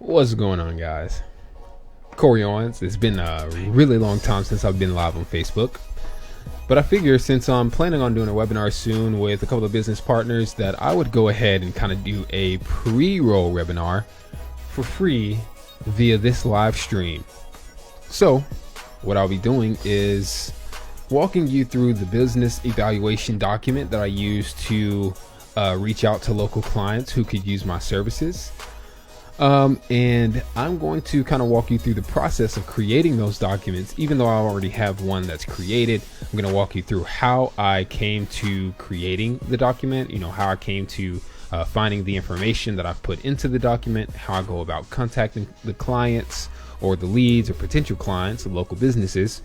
What's going on, guys? Corey Owens. It's been a really long time since I've been live on Facebook, but I figure since I'm planning on doing a webinar soon with a couple of business partners that I would go ahead and kind of do a pre-roll webinar for free via this live stream. So what I'll be doing is walking you through the business evaluation document that I use to reach out to local clients who could use my services. And I'm going to kind of walk you through the process of creating those documents. Even though I already have one that's created, I'm going to walk you through how I came to creating the document, how I came to finding the information that I've put into the document, how I go about contacting the clients or the leads or potential clients of local businesses,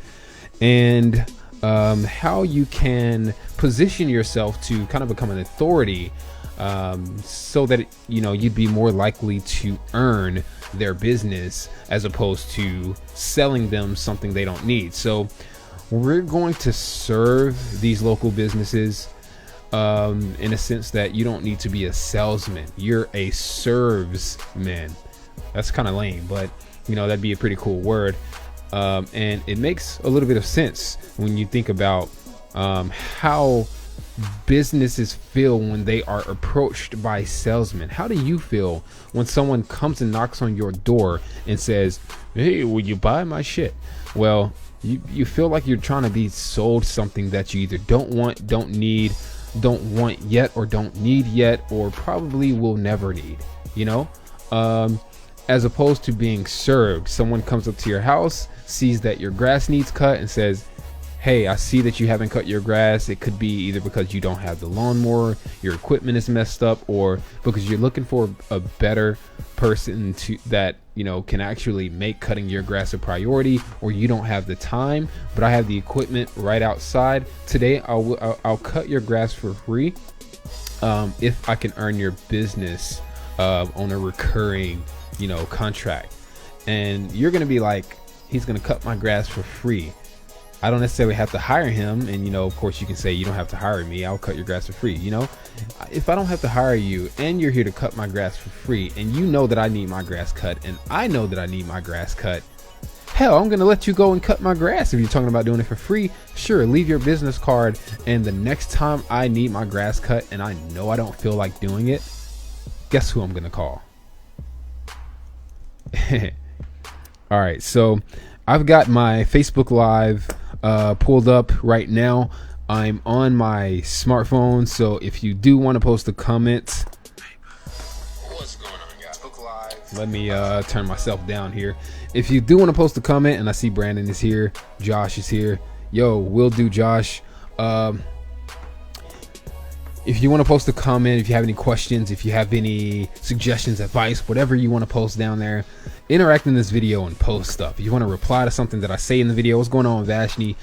and how you can position yourself to kind of become an authority, so that you'd be more likely to earn their business as opposed to selling them something they don't need. So we're going to serve these local businesses in a sense that you don't need to be a salesman. You're a servesman. That's kind of lame, but that'd be a pretty cool word. And it makes a little bit of sense when you think about how businesses feel when they are approached by salesmen. How do you feel when someone comes and knocks on your door and says, "Hey, will you buy my shit?" Well, you feel like you're trying to be sold something that you either don't want, don't need, don't want yet, or don't need yet, or probably will never need, as opposed to being served. Someone comes up to your house, sees that your grass needs cut, and says, "Hey, I see that you haven't cut your grass." It could be either because you don't have the lawnmower, your equipment is messed up, or because you're looking for a better person that can actually make cutting your grass a priority, or you don't have the time, but I have the equipment right outside. Today, I'll cut your grass for free if I can earn your business on a recurring contract. And you're gonna be like, "He's gonna cut my grass for free. I don't necessarily have to hire him." And of course you can say, "You don't have to hire me, I'll cut your grass for free." If I don't have to hire you and you're here to cut my grass for free, and that I need my grass cut, and I know that I need my grass cut, hell, I'm gonna let you go and cut my grass. If you're talking about doing it for free, sure, leave your business card, and the next time I need my grass cut and I know I don't feel like doing it, guess who I'm gonna call? All right, so I've got my Facebook Live pulled up right now. I'm on my smartphone, so if you do want to post a comment, what's going on, guys? Facebook Live. Let me turn myself down here. If you do want to post a comment, and I see Brandon is here, Josh is here. Yo, will do, Josh. If you want to post a comment, if you have any questions, if you have any suggestions, advice, whatever you want to post down there, interact in this video and post stuff. If you want to reply to something that I say in the video, what's going on, Vashni?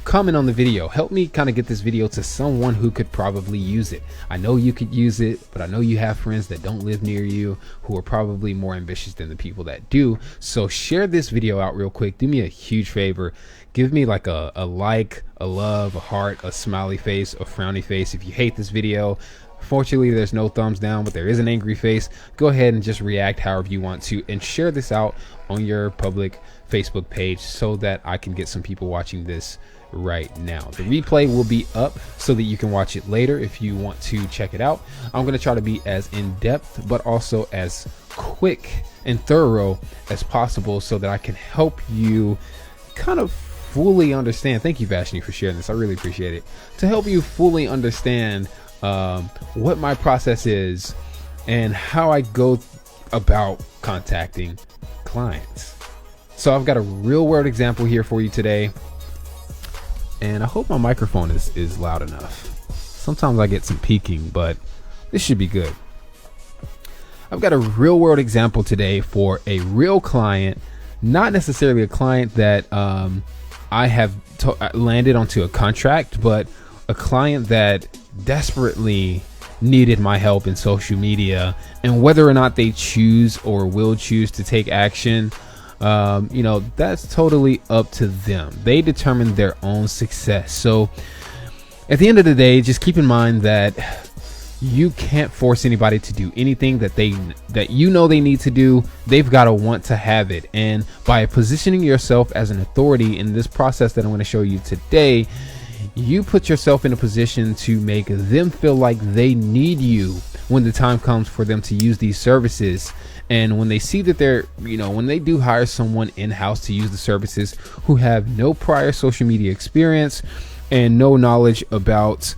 Comment on the video. Help me kind of get this video to someone who could probably use it. I know you could use it, but I know you have friends that don't live near you who are probably more ambitious than the people that do. So share this video out real quick. Do me a huge favor. Give me like a like, a love, a heart, a smiley face, a frowny face. If you hate this video, fortunately there's no thumbs down, but there is an angry face. Go ahead and just react however you want to, and share this out on your public Facebook page so that I can get some people watching this right now. The replay will be up so that you can watch it later if you want to check it out. I'm going to try to be as in-depth but also as quick and thorough as possible so that I can help you kind of fully understand. Thank you, Vashni, for sharing this. I really appreciate it. To help you fully understand what my process is and how I go about contacting clients. So I've got a real world example here for you today, and I hope my microphone is loud enough. Sometimes I get some peaking, but this should be good. I've got a real world example today for a real client, not necessarily a client that I have landed onto a contract, but a client that desperately needed my help in social media, and whether or not they choose or will choose to take action, that's totally up to them. They determine their own success. So at the end of the day, just keep in mind that You can't force anybody to do anything that they need to do. They've got to want to have it. And by positioning yourself as an authority in this process that I'm going to show you today, you put yourself in a position to make them feel like they need you when the time comes for them to use these services. And when they see that when they do hire someone in-house to use the services who have no prior social media experience and no knowledge about,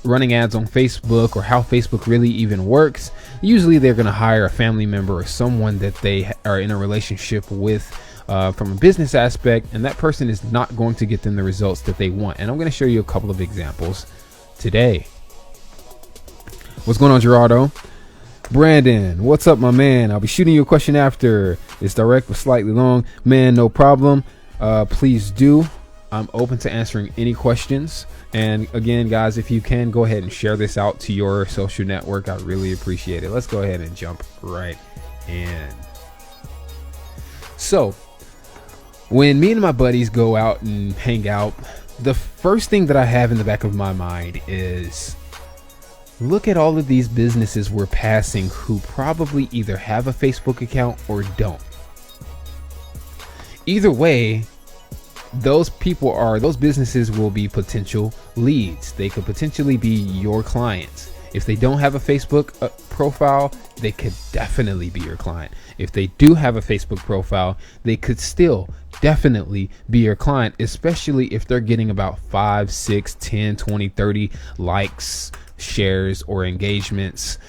running ads on Facebook or how Facebook really even works, usually they're going to hire a family member or someone that they are in a relationship with from a business aspect, and that person is not going to get them the results that they want. And I'm going to show you a couple of examples today. What's going on, Gerardo? Brandon, what's up, my man? I'll be shooting you a question after. It's direct but slightly long. Man, no problem. Please do. I'm open to answering any questions. And again, guys, if you can, go ahead and share this out to your social network. I really appreciate it. Let's go ahead and jump right in. So, when me and my buddies go out and hang out, the first thing that I have in the back of my mind is, look at all of these businesses we're passing who probably either have a Facebook account or don't. Either way, those businesses will be potential leads. They could potentially be your clients. If they don't have a Facebook profile, they could definitely be your client. If they do have a Facebook profile, they could still definitely be your client, especially if they're getting about 5, 6, 10, 20, 30 likes, shares, or engagements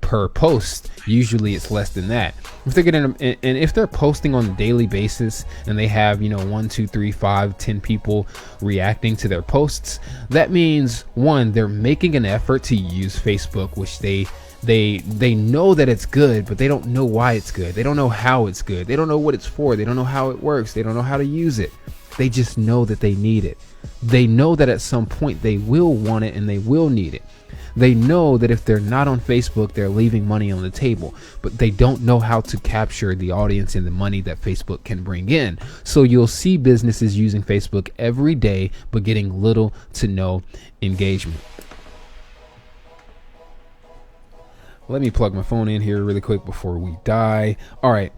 per post. Usually it's less than that. If they're getting, and if they're posting on a daily basis and they have 1, 2, 3, 5, 10 people reacting to their posts, that means, one, they're making an effort to use Facebook, which they know that it's good, but they don't know why it's good. They don't know how it's good. They don't know what it's for. They don't know how it works. They don't know how to use it. They just know that they need it. They know that at some point they will want it and they will need it. They know that if they're not on Facebook, they're leaving money on the table, but they don't know how to capture the audience and the money that Facebook can bring in. So you'll see businesses using Facebook every day, but getting little to no engagement. Let me plug my phone in here really quick before we die. All right.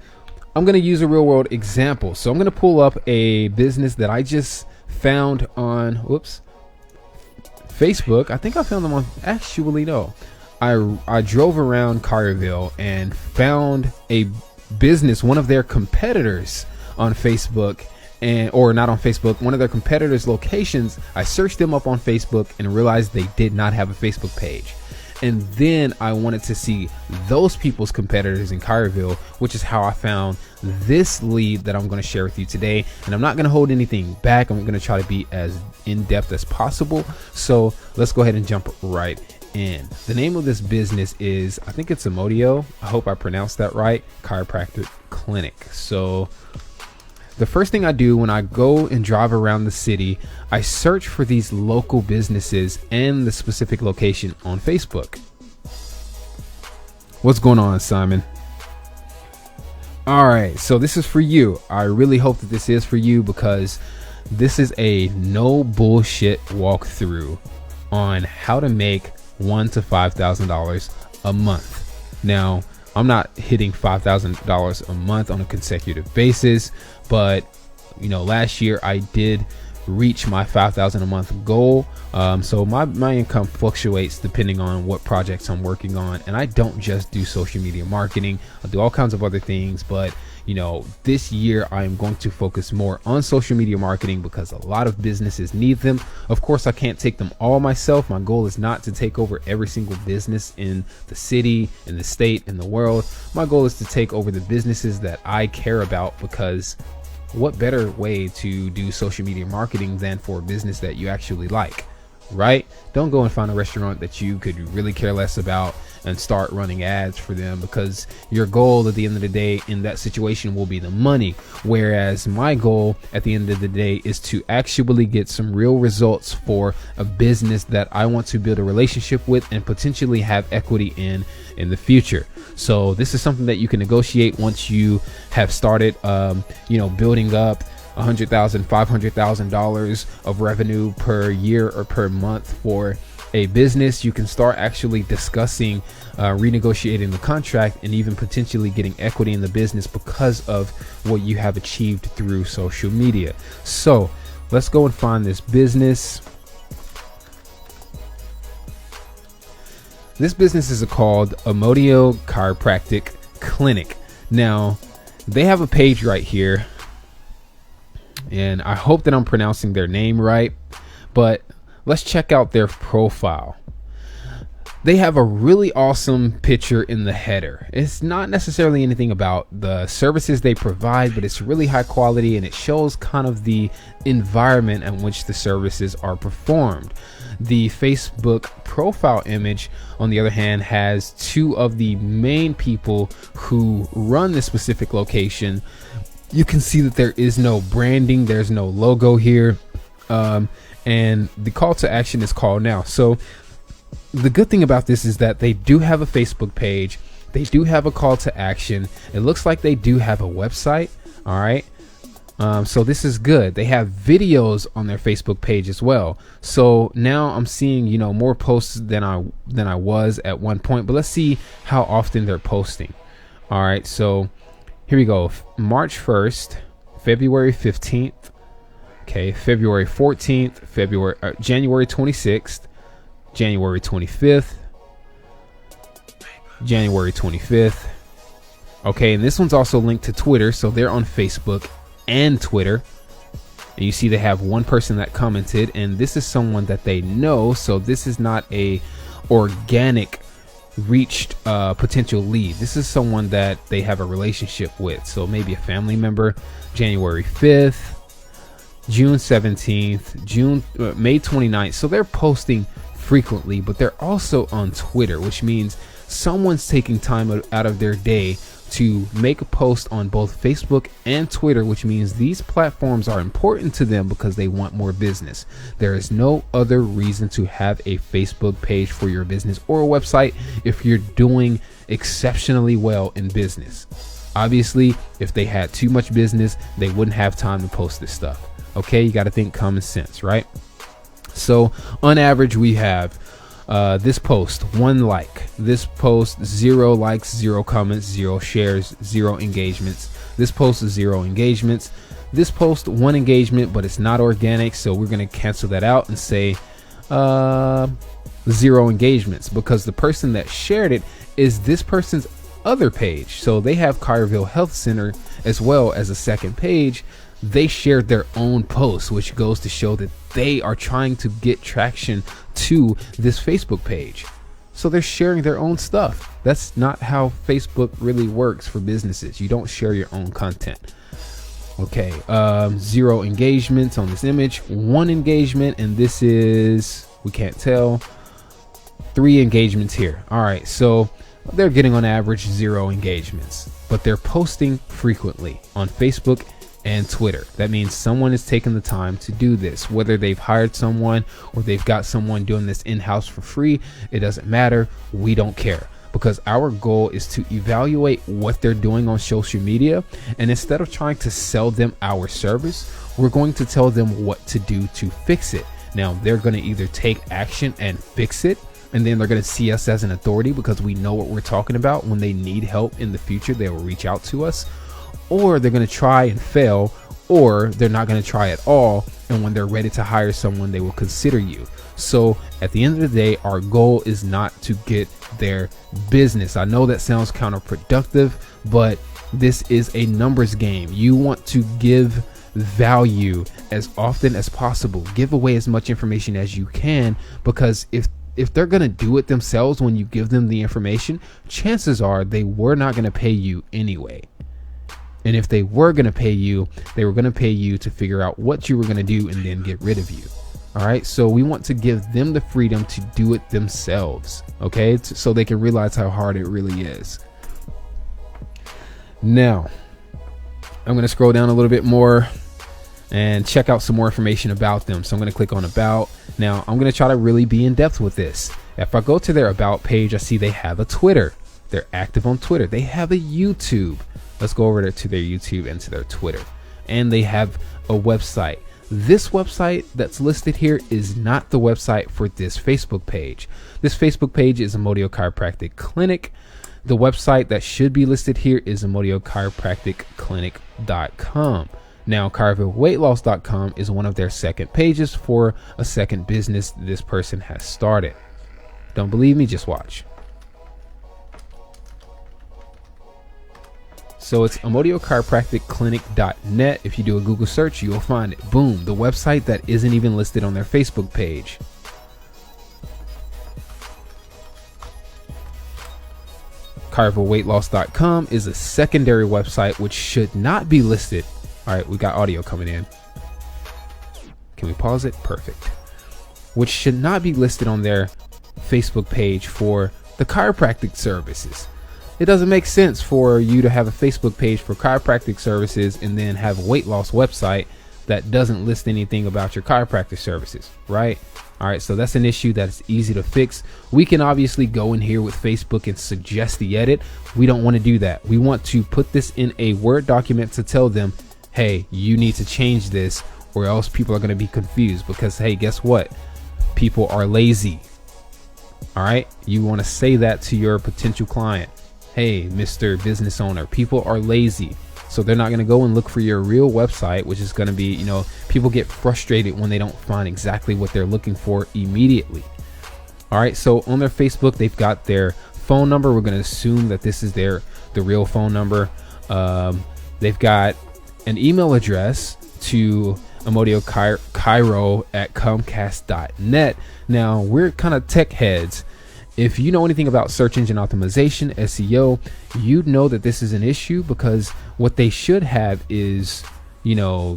I'm going to use a real world example. So I'm going to pull up a business that I just found on, Facebook. I think I found them on, actually, no. I drove around Collierville and found a business, one of their competitors on Facebook, or not on Facebook, one of their competitors' locations. I searched them up on Facebook and realized they did not have a Facebook page. And then I wanted to see those people's competitors in Collierville, which is how I found this lead that I'm going to share with you today. And I'm not going to hold anything back. I'm going to try to be as in-depth as possible. So let's go ahead and jump right in. The name of this business is, I think it's Amodio. I hope I pronounced that right. Chiropractic Clinic. So the first thing I do when I go and drive around the city, I search for these local businesses and the specific location on Facebook. What's going on, Simon? All right, so this is for you. I really hope that this is for you, because this is a no bullshit walkthrough on how to make $1,000 to $5,000 a month. Now, I'm not hitting $5,000 a month on a consecutive basis, but last year I did reach my $5,000 a month goal. So my income fluctuates depending on what projects I'm working on, and I don't just do social media marketing. I do all kinds of other things, but this year I am going to focus more on social media marketing because a lot of businesses need them. Of course, I can't take them all myself. My goal is not to take over every single business in the city, in the state, in the world. My goal is to take over the businesses that I care about, because what better way to do social media marketing than for a business that you actually like, right? Don't go and find a restaurant that you could really care less about and start running ads for them, because your goal at the end of the day in that situation will be the money. Whereas my goal at the end of the day is to actually get some real results for a business that I want to build a relationship with and potentially have equity in the future. So this is something that you can negotiate once you have started, building up $100,000, $500,000 of revenue per year or per month for a business, you can start actually discussing renegotiating the contract and even potentially getting equity in the business because of what you have achieved through social media. So let's go and find this business. This business is called Amodio Chiropractic Clinic. Now, they have a page right here, and I hope that I'm pronouncing their name right, but let's check out their profile. They have a really awesome picture in the header. It's not necessarily anything about the services they provide, but it's really high quality, and it shows kind of the environment in which the services are performed. The Facebook profile image, on the other hand, has two of the main people who run this specific location. You can see that there is no branding, there's no logo here, and the call to action is call now. So the good thing about this is that they do have a Facebook page, they do have a call to action, it looks like they do have a website. All right, so this is good. They have videos on their Facebook page as well. So now I'm seeing, more posts than I was at one point, but let's see how often they're posting. All right, so here we go. March 1st, February 15th, okay, February 14th, January 26th, January 25th, January 25th. Okay, and this one's also linked to Twitter, so they're on Facebook and Twitter. And you see they have one person that commented, and this is someone that they know, so this is not a organic reached potential lead. This is someone that they have a relationship with, so maybe a family member. January 5th, June 17th, May 29th. So they're posting frequently, but they're also on Twitter, which means someone's taking time out of their day to make a post on both Facebook and Twitter, which means these platforms are important to them because they want more business. There is no other reason to have a Facebook page for your business or a website if you're doing exceptionally well in business. Obviously, if they had too much business, they wouldn't have time to post this stuff. Okay, you got to think common sense, right? So on average, we have this post 1 like, this post 0 likes, 0 comments, 0 shares, 0 engagements, this post is 0 engagements, this post 1 engagement, but it's not organic, so we're going to cancel that out and say 0 engagements, because the person that shared it is this person's other page. So they have Carsville Health Center as well as a second page. They shared their own post, which goes to show that they are trying to get traction to this Facebook page. So they're sharing their own stuff. That's not how Facebook really works for businesses. You don't share your own content. Okay, 0 engagements on this image, 1 engagement, and this is, we can't tell, 3 engagements here. All right, so they're getting on average 0 engagements, but they're posting frequently on Facebook and Twitter. That means someone is taking the time to do this, whether they've hired someone or they've got someone doing this in-house for free. It doesn't matter. We don't care, because our goal is to evaluate what they're doing on social media, and instead of trying to sell them our service, we're going to tell them what to do to fix it. Now, they're going to either take action and fix it, and then they're going to see us as an authority because we know what we're talking about. When they need help in the future, they will reach out to us, or they're going to try and fail, or they're not going to try at all, and when they're ready to hire someone, they will consider you. So at the end of the day, our goal is not to get their business. I know that sounds counterproductive, but this is a numbers game. You want to give value as often as possible. Give away as much information as you can, because if they're going to do it themselves when you give them the information, chances are they were not going to pay you anyway. And if they were going to pay you, they were going to pay you to figure out what you were going to do and then get rid of you. All right. So we want to give them the freedom to do it themselves. Okay. So they can realize how hard it really is. Now, I'm going to scroll down a little bit more and check out some more information about them. So I'm going to click on About. Now, I'm going to try to really be in depth with this. If I go to their About page, I see they have a Twitter. They're active on Twitter. They have a YouTube. Let's go over to their YouTube and to their Twitter. And they have a website. This website that's listed here is not the website for this Facebook page. This Facebook page is Amodio Chiropractic Clinic. The website that should be listed here is AmodioChiropracticClinic.com. Now, ChiroWeightLoss.com is one of their second pages for a second business this person has started. Don't believe me? Just watch. So it's AmodioChiropracticClinic.net. If you do a Google search, you'll find it. Boom, the website that isn't even listed on their Facebook page. ChiroWeightLoss.com is a secondary website which should not be listed. All right, we got audio coming in. Can we pause it? Perfect. Which should not be listed on their Facebook page for the chiropractic services. It doesn't make sense for you to have a Facebook page for chiropractic services and then have a weight loss website that doesn't list anything about your chiropractic services, right? All right, so that's an issue that's easy to fix. We can obviously go in here with Facebook and suggest the edit. We don't want to do that. We want to put this in a Word document to tell them, hey, you need to change this or else people are going to be confused because, hey, guess what? People are lazy. All right, you want to say that to your potential client. Hey, Mr. Business Owner, people are lazy. So they're not going to go and look for your real website, which is going to be, people get frustrated when they don't find exactly what they're looking for immediately. All right. So on their Facebook, they've got their phone number. We're going to assume that this is the real phone number. They've got an email address to AmodioChiro@Comcast.net. Now, we're kind of tech heads. If you know anything about search engine optimization, SEO, you'd know that this is an issue because what they should have is,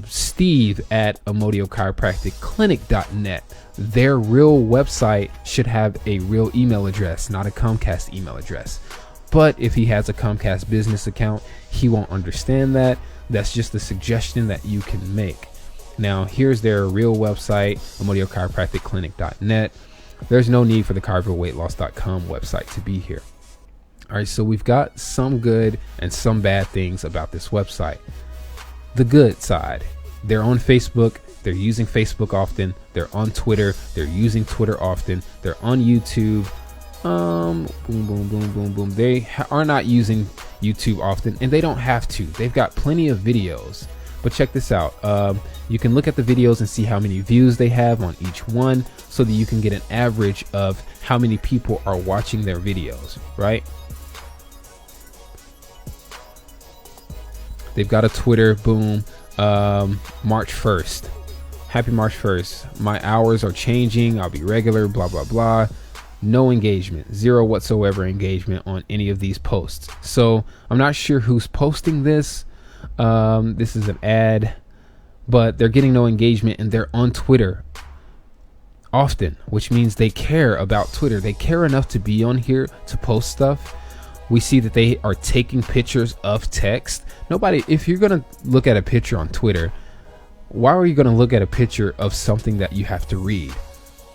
Steve at AmodioChiropracticClinic.net. Their real website should have a real email address, not a Comcast email address. But if he has a Comcast business account, he won't understand that. That's just a suggestion that you can make. Now, here's their real website, AmodioChiropracticClinic.net. There's no need for the ChiroWeightLoss.com website to be here. All right, so we've got some good and some bad things about this website. The good side, they're on Facebook. They're using Facebook often. They're on Twitter. They're using Twitter often. They're on YouTube. Boom, boom, boom, boom, boom. They are not using YouTube often, and they don't have to. They've got plenty of videos. But check this out. You can look at the videos and see how many views they have on each one so that you can get an average of how many people are watching their videos, right? They've got a Twitter, boom, March 1st. Happy March 1st. My hours are changing. I'll be regular, blah, blah, blah. No engagement, zero whatsoever engagement on any of these posts. So I'm not sure who's posting this. This is an ad, but they're getting no engagement and they're on Twitter often, which means they care about Twitter. They care enough to be on here to post stuff. We see that they are taking pictures of text. If you're going to look at a picture on Twitter, why are you going to look at a picture of something that you have to read?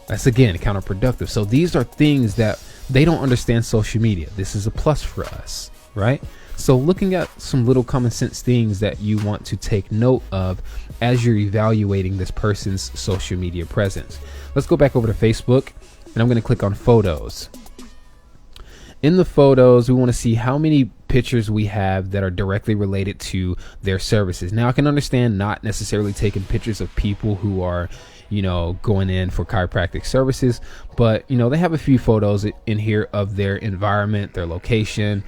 That's, again, counterproductive. So these are things that they don't understand social media. This is a plus for us, right? So looking at some little common sense things that you want to take note of as you're evaluating this person's social media presence. Let's go back over to Facebook, and I'm going to click on photos. In the photos, we want to see how many pictures we have that are directly related to their services. Now, I can understand not necessarily taking pictures of people who are, going in for chiropractic services, but, they have a few photos in here of their environment, their location.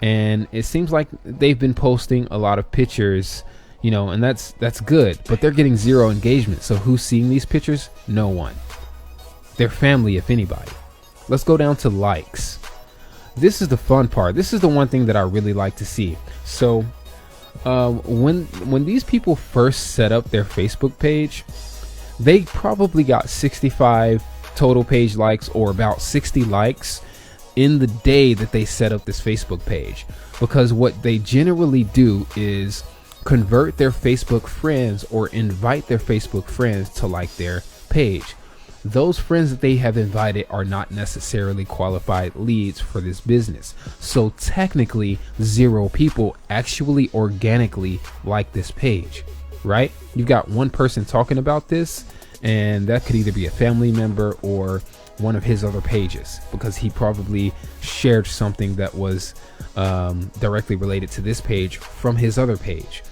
And it seems like they've been posting a lot of pictures, and that's good, but they're getting zero engagement. So who's seeing these pictures? No one. Their family, if anybody. Let's go down to likes. This is the fun part. This is the one thing that I really like to see. So when these people first set up their Facebook page, they probably got 65 total page likes or about 60 likes in the day that they set up this Facebook page, because what they generally do is convert their Facebook friends or invite their Facebook friends to like their page. Those friends that they have invited are not necessarily qualified leads for this business. So technically, zero people actually organically like this page, right? you've got one person talking about this, and that could either be a family member or one of his other pages, because he probably shared something that was directly related to this page from his other page,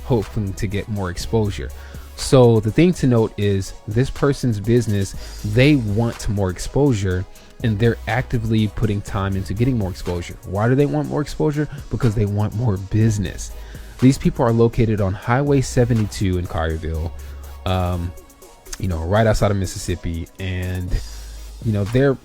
hoping to get more exposure. So the thing to note is this person's business, they want more exposure, and they're actively putting time into getting more exposure. Why do they want more exposure? Because they want more business. These people are located on Highway 72 in Collierville, right outside of Mississippi, and they're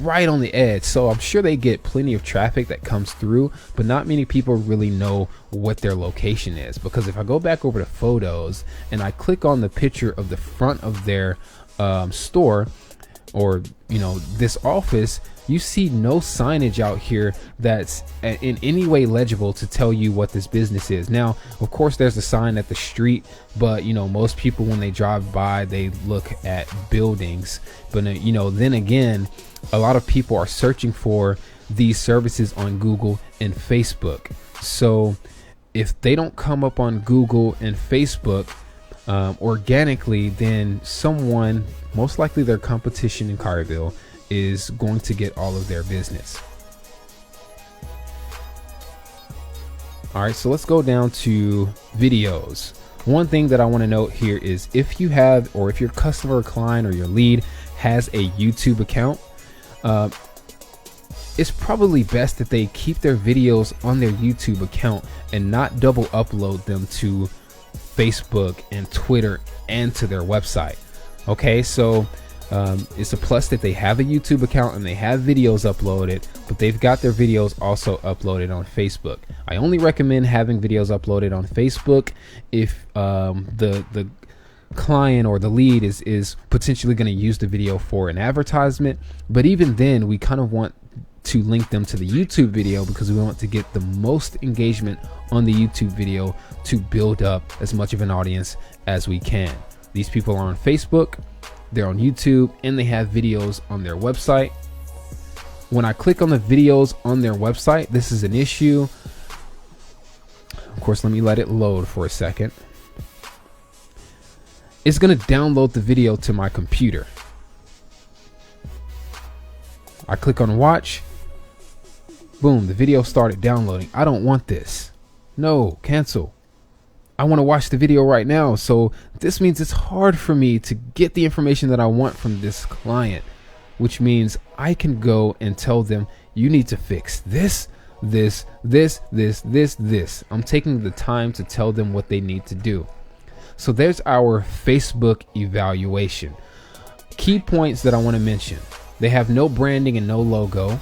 right on the edge. So I'm sure they get plenty of traffic that comes through, but not many people really know what their location is. Because if I go back over to photos and I click on the picture of the front of their store, or this office, you see no signage out here that's in any way legible to tell you what this business is. Now, of course, there's a sign at the street, but most people, when they drive by, they look at buildings. But then again, a lot of people are searching for these services on Google and Facebook. So if they don't come up on Google and Facebook organically, then someone, most likely their competition in Collierville, is going to get all of their business. All right, so let's go down to videos. One thing that I want to note here is if you have, or if your customer or client or your lead has a YouTube account, it's probably best that they keep their videos on their YouTube account and not double upload them to Facebook and Twitter and to their website. Okay, so it's a plus that they have a YouTube account and they have videos uploaded, but they've got their videos also uploaded on Facebook. I only recommend having videos uploaded on Facebook if the client or the lead is potentially going to use the video for an advertisement. But even then, we kind of want to link them to the YouTube video because we want to get the most engagement on the YouTube video to build up as much of an audience as we can. These people are on Facebook, they're on YouTube, and they have videos on their website. When I click on the videos on their website, this is an issue. Of course, let me let it load for a second. It's going to download the video to my computer. I click on watch. Boom, the video started downloading. I don't want this. No, cancel. I want to watch the video right now. So this means it's hard for me to get the information that I want from this client, which means I can go and tell them, you need to fix this, this. I'm taking the time to tell them what they need to do. So there's our Facebook evaluation. Key points that I want to mention. They have no branding and no logo.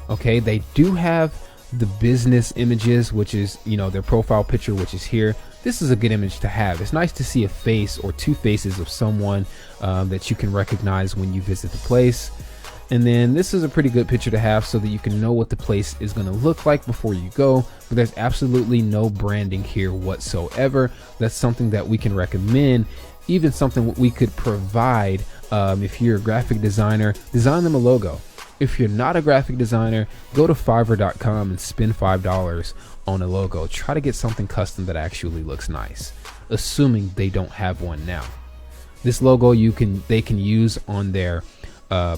Okay, they do have the business images, which is, their profile picture, which is here. This is a good image to have. It's nice to see a face or two faces of someone that you can recognize when you visit the place. And then this is a pretty good picture to have so that you can know what the place is going to look like before you go. But there's absolutely no branding here whatsoever. That's something that we can recommend, even something we could provide. If you're a graphic designer, design them a logo. If you're not a graphic designer, go to Fiverr.com and spend $5 on a logo. Try to get something custom that actually looks nice, assuming they don't have one now. This logo they can use on their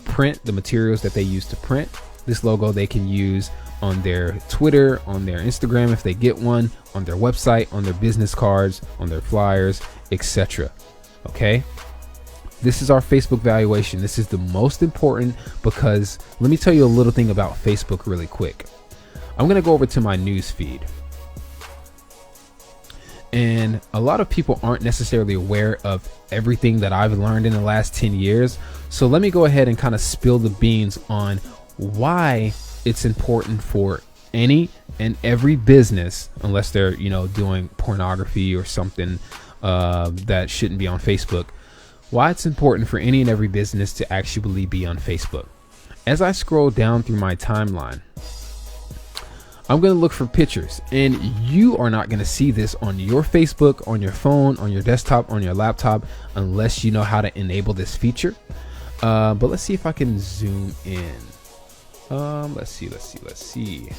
print, the materials that they use to print. This logo they can use on their Twitter, on their Instagram if they get one, on their website, on their business cards, on their flyers, etc. Okay? This is our Facebook valuation. This is the most important because let me tell you a little thing about Facebook really quick. I'm going to go over to my news feed. And a lot of people aren't necessarily aware of everything that I've learned in the last 10 years. So let me go ahead and kind of spill the beans on why it's important for any and every business, unless they're, doing pornography or something that shouldn't be on Facebook. Why it's important for any and every business to actually be on Facebook. As I scroll down through my timeline, I'm going to look for pictures, and you are not going to see this on your Facebook, on your phone, on your desktop, on your laptop, unless you know how to enable this feature. But let's see if I can zoom in. Let's see.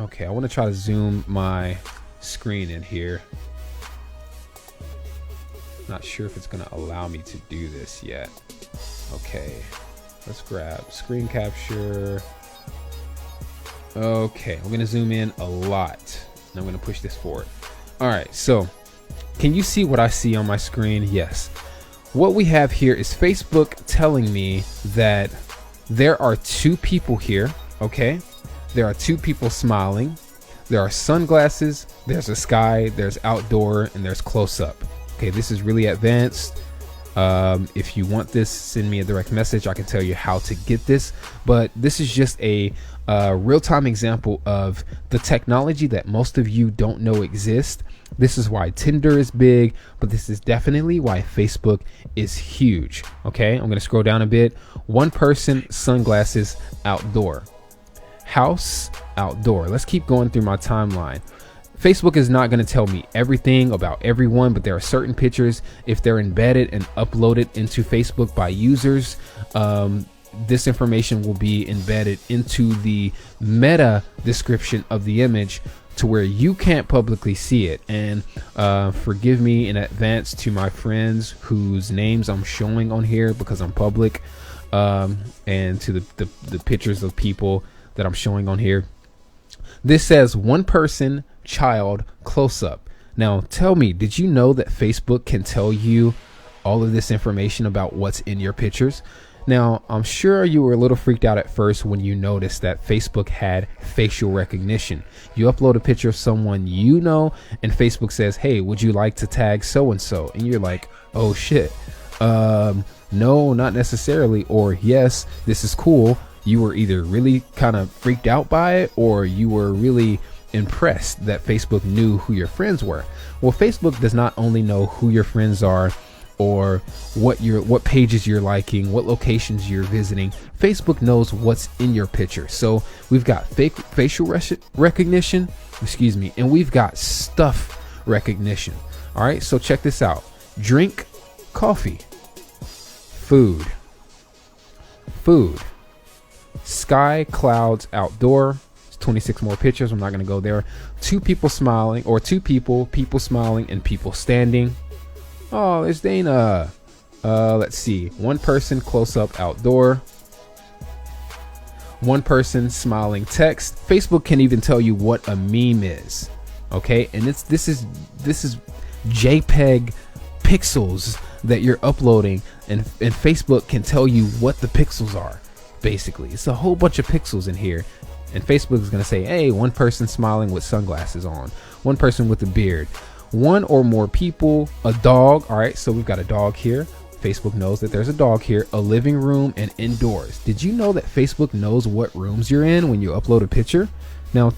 Okay, I want to try to zoom my screen in here. Not sure if it's going to allow me to do this yet. Okay, let's grab screen capture. Okay, I'm going to zoom in a lot, and I'm going to push this forward. All right, so can you see what I see on my screen? Yes. What we have here is Facebook telling me that there are two people here, okay? There are two people smiling. There are sunglasses, there's a sky, there's outdoor, and there's close up. Okay, this is really advanced. If you want this, send me a direct message. I can tell you how to get this, but this is just a real-time example of the technology that most of you don't know exists. This is why Tinder is big, but this is definitely why Facebook is huge. Okay, I'm gonna scroll down a bit. One person, sunglasses, outdoor. House, outdoor. Let's keep going through my timeline. Facebook is not going to tell me everything about everyone, but there are certain pictures, if they're embedded and uploaded into Facebook by users, this information will be embedded into the meta description of the image to where you can't publicly see it. And forgive me in advance to my friends whose names I'm showing on here because I'm public, and to the pictures of people that I'm showing on here. This says one person, child, close up. Now tell me, did you know that Facebook can tell you all of this information about what's in your pictures? Now, I'm sure you were a little freaked out at first when you noticed that Facebook had facial recognition. You upload a picture of someone you know, and Facebook says, hey, would you like to tag so-and-so? And you're like, oh shit, no, not necessarily, or yes, this is cool. You were either really kind of freaked out by it, or you were really impressed that Facebook knew who your friends were. Well, Facebook does not only know who your friends are or what pages you're liking, what locations you're visiting. Facebook knows what's in your picture. So we've got facial recognition, and we've got stuff recognition. All right, so check this out. Drink, coffee, food, sky, clouds, outdoor. 26 more pictures. I'm not going to go there. Two people smiling, or two people smiling, and people standing. Oh, there's Dana. Let's see. One person close up outdoor. One person smiling text. Facebook can even tell you what a meme is. Okay, and this is JPEG pixels that you're uploading, and Facebook can tell you what the pixels are. Basically, it's a whole bunch of pixels in here, and Facebook is going to say, hey, one person smiling with sunglasses on, one person with a beard, one or more people, a dog. All right, so we've got a dog here. Facebook knows that there's a dog here, a living room, and indoors. Did you know that Facebook knows what rooms you're in when you upload a picture? Now,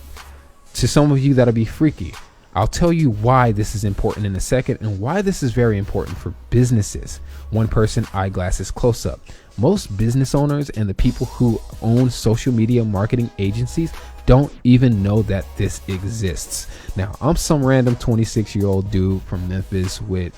to some of you, that'll be freaky. I'll tell you why this is important in a second, and why this is very important for businesses. One person, eyeglasses, close up. Most business owners and the people who own social media marketing agencies don't even know that this exists. Now, I'm some random 26-year-old dude from Memphis with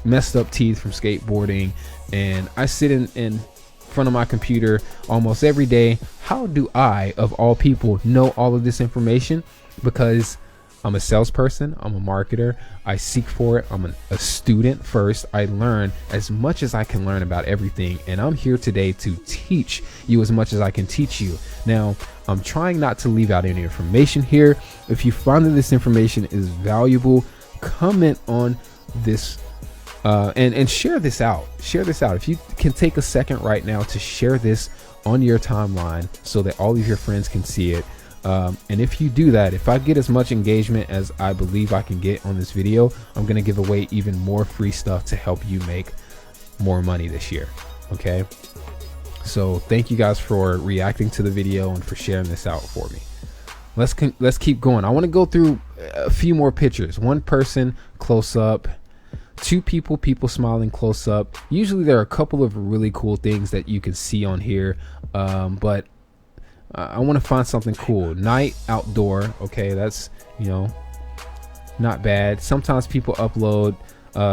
messed up teeth from skateboarding, and I sit in front of my computer almost every day. How do I, of all people, know all of this information? Because I'm a salesperson, I'm a marketer, I seek for it, I'm a student first. I learn as much as I can learn about everything, and I'm here today to teach you as much as I can teach you. Now, I'm trying not to leave out any information here. If you find that this information is valuable, comment on this and share this out. Share this out. If you can take a second right now to share this on your timeline so that all of your friends can see it. And if you do that, if I get as much engagement as I believe I can get on this video, I'm going to give away even more free stuff to help you make more money this year. Okay. So thank you guys for reacting to the video and for sharing this out for me. Let's keep going. I want to go through a few more pictures. One person close up, two people smiling close up. Usually there are a couple of really cool things that you can see on here. But I want to find something cool. Night, outdoor. Okay, that's, not bad. Sometimes people upload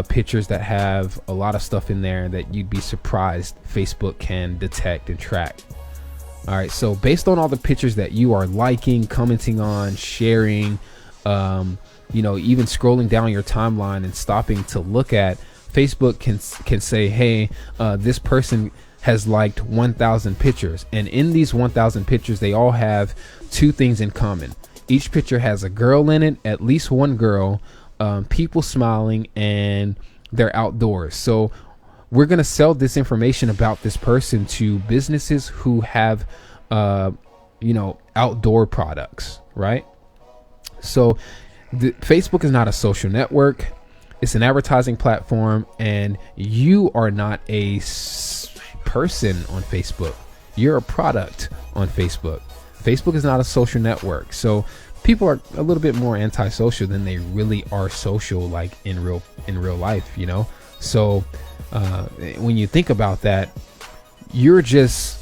pictures that have a lot of stuff in there that you'd be surprised Facebook can detect and track. All right, so based on all the pictures that you are liking, commenting on, sharing, even scrolling down your timeline and stopping to look at, Facebook can say, hey, this person has liked 1,000 pictures, and in these 1,000 pictures, they all have two things in common. Each picture has a girl in it, at least one girl, people smiling, and they're outdoors. So we're going to sell this information about this person to businesses who have, outdoor products, right? So Facebook is not a social network. It's an advertising platform, and you are not a person on Facebook. You're a product on Facebook. Facebook is not a social network. So people are a little bit more antisocial than they really are social, like in real life, So when you think about that, you're just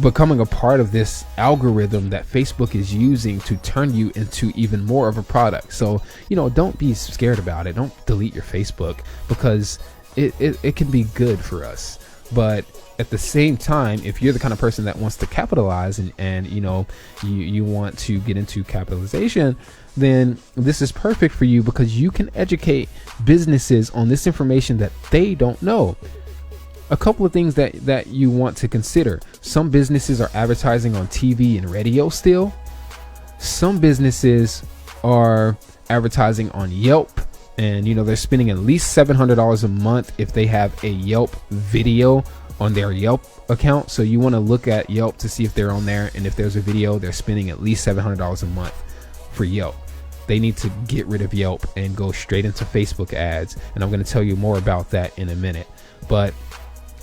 becoming a part of this algorithm that Facebook is using to turn you into even more of a product. So, don't be scared about it. Don't delete your Facebook, because it can be good for us. But at the same time, if you're the kind of person that wants to capitalize and you want to get into capitalization, then this is perfect for you, because you can educate businesses on this information that they don't know. A couple of things that you want to consider. Some businesses are advertising on TV and radio still. Some businesses are advertising on Yelp, and they're spending at least $700 a month if they have a Yelp video on their Yelp account. So you want to look at Yelp to see if they're on there, and if there's a video, they're spending at least $700 a month for Yelp. They need to get rid of Yelp and go straight into Facebook ads, and I'm going to tell you more about that in a minute. But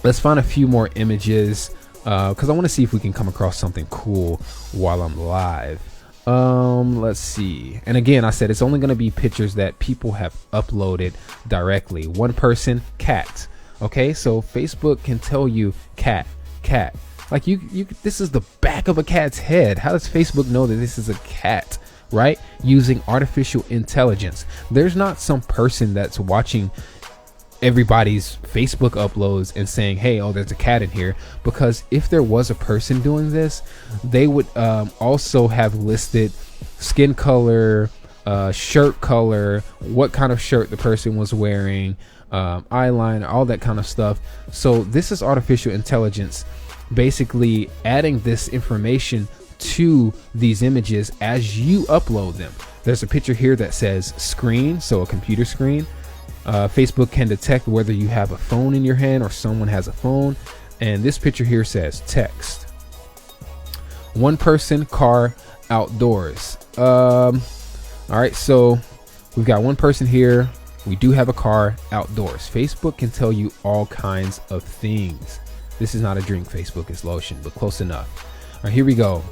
let's find a few more images, because I want to see if we can come across something cool while I'm live. Let's see. And again, I said it's only going to be pictures that people have uploaded directly. One person, cat. Okay, so Facebook can tell you cat. Like you this is the back of a cat's head. How does Facebook know that this is a cat, right? Using artificial intelligence. There's not some person that's watching everybody's Facebook uploads and saying, hey, there's a cat in here, because if there was a person doing this, they would also have listed skin color, shirt color, what kind of shirt the person was wearing, eyeliner, all that kind of stuff. So this is artificial intelligence basically adding this information to these images as you upload them. There's a picture here that says screen, so a computer screen. Facebook can detect whether you have a phone in your hand or someone has a phone. And this picture here says text. One person, car, outdoors. All right, so we've got one person here. We do have a car, outdoors. Facebook can tell you all kinds of things. This is not a drink, Facebook, it's lotion, but close enough. All right, here we go.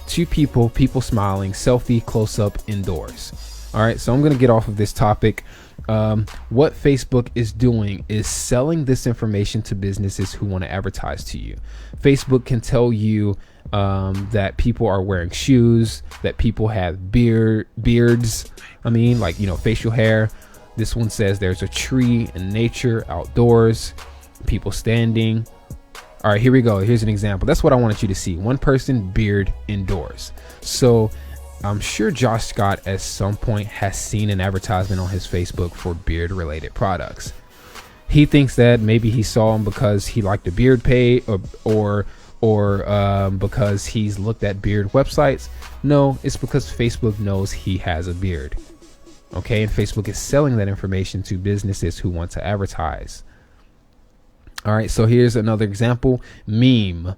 Two people smiling, selfie, close up, indoors. All right, so I'm going to get off of this topic. What Facebook is doing is selling this information to businesses who want to advertise to you. Facebook can tell you that people are wearing shoes, that people have beards. Facial hair. This one says there's a tree in nature, outdoors, people standing. All right, here we go. Here's an example. That's what I wanted you to see. One person, beard, indoors. So I'm sure Josh Scott at some point has seen an advertisement on his Facebook for beard related products. He thinks that maybe he saw them because he liked a beard page or because he's looked at beard websites. No, it's because Facebook knows he has a beard. Okay, and Facebook is selling that information to businesses who want to advertise. All right, so here's another example, meme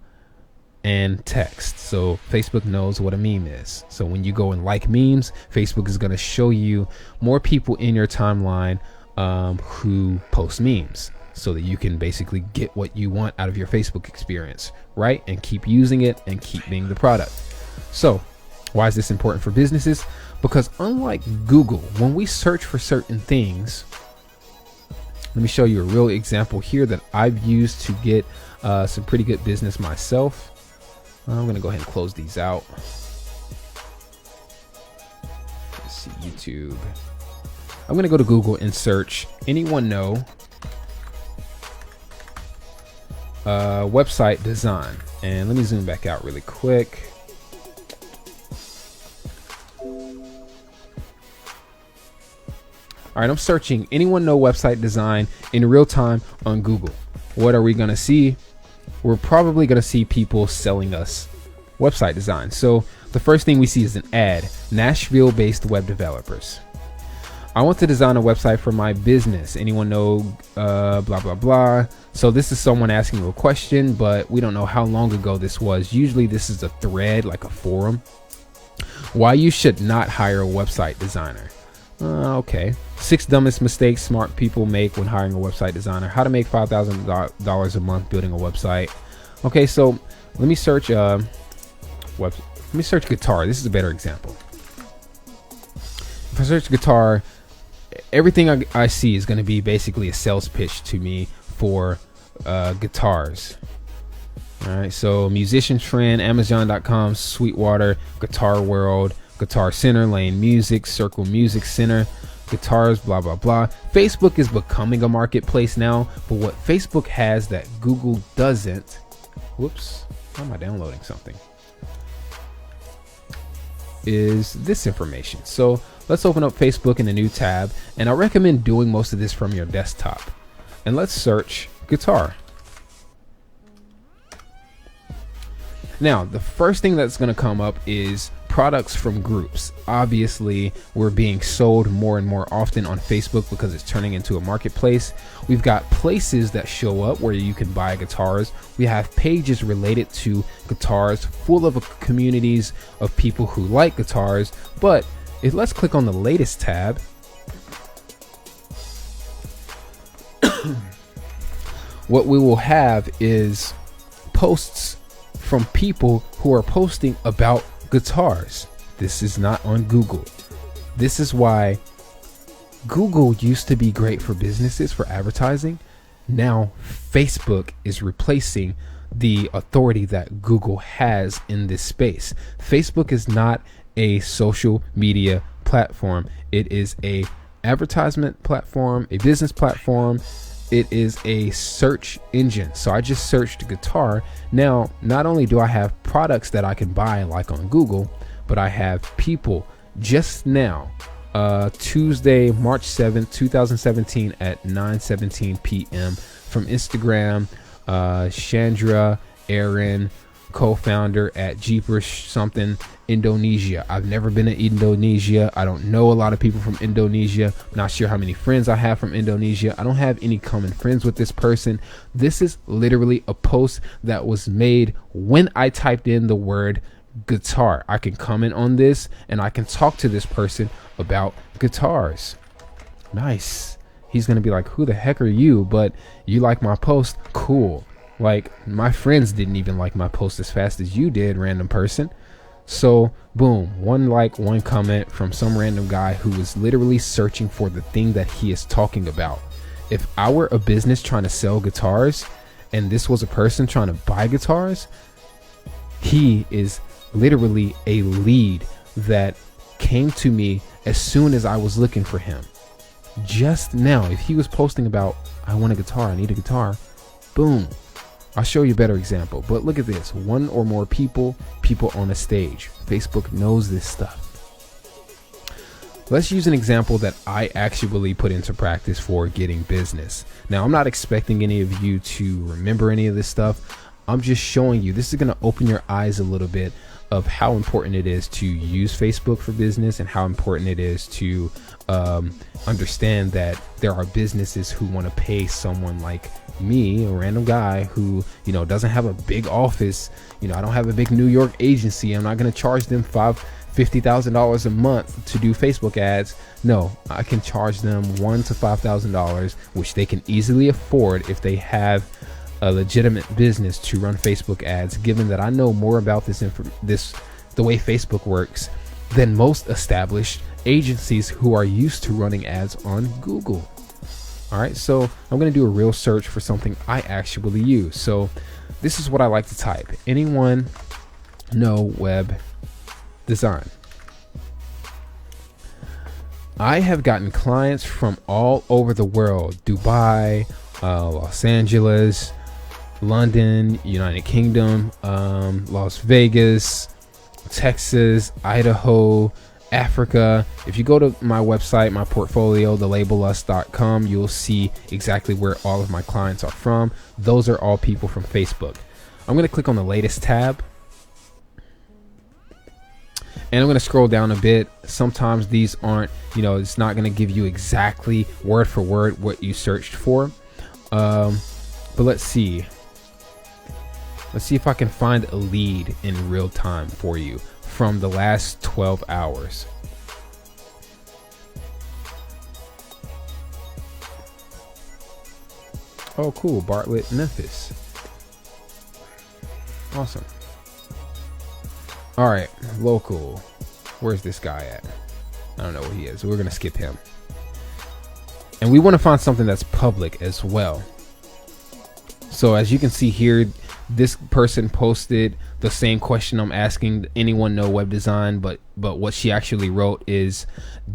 and text. So Facebook knows what a meme is. So when you go and like memes, Facebook is going to show you more people in your timeline who post memes, so that you can basically get what you want out of your Facebook experience, right? And keep using it and keep being the product. So why is this important for businesses? Because unlike Google, when we search for certain things, let me show you a real example here that I've used to get some pretty good business myself. I'm going to go ahead and close these out. Let's see, YouTube. I'm going to go to Google and search anyone know website design. And let me zoom back out really quick. All right, I'm searching anyone know website design in real time on Google. What are we going to see? We're probably going to see people selling us website design. So the first thing we see is an ad, Nashville-based web developers. I want to design a website for my business. Anyone know blah, blah, blah. So this is someone asking you a question, but we don't know how long ago this was. Usually this is a thread, like a forum. Why you should not hire a website designer. Okay. 6 dumbest mistakes smart people make when hiring a website designer. How to make $5,000 a month building a website. Okay, so let me search guitar. This is a better example. If I search guitar, everything I see is going to be basically a sales pitch to me for guitars. All right, so Musician Trend, Amazon.com, Sweetwater, Guitar World, Guitar Center, Lane Music, Circle Music Center, guitars, blah, blah, blah. Facebook is becoming a marketplace now, but what Facebook has that Google doesn't, whoops, how am I downloading something? Is this information. So let's open up Facebook in a new tab, and I recommend doing most of this from your desktop. And let's search guitar. Now, the first thing that's going to come up is products from groups. Obviously, we're being sold more and more often on Facebook because it's turning into a marketplace. We've got places that show up where you can buy guitars. We have pages related to guitars full of communities of people who like guitars. But let's click on the latest tab. What we will have is posts from people who are posting about guitars. This is not on Google. This is why Google used to be great for businesses, for advertising. Now Facebook is replacing the authority that Google has in this space. Facebook is not a social media platform. It is a advertisement platform, a business platform. It is a search engine. So I just searched guitar. Now, not only do I have products that I can buy like on Google, but I have people just now, Tuesday, March 7th, 2017 at 9:17 p.m. from Instagram, Chandra Aaron, co-founder at Jeepers something Indonesia. I've never been to Indonesia. I don't know a lot of people from Indonesia. I'm not sure how many friends I have from Indonesia. I don't have any common friends with this person. This is literally a post that was made when I typed in the word guitar. I can comment on this and I can talk to this person about guitars. Nice. He's gonna be like, who the heck are you? But you like my post? Cool. Like, my friends didn't even like my post as fast as you did, random person. So boom, 1 like, 1 comment from some random guy who was literally searching for the thing that he is talking about. If I were a business trying to sell guitars and this was a person trying to buy guitars, he is literally a lead that came to me as soon as I was looking for him. Just now, if he was posting about, I want a guitar, I need a guitar, boom. I'll show you a better example, but look at this. 1 or more people on a stage. Facebook knows this stuff. Let's use an example that I actually put into practice for getting business. Now, I'm not expecting any of you to remember any of this stuff. I'm just showing you. This is going to open your eyes a little bit of how important it is to use Facebook for business and how important it is to understand that there are businesses who want to pay someone like me, a random guy who, doesn't have a big office. I don't have a big New York agency. I'm not going to charge them $50,000 a month to do Facebook ads. No, I can charge them $1,000 to $5,000, which they can easily afford if they have a legitimate business to run Facebook ads, given that I know more about the way Facebook works than most established agencies who are used to running ads on Google. All right, so I'm going to do a real search for something I actually use. So this is what I like to type. Anyone know web design? I have gotten clients from all over the world. Dubai, Los Angeles, London, United Kingdom, Las Vegas, Texas, Idaho, Africa. If you go to my website, my portfolio, thelabelus.com, you'll see exactly where all of my clients are from. Those are all people from Facebook. I'm going to click on the latest tab, and I'm going to scroll down a bit. Sometimes these aren't, it's not going to give you exactly word for word what you searched for. But let's see. Let's see if I can find a lead in real time for you from the last 12 hours. Oh, cool. Bartlett, Memphis. Awesome. All right. Local. Where's this guy at? I don't know where he is. We're going to skip him. And we want to find something that's public as well. So as you can see here, this person posted the same question I'm asking. Anyone know web design? But what she actually wrote is,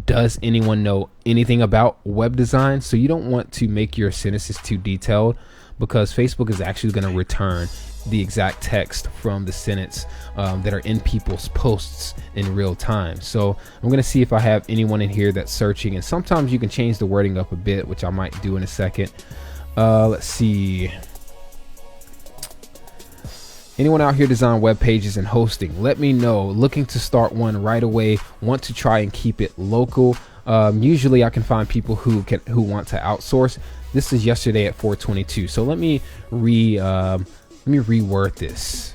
does anyone know anything about web design? So you don't want to make your sentences too detailed, because Facebook is actually going to return the exact text from the sentence that are in people's posts in real time. So I'm going to see if I have anyone in here that's searching, and sometimes you can change the wording up a bit, which I might do in a second. Let's see. Anyone out here design web pages and hosting? Let me know. Looking to start one right away. Want to try and keep it local. Usually I can find people who want to outsource. This is yesterday at 4:22. So let me reword this.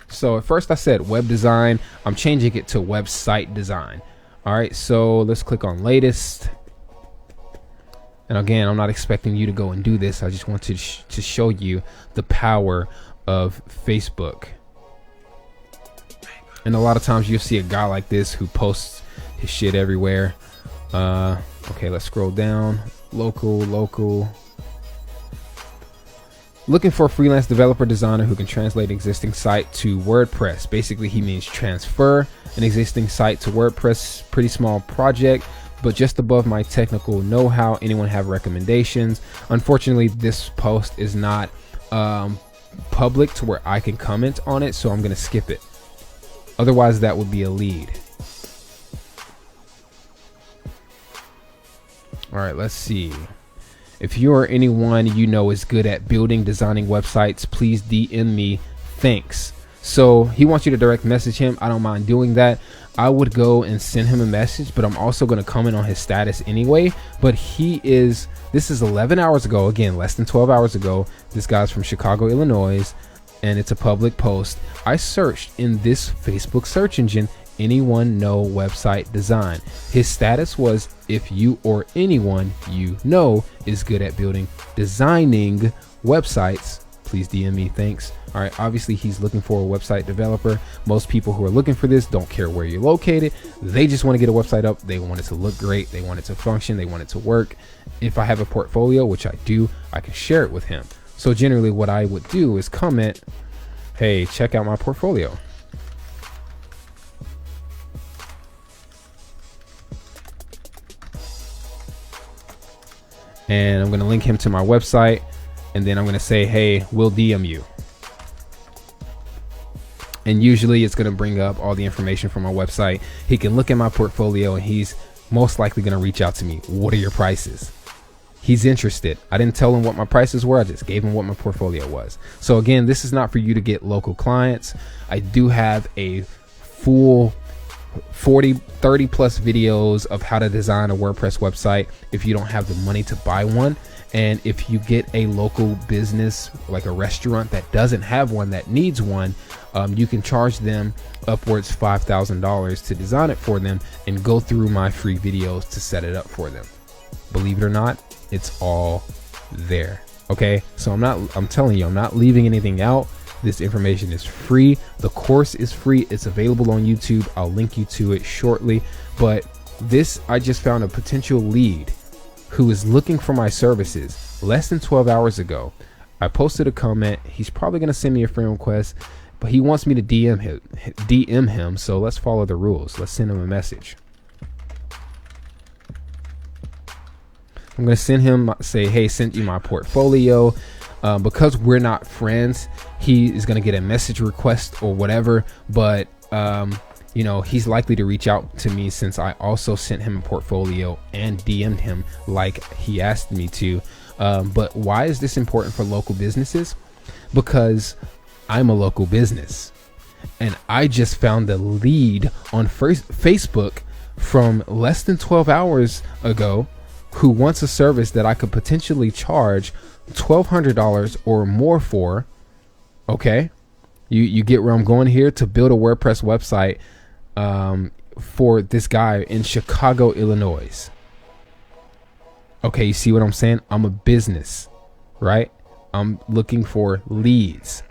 So at first I said web design. I'm changing it to website design. All right, so let's click on latest. And again, I'm not expecting you to go and do this. I just want to show you the power of Facebook. And a lot of times you'll see a guy like this who posts his shit everywhere. Okay, let's scroll down. Local. Looking for a freelance developer designer who can translate an existing site to WordPress. Basically, he means transfer an existing site to WordPress. Pretty small project, but just above my technical know-how. Anyone have recommendations? Unfortunately, this post is not public to where I can comment on it, so I'm going to skip it. Otherwise, that would be a lead. All right, let's see. If you or anyone you know is good at building, designing websites, please DM me. Thanks. So he wants you to direct message him. I don't mind doing that. I would go and send him a message, but I'm also going to comment on his status anyway. But this is 11 hours ago. Again, less than 12 hours ago. This guy's from Chicago, Illinois, and it's a public post. I searched in this Facebook search engine, anyone know website design? His status was, if you or anyone you know is good at building, designing websites, please DM me. Thanks. All right, obviously he's looking for a website developer. Most people who are looking for this don't care where you're located. They just want to get a website up. They want it to look great. They want it to function. They want it to work. If I have a portfolio, which I do, I can share it with him. So generally what I would do is comment, hey, check out my portfolio. And I'm going to link him to my website, and then I'm going to say, hey, we'll DM you. And usually it's going to bring up all the information from my website. He can look at my portfolio, and he's most likely going to reach out to me. What are your prices? He's interested. I didn't tell him what my prices were. I just gave him what my portfolio was. So again, this is not for you to get local clients. I do have a full 30 plus videos of how to design a WordPress website if you don't have the money to buy one. And if you get a local business like a restaurant that doesn't have one, that needs one, you can charge them upwards $5,000 to design it for them and go through my free videos to set it up for them. Believe it or not, it's all there. Okay, so I'm telling you, I'm not leaving anything out. This information is free. The course is free. It's available on YouTube. I'll link you to it shortly. But this, I just found a potential lead who is looking for my services less than 12 hours ago. I posted a comment. He's probably going to send me a friend request, but he wants me to DM him. So let's follow the rules. Let's send him a message. I'm going to send him, say, hey, sent you my portfolio. Because we're not friends, he is going to get a message request or whatever. But, he's likely to reach out to me since I also sent him a portfolio and DM'd him like he asked me to. But why is this important for local businesses? Because I'm a local business and I just found a lead on Facebook from less than 12 hours ago who wants a service that I could potentially charge $1,200 or more for. Okay, you get where I'm going here, to build a WordPress website for this guy in Chicago, Illinois. Okay, you see what I'm saying? I'm a business, right? I'm looking for leads.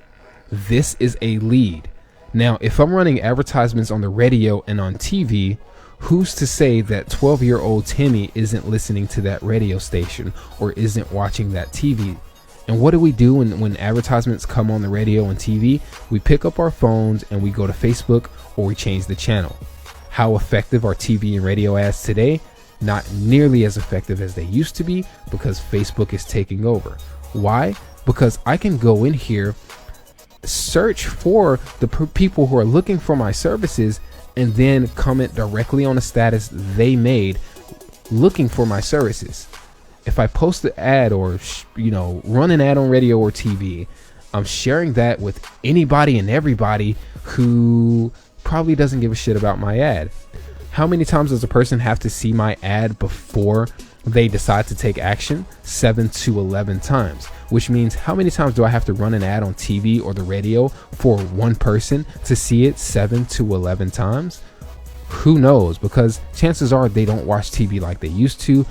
This is a lead. Now, if I'm running advertisements on the radio and on TV, who's to say that 12-year-old Timmy isn't listening to that radio station or isn't watching that TV? And what do we do when advertisements come on the radio and TV? We pick up our phones and we go to Facebook or we change the channel. How effective are TV and radio ads today? Not nearly as effective as they used to be, because Facebook is taking over. Why? Because I can go in here, search for the people who are looking for my services, and then comment directly on a status they made looking for my services. If I post an ad or run an ad on radio or TV, I'm sharing that with anybody and everybody who probably doesn't give a shit about my ad. How many times does a person have to see my ad before they decide to take action? 7 to 11 times, which means how many times do I have to run an ad on TV or the radio for one person to see it 7 to 11 times? Who knows? Because chances are they don't watch TV like they used to.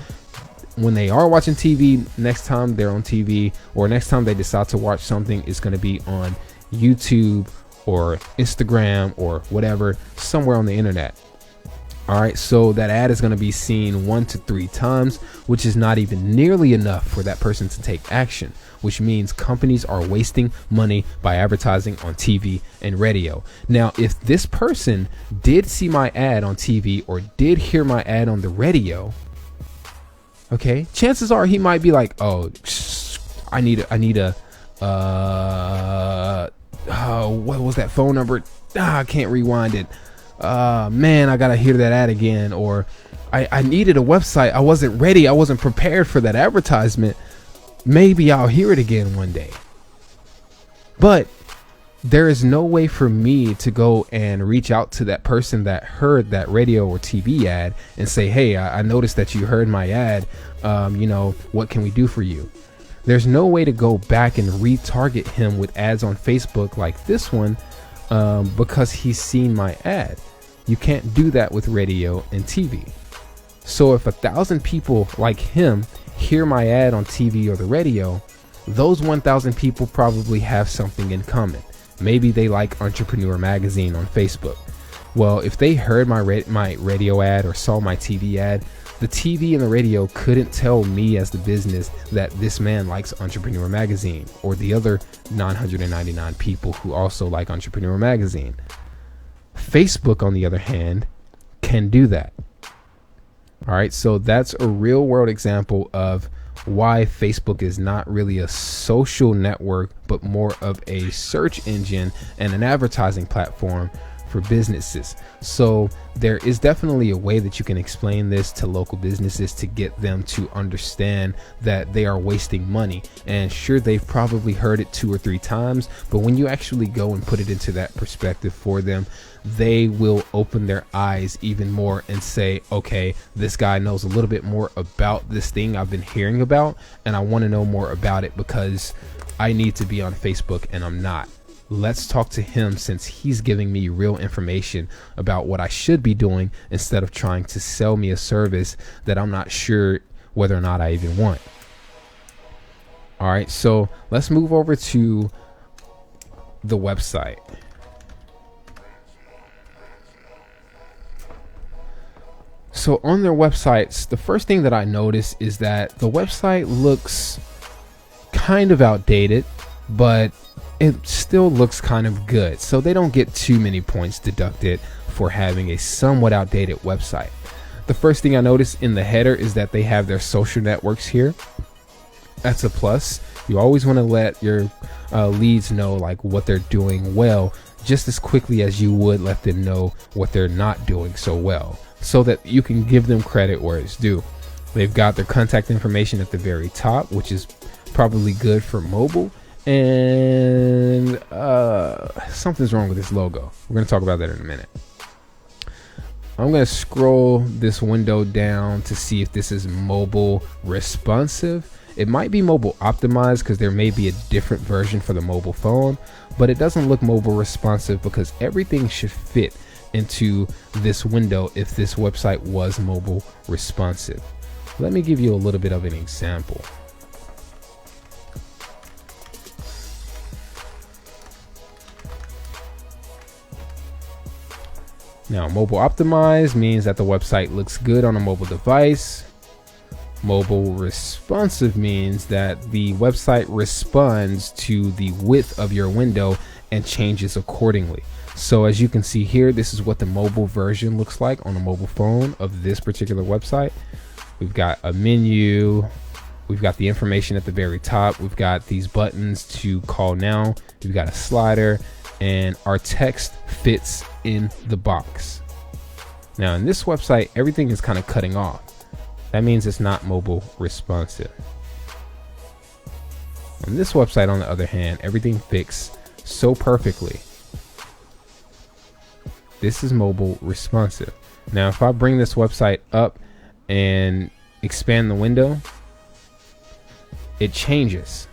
When they are watching TV, next time they're on TV or next time they decide to watch something, it's going to be on YouTube or Instagram or whatever, somewhere on the internet. All right, so that ad is going to be seen 1 to 3 times, which is not even nearly enough for that person to take action, which means companies are wasting money by advertising on TV and radio. Now, if this person did see my ad on TV or did hear my ad on the radio, okay, chances are he might be like, oh, I need a what was that phone number? I can't rewind it. Man, I gotta hear that ad again. Or I needed a website. I wasn't ready. I wasn't prepared for that advertisement. Maybe I'll hear it again one day. But there is no way for me to go and reach out to that person that heard that radio or TV ad and say, hey, I noticed that you heard my ad. What can we do for you? There's no way to go back and retarget him with ads on Facebook like this one, because he's seen my ad. You can't do that with radio and TV. So if 1,000 people like him hear my ad on TV or the radio, those 1,000 people probably have something in common. Maybe they like Entrepreneur Magazine on Facebook. Well, if they heard my radio ad or saw my TV ad, the TV and the radio couldn't tell me as the business that this man likes Entrepreneur Magazine or the other 999 people who also like Entrepreneur Magazine. Facebook, on the other hand, can do that. All right, so that's a real world example of why Facebook is not really a social network, but more of a search engine and an advertising platform for businesses. So there is definitely a way that you can explain this to local businesses to get them to understand that they are wasting money. And sure, they've probably heard it 2 or 3 times, but when you actually go and put it into that perspective for them, they will open their eyes even more and say, okay, this guy knows a little bit more about this thing I've been hearing about, and I want to know more about it because I need to be on Facebook and I'm not. Let's talk to him since he's giving me real information about what I should be doing instead of trying to sell me a service that I'm not sure whether or not I even want. All right, so let's move over to the website. So on their websites, the first thing that I notice is that the website looks kind of outdated, but it still looks kind of good. So they don't get too many points deducted for having a somewhat outdated website. The first thing I noticed in the header is that they have their social networks here. That's a plus. You always want to let your leads know like what they're doing well, just as quickly as you would let them know what they're not doing so well, so that you can give them credit where it's due. They've got their contact information at the very top, which is probably good for mobile. And something's wrong with this logo. We're going to talk about that in a minute. I'm going to scroll this window down to see if this is mobile responsive. It might be mobile optimized because there may be a different version for the mobile phone, but it doesn't look mobile responsive because everything should fit into this window if this website was mobile responsive. Let me give you a little bit of an example. Now, mobile optimized means that the website looks good on a mobile device. Mobile responsive means that the website responds to the width of your window and changes accordingly. So as you can see here, this is what the mobile version looks like on a mobile phone of this particular website. We've got a menu. We've got the information at the very top. We've got these buttons to call now. We've got a slider, and our text fits in the box. Now in this website, everything is kind of cutting off. That means it's not mobile responsive. On this website, on the other hand, everything fits so perfectly. This is mobile responsive. Now, if I bring this website up and expand the window, it changes.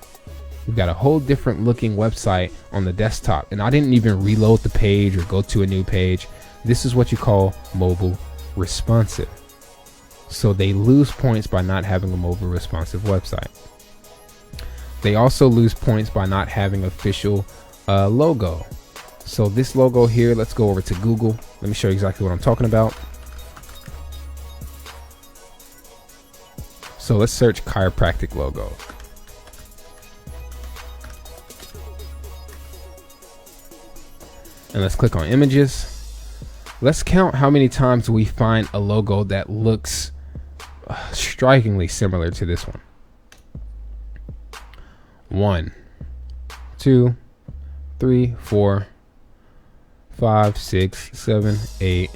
We've got a whole different looking website on the desktop, and I didn't even reload the page or go to a new page. This is what you call mobile responsive. So they lose points by not having a mobile responsive website. They also lose points by not having official logo. So this logo here, let's go over to Google. Let me show you exactly what I'm talking about. So let's search chiropractic logo. And let's click on images. Let's count how many times we find a logo that looks strikingly similar to this one. 1, 2, 3, 4, 5, 6, 7, 8.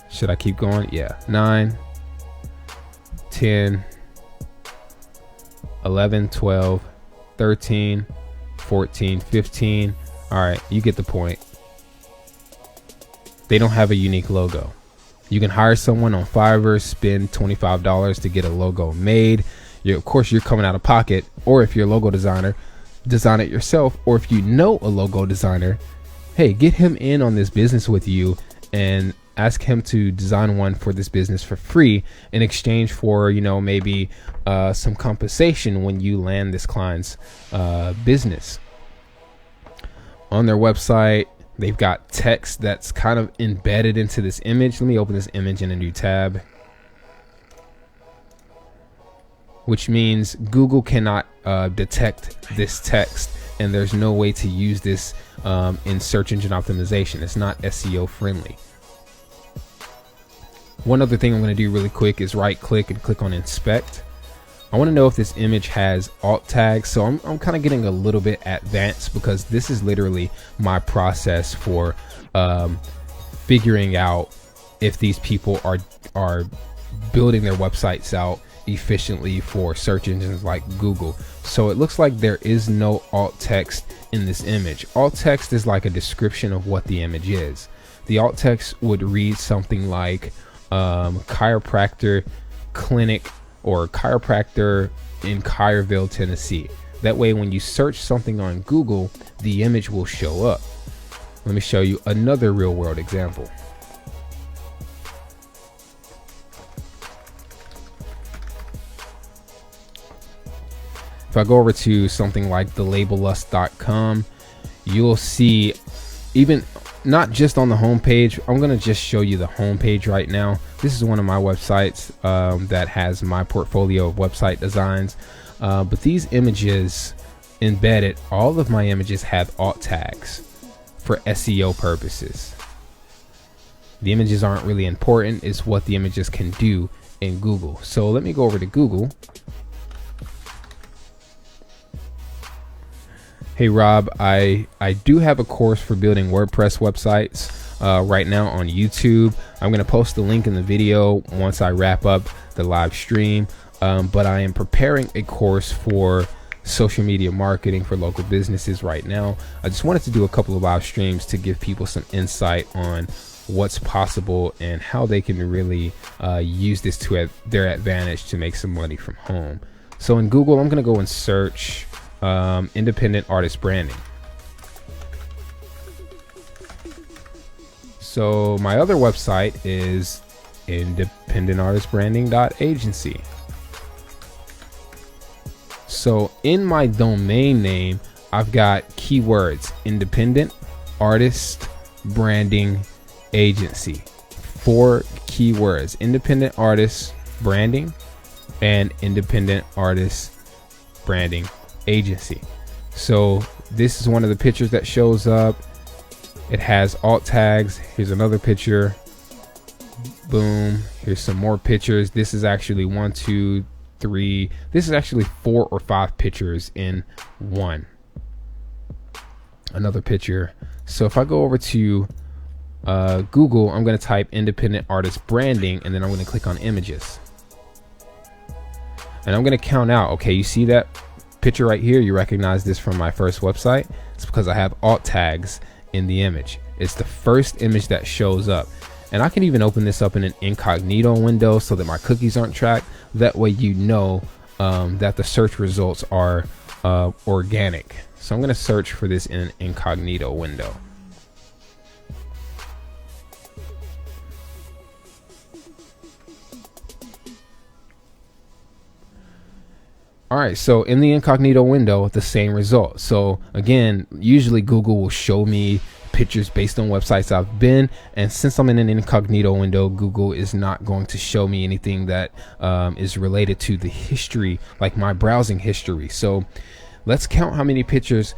Should I keep going? Yeah. 9, 10, 11, 12, 13, 14, 15. All right, you get the point. They don't have a unique logo. You can hire someone on Fiverr, spend $25 to get a logo made. Of course, you're coming out of pocket, or if you're a logo designer, design it yourself. Or if you know a logo designer, hey, get him in on this business with you and ask him to design one for this business for free in exchange for, maybe some compensation when you land this client's business. On their website, they've got text that's kind of embedded into this image. Let me open this image in a new tab, which means Google cannot detect this text, and there's no way to use this in search engine optimization. It's not SEO friendly. One other thing I'm going to do really quick is right click and click on inspect. I want to know if this image has alt tags. So I'm kind of getting a little bit advanced because this is literally my process for figuring out if these people are building their websites out efficiently for search engines like Google. So it looks like there is no alt text in this image. Alt text is like a description of what the image is. The alt text would read something like chiropractor clinic or chiropractor in Collierville, Tennessee. That way, when you search something on Google, the image will show up. Let me show you another real world example. If I go over to something like thelabellust.com, you'll see, even not just on the homepage, I'm going to just show you the homepage right now. This is one of my websites that has my portfolio of website designs. But these images embedded, all of my images have alt tags for SEO purposes. The images aren't really important. It's what the images can do in Google. So let me go over to Google. Hey Rob, I do have a course for building WordPress websites right now on YouTube. I'm going to post the link in the video once I wrap up the live stream. But I am preparing a course for social media marketing for local businesses right now. I just wanted to do a couple of live streams to give people some insight on what's possible and how they can really use this to their advantage to make some money from home. So in Google, I'm going to go and search independent artist branding. So my other website is independentartistbranding.agency. So in my domain name, I've got keywords: independent artist branding agency. 4 keywords: independent artist branding and independent artist branding agency. So this is one of the pictures that shows up. It has alt tags. Here's another picture. Boom. Here's some more pictures. This is actually 1, 2, 3. This is actually 4 or 5 pictures in one. Another picture. So if I go over to Google, I'm going to type independent artist branding, and then I'm going to click on images. And I'm going to count out. Okay, you see that picture right here? You recognize this from my first website? It's because I have alt tags in the image. It's the first image that shows up. And I can even open this up in an incognito window so that my cookies aren't tracked. That way you know that the search results are organic. So I'm going to search for this in an incognito window. All right, so in the incognito window, the same result. So again, usually Google will show me pictures based on websites I've been, and since I'm in an incognito window, Google is not going to show me anything that is related to the history, like my browsing history. So let's count how many pictures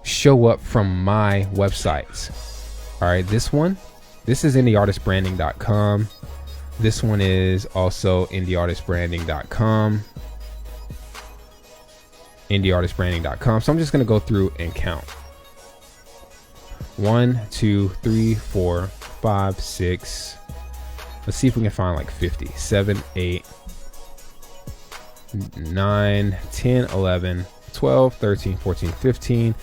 show up from my websites. All right, this is indieartistbranding.com. This one is also indieartistbranding.com. indieartistbranding.com. So I'm just going to go through and count. 1, 2, 3, 4, 5, 6. Let's see if we can find like 50. 7, 8, 9, 10, 11, 12, 13, 14, 15,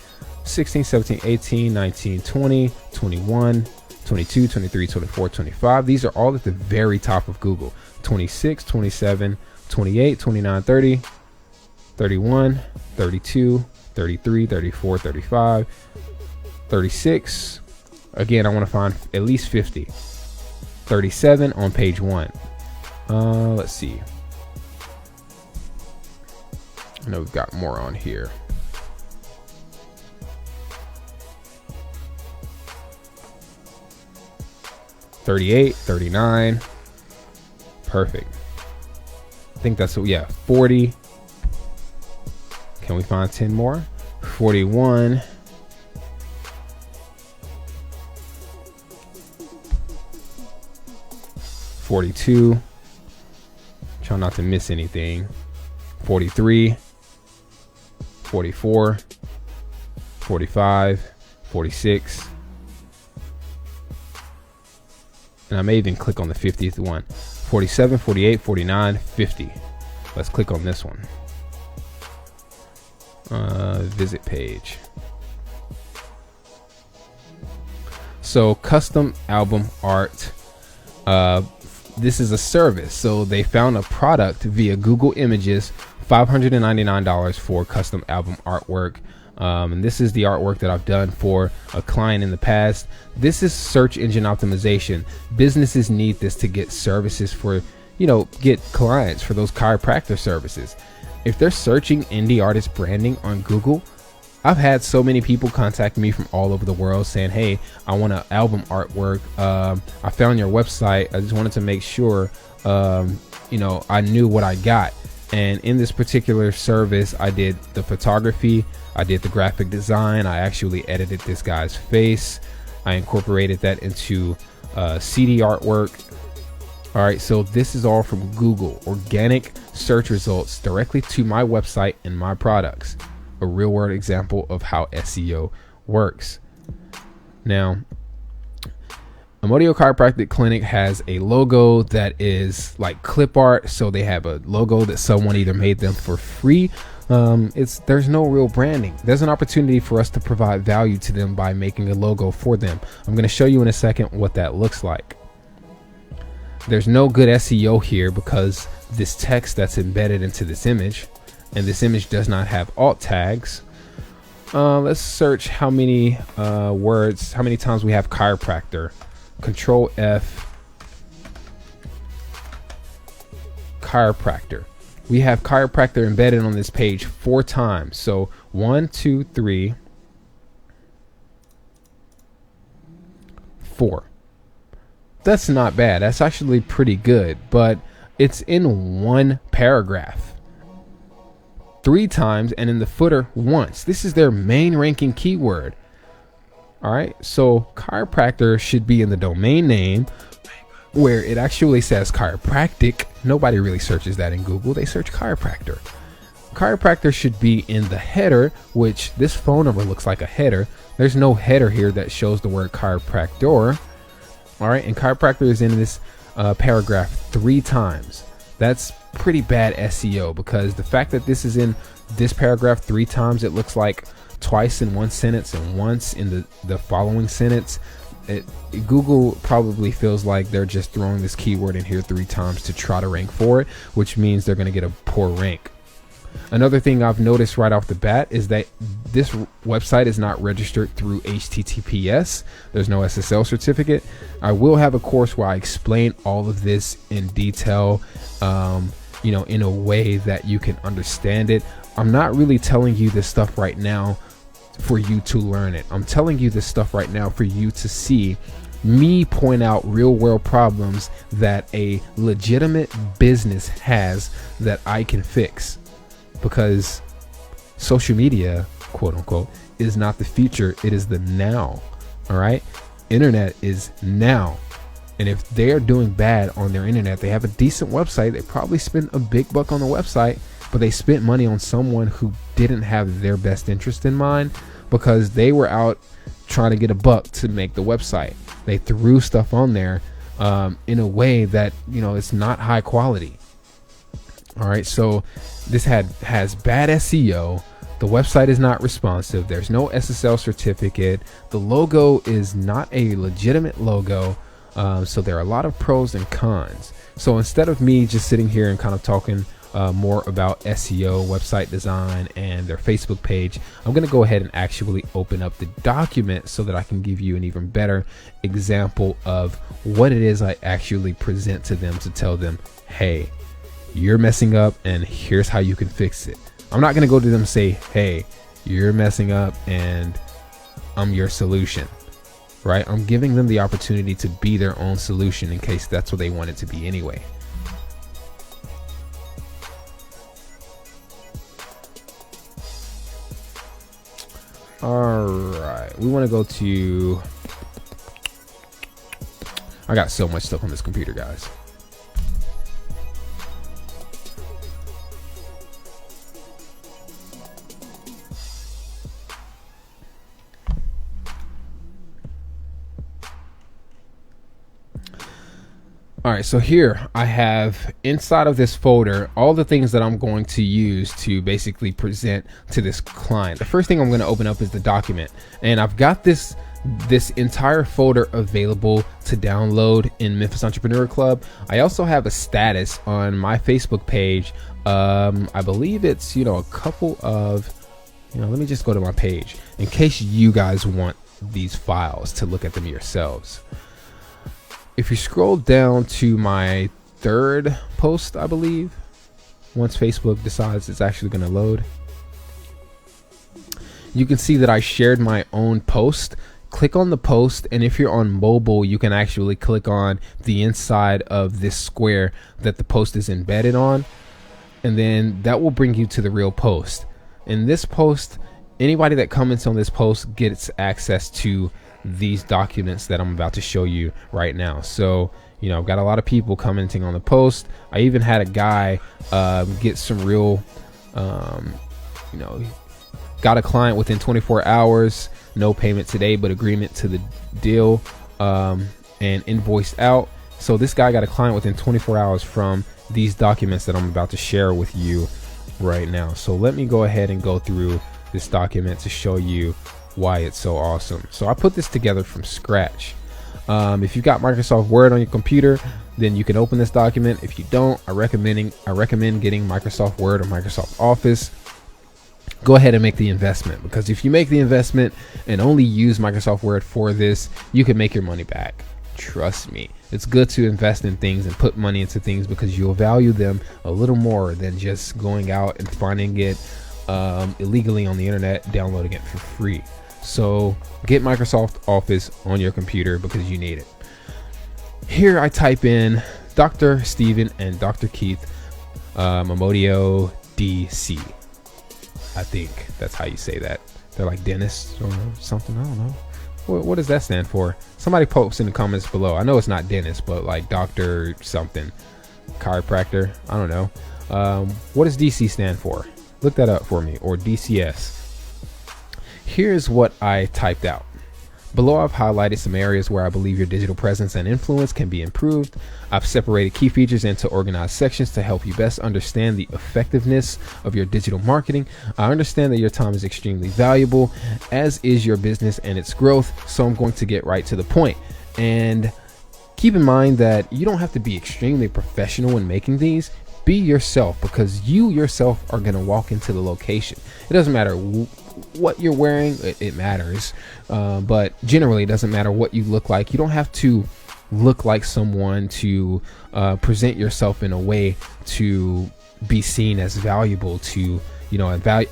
16, 17, 18, 19, 20, 21, 22, 23, 24, 25. These are all at the very top of Google. 26, 27, 28, 29, 30, 31, 32, 33, 34, 35, 36. Again, I want to find at least 50. 37 on page 1. Let's see. I know we've got more on here. $38, $39. Perfect. I think that's what, yeah, 40. Can we find 10 more? 41. 42. Try not to miss anything. 43. 44. 45. 46. And I may even click on the 50th one. 47, 48, 49, 50. Let's click on this one. Visit page. So custom album art. This is a service. So they found a product via Google Images, $599 for custom album artwork. And this is the artwork that I've done for a client in the past. This is search engine optimization. Businesses need this to get services for, get clients for those chiropractor services. If they're searching indie artist branding on Google, I've had so many people contact me from all over the world saying, hey, I want an album artwork. I found your website. I just wanted to make sure, I knew what I got. And in this particular service, I did the photography. I did the graphic design. I actually edited this guy's face. I incorporated that into CD artwork. All right, so this is all from Google, organic search results directly to my website and my products. A real world example of how SEO works. Now, Amodio Chiropractic Clinic has a logo that is like clip art. So they have a logo that someone either made them for free. There's no real branding. There's an opportunity for us to provide value to them by making a logo for them. I'm going to show you in a second what that looks like. There's no good SEO here because this text that's embedded into this image, and this image does not have alt tags. Let's search how many words, how many times we have chiropractor. Control F, chiropractor. We have chiropractor embedded on this page 4 times. So 1, 2, 3, 4. That's not bad. That's actually pretty good, but it's in one paragraph 3 times and in the footer once. This is their main ranking keyword. All right, so chiropractor should be in the domain name where it actually says chiropractic. Nobody really searches that in Google. They search chiropractor. Chiropractor should be in the header, which this phone number looks like a header. There's no header here that shows the word chiropractor. All right, and chiropractor is in this paragraph 3 times. That's pretty bad SEO because the fact that this is in this paragraph 3 times, it looks like twice in one sentence and once in the following sentence. Google probably feels like they're just throwing this keyword in here 3 times to try to rank for it, which means they're going to get a poor rank. Another thing I've noticed right off the bat is that this website is not registered through HTTPS. There's no SSL certificate. I will have a course where I explain all of this in detail, in a way that you can understand it. I'm not really telling you this stuff right now for you to learn it. I'm telling you this stuff right now for you to see me point out real world problems that a legitimate business has that I can fix. Because social media, quote unquote, is not the future, it is the now. All right, internet is now. And if they're doing bad on their internet, they have a decent website, they probably spent a big buck on the website, but they spent money on someone who didn't have their best interest in mind because they were out trying to get a buck to make the website. They threw stuff on there in a way that, it's not high quality. All right, so this has bad SEO. The website is not responsive. There's no SSL certificate. The logo is not a legitimate logo. So there are a lot of pros and cons. So instead of me just sitting here and kind of talking more about SEO, website design, and their Facebook page, I'm going to go ahead and actually open up the document so that I can give you an even better example of what it is I actually present to them to tell them, hey, you're messing up and here's how you can fix it. I'm not going to go to them and say, hey, you're messing up and I'm your solution, right? I'm giving them the opportunity to be their own solution in case that's what they want it to be anyway. All right, we want to go to, I got so much stuff on this computer, guys. All right, so here I have inside of this folder all the things that I'm going to use to basically present to this client. The first thing I'm going to open up is the document, and I've got this entire folder available to download in Memphis Entrepreneur Club. I also have a status on my Facebook page. I believe it's a couple of let me just go to my page in case you guys want these files to look at them yourselves. If you scroll down to my 3rd post, I believe, once Facebook decides it's actually going to load, you can see that I shared my own post. Click on the post, and if you're on mobile, you can actually click on the inside of this square that the post is embedded on, and then that will bring you to the real post. In this post, anybody that comments on this post gets access to these documents that I'm about to show you right now. So, I've got a lot of people commenting on the post. I even had a guy get some real, got a client within 24 hours, no payment today, but agreement to the deal, and invoiced out. So this guy got a client within 24 hours from these documents that I'm about to share with you right now. So let me go ahead and go through this document to show you why it's so awesome. So I put this together from scratch. If you've got Microsoft Word on your computer, then you can open this document. If you don't, I recommend getting Microsoft Word or Microsoft Office. Go ahead and make the investment, because if you make the investment and only use Microsoft Word for this, you can make your money back. Trust me. It's good to invest in things and put money into things, because you'll value them a little more than just going out and finding it illegally on the internet, downloading it for free. So get Microsoft Office on your computer because you need it. Here I type in Dr. Stephen and Dr. Keith Amodio DC. I think that's how you say that. They're like dentists or something. I don't know. What does that stand for? Somebody post in the comments below. I know it's not dentist, but like doctor something. Chiropractor. I don't know. What does DC stand for? Look that up for me. Or DCS. Here's what I typed out. Below, I've highlighted some areas where I believe your digital presence and influence can be improved. I've separated key features into organized sections to help you best understand the effectiveness of your digital marketing. I understand that your time is extremely valuable, as is your business and its growth, so I'm going to get right to the point. And keep in mind that you don't have to be extremely professional when making these. Be yourself, because you yourself are going to walk into the location. It doesn't matter what you're wearing, it matters, but generally it doesn't matter what you look like. You don't have to look like someone to present yourself in a way to be seen as valuable to,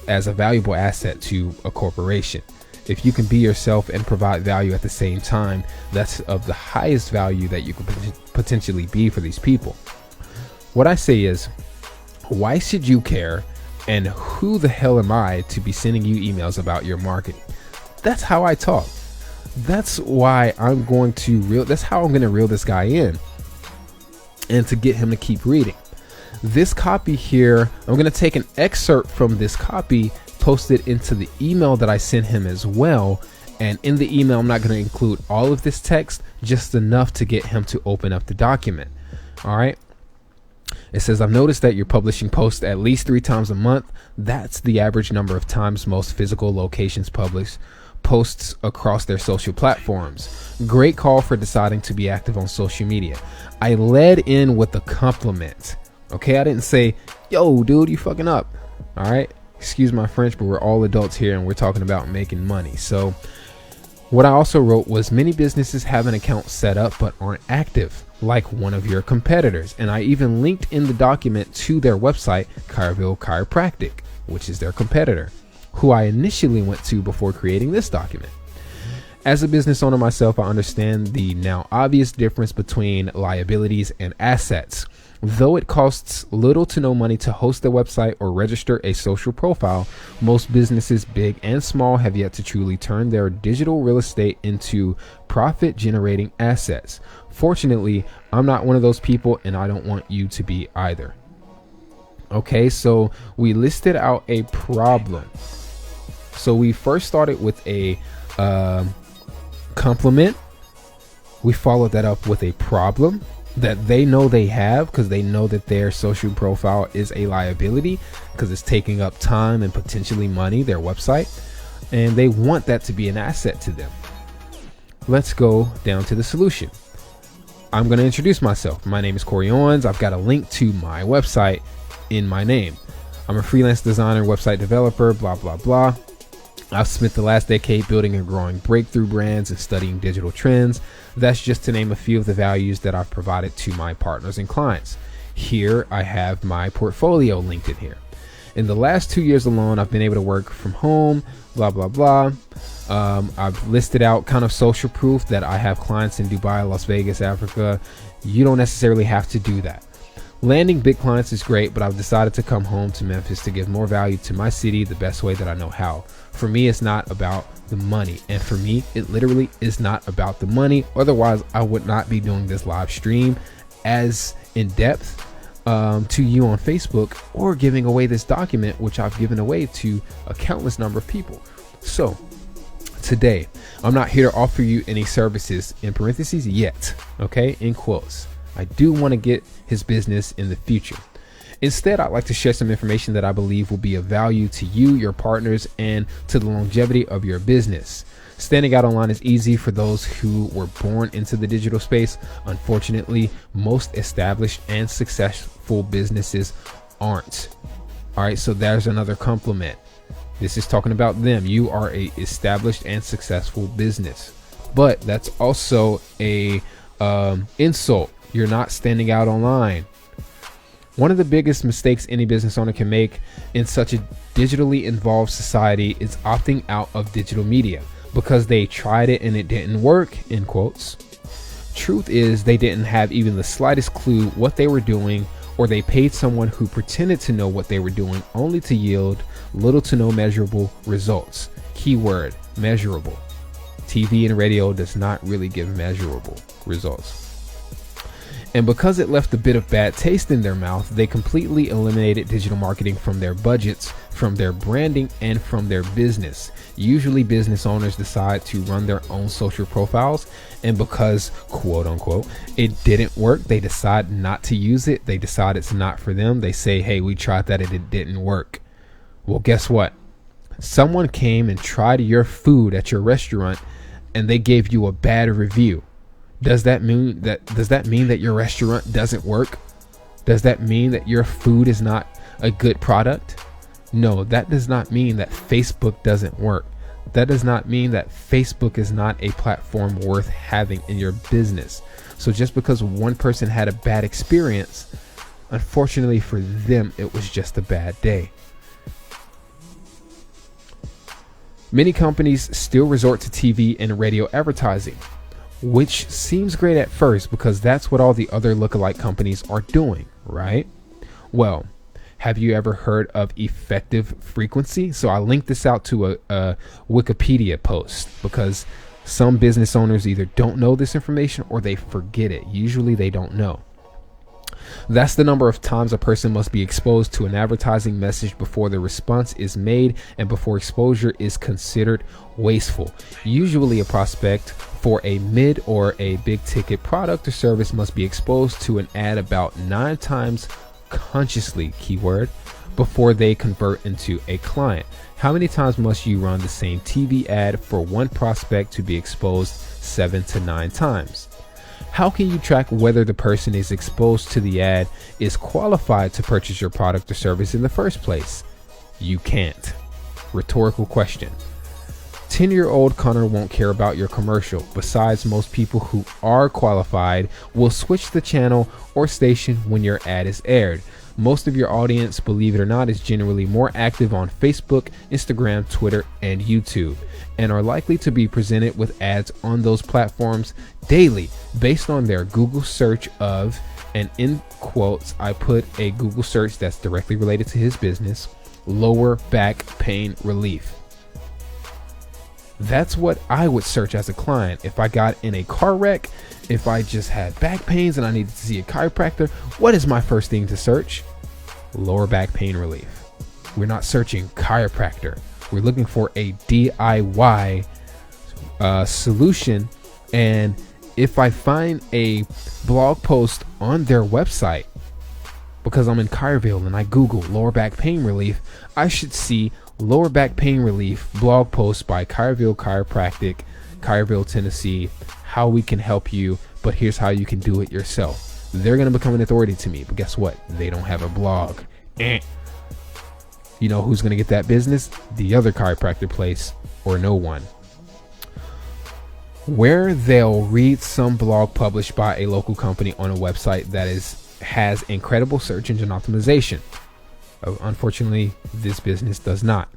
as a valuable asset to a corporation. If you can be yourself and provide value at the same time, that's of the highest value that you could potentially be for these people. What I say is, why should you care? And who the hell am I to be sending you emails about your marketing? That's how I talk. That's why that's how I'm going to reel this guy in and to get him to keep reading. This copy here, I'm going to take an excerpt from this copy, post it into the email that I sent him as well. And in the email, I'm not going to include all of this text, just enough to get him to open up the document. All right. It says, I've noticed that you're publishing posts at least 3 times a month. That's the average number of times most physical locations publish posts across their social platforms. Great call for deciding to be active on social media. I led in with a compliment. Okay, I didn't say, yo, dude, you fucking up. All right. Excuse my French, but we're all adults here and we're talking about making money. So what I also wrote was, many businesses have an account set up but aren't active, like one of your competitors. And I even linked in the document to their website, Carville Chiropractic, which is their competitor, who I initially went to before creating this document. As a business owner myself, I understand the now obvious difference between liabilities and assets. Though it costs little to no money to host a website or register a social profile, most businesses, big and small, have yet to truly turn their digital real estate into profit-generating assets. Fortunately, I'm not one of those people, and I don't want you to be either. Okay, so we listed out a problem. So we first started with a compliment. We followed that up with a problem that they know they have, because they know that their social profile is a liability because it's taking up time and potentially money, their website, and they want that to be an asset to them. Let's go down to the solution. I'm going to introduce myself. My name is Corey Owens. I've got a link to my website in my name. I'm a freelance designer, website developer, blah, blah, blah. I've spent the last decade building and growing breakthrough brands and studying digital trends. That's just to name a few of the values that I've provided to my partners and clients. Here I have my portfolio linked in here. In the last 2 years alone, I've been able to work from home, blah, blah, blah. I've listed out kind of social proof that I have clients in Dubai, Las Vegas, Africa. You don't necessarily have to do that. Landing big clients is great, but I've decided to come home to Memphis to give more value to my city the best way that I know how. For me, it's not about the money. And for me, it literally is not about the money. Otherwise, I would not be doing this live stream as in depth to you on Facebook, or giving away this document, which I've given away to a countless number of people. So today, I'm not here to offer you any services, in parentheses, yet, okay, in quotes. I do want to get his business in the future. Instead, I'd like to share some information that I believe will be of value to you, your partners, and to the longevity of your business. Standing out online is easy for those who were born into the digital space. Unfortunately, most established and successful businesses aren't. All right, so there's another compliment. This is talking about them. You are a established and successful business, but that's also a insult. You're not standing out online. One of the biggest mistakes any business owner can make in such a digitally involved society is opting out of digital media because they tried it and it didn't work, in quotes. Truth is, they didn't have even the slightest clue what they were doing, or they paid someone who pretended to know what they were doing only to yield little to no measurable results. Keyword, measurable. TV and radio does not really give measurable results. And because it left a bit of bad taste in their mouth, they completely eliminated digital marketing from their budgets, from their branding, and from their business. Usually business owners decide to run their own social profiles, and because, quote unquote, it didn't work, they decide not to use it. They decide it's not for them. They say, hey, we tried that and it didn't work. Well, guess what? Someone came and tried your food at your restaurant and they gave you a bad review. Does that mean that your restaurant doesn't work? Does that mean that your food is not a good product? No, that does not mean that Facebook doesn't work. That does not mean that Facebook is not a platform worth having in your business. So just because one person had a bad experience, unfortunately for them, it was just a bad day. Many companies still resort to TV and radio advertising, which seems great at first because that's what all the other lookalike companies are doing, right? Well, have you ever heard of effective frequency? So I linked this out to a Wikipedia post because some business owners either don't know this information or they forget it. Usually they don't know. That's the number of times a person must be exposed to an advertising message before the response is made and before exposure is considered wasteful. Usually a prospect for a mid or a big ticket product or service must be exposed to an ad about 9 times consciously, keyword, before they convert into a client. How many times must you run the same TV ad for one prospect to be exposed 7 to 9 times? How can you track whether the person is exposed to the ad is qualified to purchase your product or service in the first place? You can't. Rhetorical question. 10-year-old Connor won't care about your commercial. Besides, most people who are qualified will switch the channel or station when your ad is aired. Most of your audience, believe it or not, is generally more active on Facebook, Instagram, Twitter, and YouTube, and are likely to be presented with ads on those platforms daily based on their Google search of, and in quotes, I put a Google search that's directly related to his business, lower back pain relief. That's what I would search as a client. If I got in a car wreck, if I just had back pains and I needed to see a chiropractor, what is my first thing to search? Lower back pain relief. We're not searching chiropractor. We're looking for a DIY solution. And if I find a blog post on their website, because I'm in Caryville and I Google lower back pain relief, I should see lower back pain relief blog post by Caryville Chiropractic, Caryville, Tennessee, how we can help you, but here's how you can do it yourself. They're going to become an authority to me, but guess what? They don't have a blog. You know who's going to get that business? The other chiropractor place, or no one. Where they'll read some blog published by a local company on a website that has incredible search engine optimization. Unfortunately, this business does not.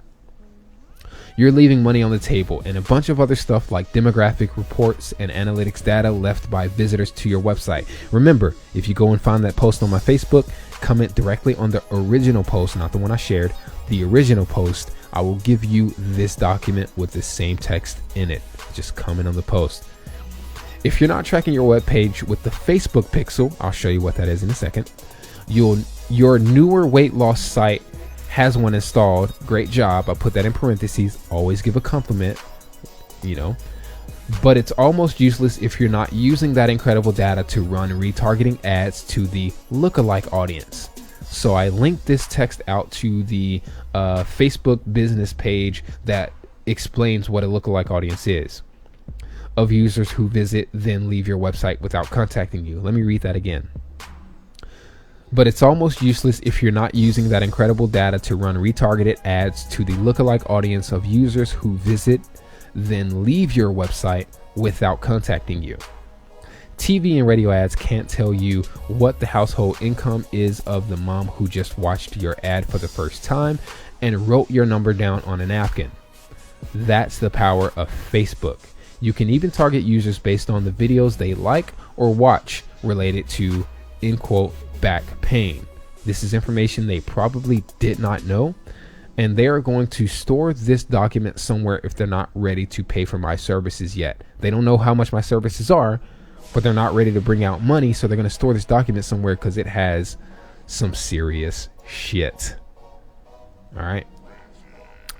You're leaving money on the table and a bunch of other stuff like demographic reports and analytics data left by visitors to your website. Remember, if you go and find that post on my Facebook, comment directly on the original post, not the one I shared, the original post. I will give you this document with the same text in it. Just comment on the post. If you're not tracking your web page with the Facebook pixel, I'll show you what that is in a second. Your newer weight loss site has one installed. Great job. I put that in parentheses. Always give a compliment, but it's almost useless if you're not using that incredible data to run retargeting ads to the lookalike audience. So I linked this text out to the Facebook business page that explains what a lookalike audience is. Of users who visit, then leave your website without contacting you. Let me read that again. But it's almost useless if you're not using that incredible data to run retargeted ads to the lookalike audience of users who visit, then leave your website without contacting you. TV and radio ads can't tell you what the household income is of the mom who just watched your ad for the first time and wrote your number down on a napkin. That's the power of Facebook. You can even target users based on the videos they like or watch related to, in quote, back pain. This is information they probably did not know, and they are going to store this document somewhere if they're not ready to pay for my services yet. They don't know how much my services are, but they're not ready to bring out money, so they're going to store this document somewhere because it has some serious shit. All right.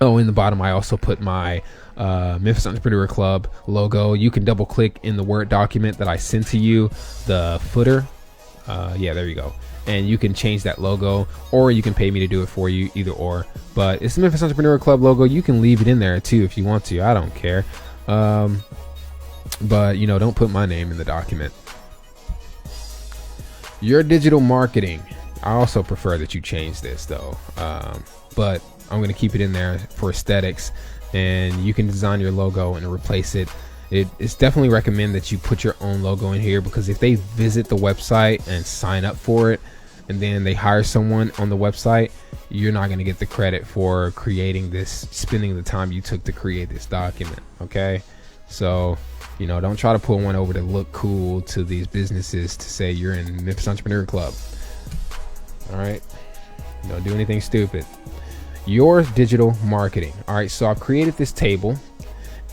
Oh, in the bottom, I also put my Memphis Entrepreneur Club logo. You can double click in the Word document that I sent to you, the footer. Yeah, there you go. And you can change that logo, or you can pay me to do it for you, either or. But it's the Memphis Entrepreneur Club logo. You can leave it in there too if you want to. I don't care. But don't put my name in the document. Your digital marketing. I also prefer that you change this though. But I'm going to keep it in there for aesthetics, and you can design your logo and replace it. It's definitely recommend that you put your own logo in here, because if they visit the website and sign up for it and then they hire someone on the website, you're not going to get the credit for creating this, spending the time you took to create this document. Okay. So, don't try to pull one over to look cool to these businesses to say you're in Memphis Entrepreneur Club. All right. Don't do anything stupid. Your digital marketing. All right. So I've created this table.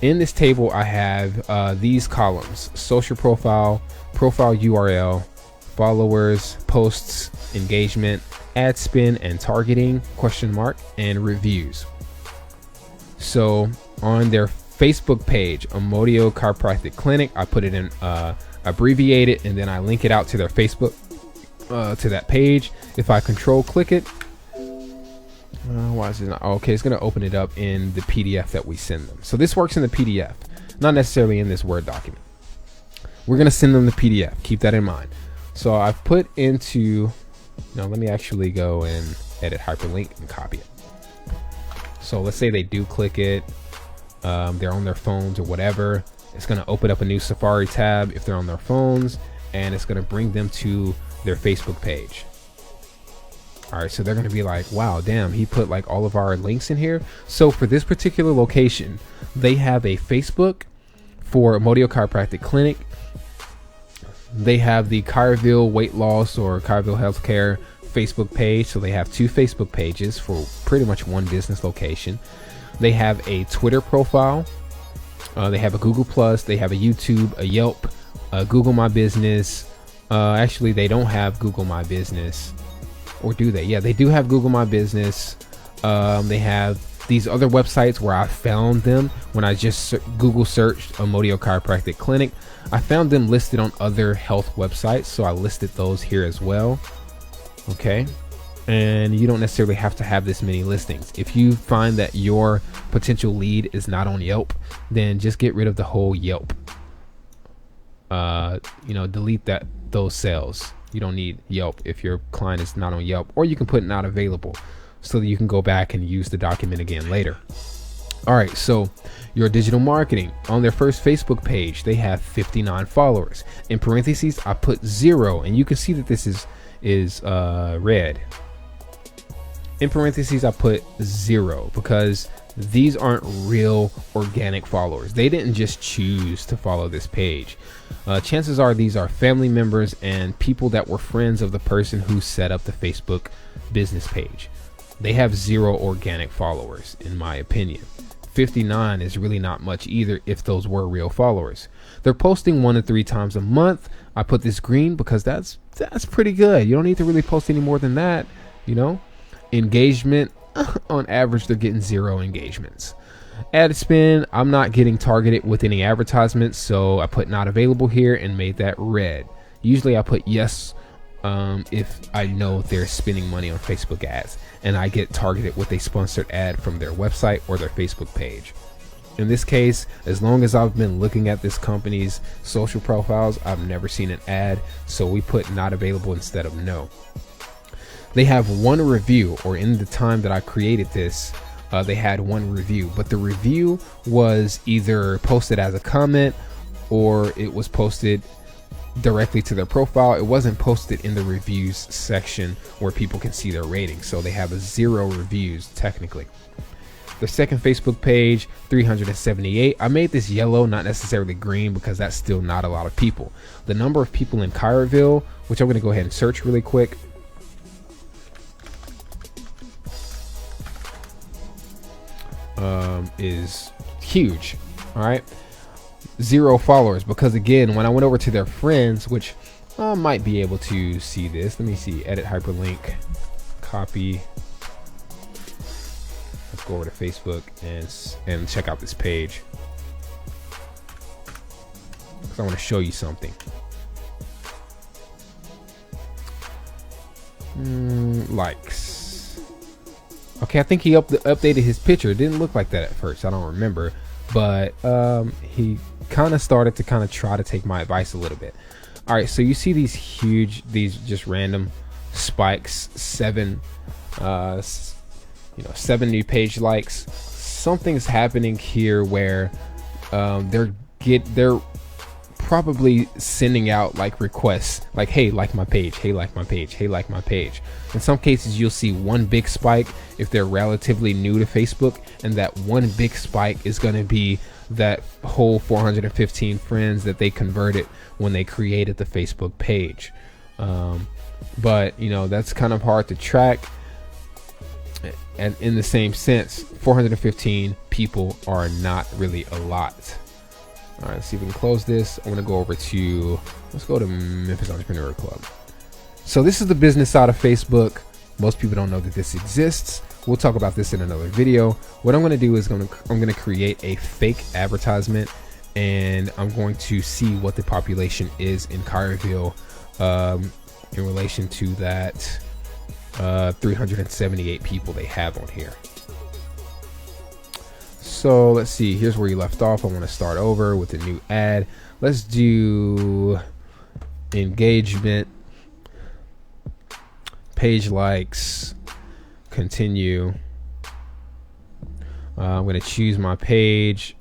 In this table, I have these columns: social profile, profile URL, followers, posts, engagement, ad spend and targeting, ? And reviews. So on their Facebook page, Amodio Chiropractic Clinic, I put it in abbreviated, and then I link it out to their Facebook, to that page. If I control click it, why is it not? Okay, it's going to open it up in the PDF that we send them. So this works in the PDF, not necessarily in this Word document. We're going to send them the PDF. Keep that in mind. So I've put into, let me actually go and edit hyperlink and copy it. So let's say they do click it. They're on their phones or whatever. It's going to open up a new Safari tab if they're on their phones, and it's going to bring them to their Facebook page. All right, so they're going to be like, wow, damn, he put like all of our links in here. So for this particular location, they have a Facebook for Amodio Chiropractic Clinic. They have the Chiroville Weight Loss or Chiroville Healthcare Facebook page. So they have two Facebook pages for pretty much one business location. They have a Twitter profile. They have a Google Plus. They have a YouTube, a Yelp, a Google My Business. Actually, they don't have Google My Business. Or do they? Yeah, they do have Google My Business. They have these other websites where I found them when I just Google searched Amodio Chiropractic Clinic. I found them listed on other health websites, so I listed those here as well. Okay. And you don't necessarily have to have this many listings. If you find that your potential lead is not on Yelp, then just get rid of the whole Yelp. Delete those sales. You don't need Yelp if your client is not on Yelp, or you can put not available so that you can go back and use the document again later. All right, so your digital marketing. On their first Facebook page, they have 59 followers. In parentheses, I put 0, and you can see that this is red. In parentheses, I put 0 because these aren't real organic followers. They didn't just choose to follow this page. Chances are these are family members and people that were friends of the person who set up the Facebook business page. They have 0 organic followers, in my opinion. 59 is really not much either if those were real followers. They're posting 1 to 3 times a month. I put this green because that's pretty good. You don't need to really post any more than that, you know. Engagement, on average, they're getting 0 engagements. Ad spend, I'm not getting targeted with any advertisements, so I put not available here and made that red. Usually I put yes if I know they're spending money on Facebook ads and I get targeted with a sponsored ad from their website or their Facebook page. In this case, as long as I've been looking at this company's social profiles, I've never seen an ad, so we put not available instead of no. They have 1 review, or in the time that I created this, they had 1 review, but the review was either posted as a comment or it was posted directly to their profile. It wasn't posted in the reviews section where people can see their ratings, so they have a 0 reviews technically. The second Facebook page, 378. I made this yellow, not necessarily green, because that's still not a lot of people. The number of people in Cairo, which I'm going to go ahead and search really quick, is huge. All right, 0 followers, because again, when I went over to their friends, which I might be able to see this. Let me see. Edit hyperlink, copy. Let's go over to Facebook and check out this page, because I want to show you something. Likes. Okay, I think he updated his picture. It didn't look like that at first. I don't remember, but he kind of started to try to take my advice a little bit. All right, so you see these just random spikes, 7 new page likes. Something's happening here where they're probably sending out like requests, like, hey, like my page, hey, like my page, hey, like my page. In some cases, you'll see 1 big spike if they're relatively new to Facebook, and that 1 big spike is going to be that whole 415 friends that they converted when they created the Facebook page. But that's kind of hard to track. And in the same sense, 415 people are not really a lot. All right, let's see if we can close this. I'm gonna go over to, let's go to Memphis Entrepreneur Club. So this is the business side of Facebook. Most people don't know that this exists. We'll talk about this in another video. What I'm gonna do is I'm gonna create a fake advertisement, and I'm going to see what the population is in Cairo in relation to that 378 people they have on here. So let's see, here's where you left off. I want to start over with a new ad. Let's do engagement, page likes, continue. I'm going to choose my page.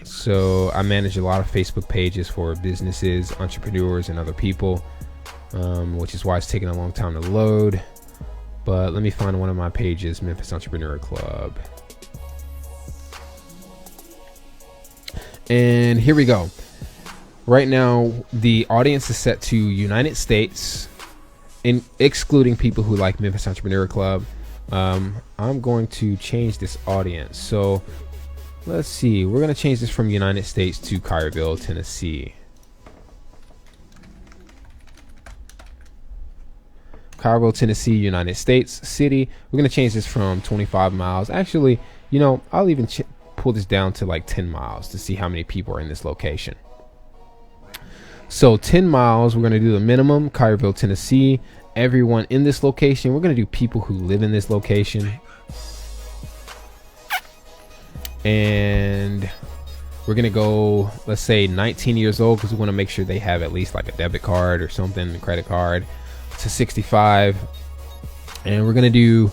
So I manage a lot of Facebook pages for businesses, entrepreneurs, and other people, which is why it's taking a long time to load. But let me find one of my pages, Memphis Entrepreneur Club. And here we go. Right now, the audience is set to United States, excluding people who like Memphis Entrepreneur Club. I'm going to change this audience. So let's see. We're going to change this from United States to Cairo, Tennessee. Cairo, Tennessee, United States city. We're going to change this from 25 miles. Actually, I'll even pull this down to like 10 miles to see how many people are in this location. So 10 miles, we're going to do the minimum, Cairo, Tennessee. Everyone in this location, we're going to do people who live in this location. And we're going to go, let's say 19 years old, because we want to make sure they have at least like a debit card or something, a credit card, to 65. And we're going to do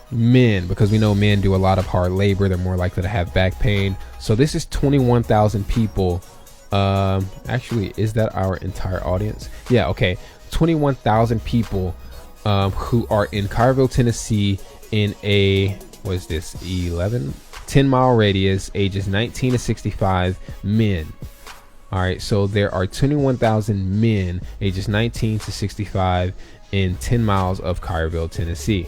men, because we know men do a lot of hard labor. They're more likely to have back pain. So this is 21,000 people. Actually, is that our entire audience? Yeah, okay. 21,000 people who are in Cairo, Tennessee in a what is this, 10-mile radius, ages 19 to 65, men. All right, so there are 21,000 men ages 19 to 65 in 10 miles of Collierville, Tennessee.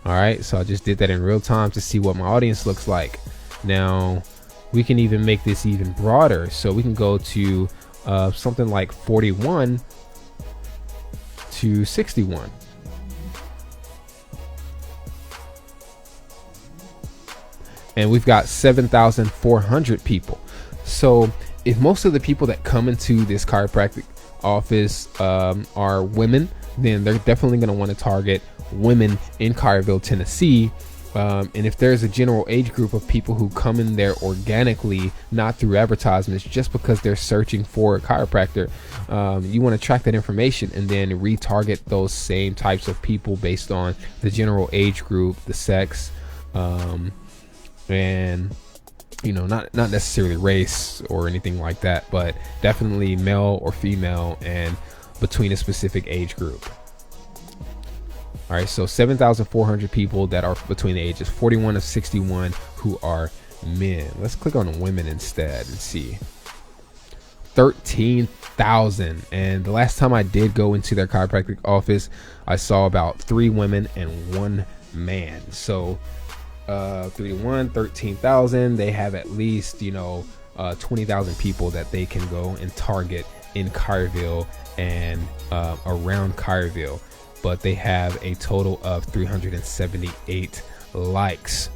All right, so I just did that in real time to see what my audience looks like. Now we can even make this even broader, so we can go to something like 41 to 61. And we've got 7,400 people. So if most of the people that come into this chiropractic office are women, then they're definitely going to want to target women in Collierville, Tennessee. And if there's a general age group of people who come in there organically, not through advertisements, just because they're searching for a chiropractor, you want to track that information and then retarget those same types of people based on the general age group, the sex, and not necessarily race or anything like that, but definitely male or female and between a specific age group. All right, so 7,400 people that are between the ages 41 to 61 who are men. Let's click on women instead and see. 13,000. And the last time I did go into their chiropractic office, I saw about 3 women and 1 man. So 13,000, they have at least 20,000 people that they can go and target in Collierville and around Collierville, but they have a total of 378 likes.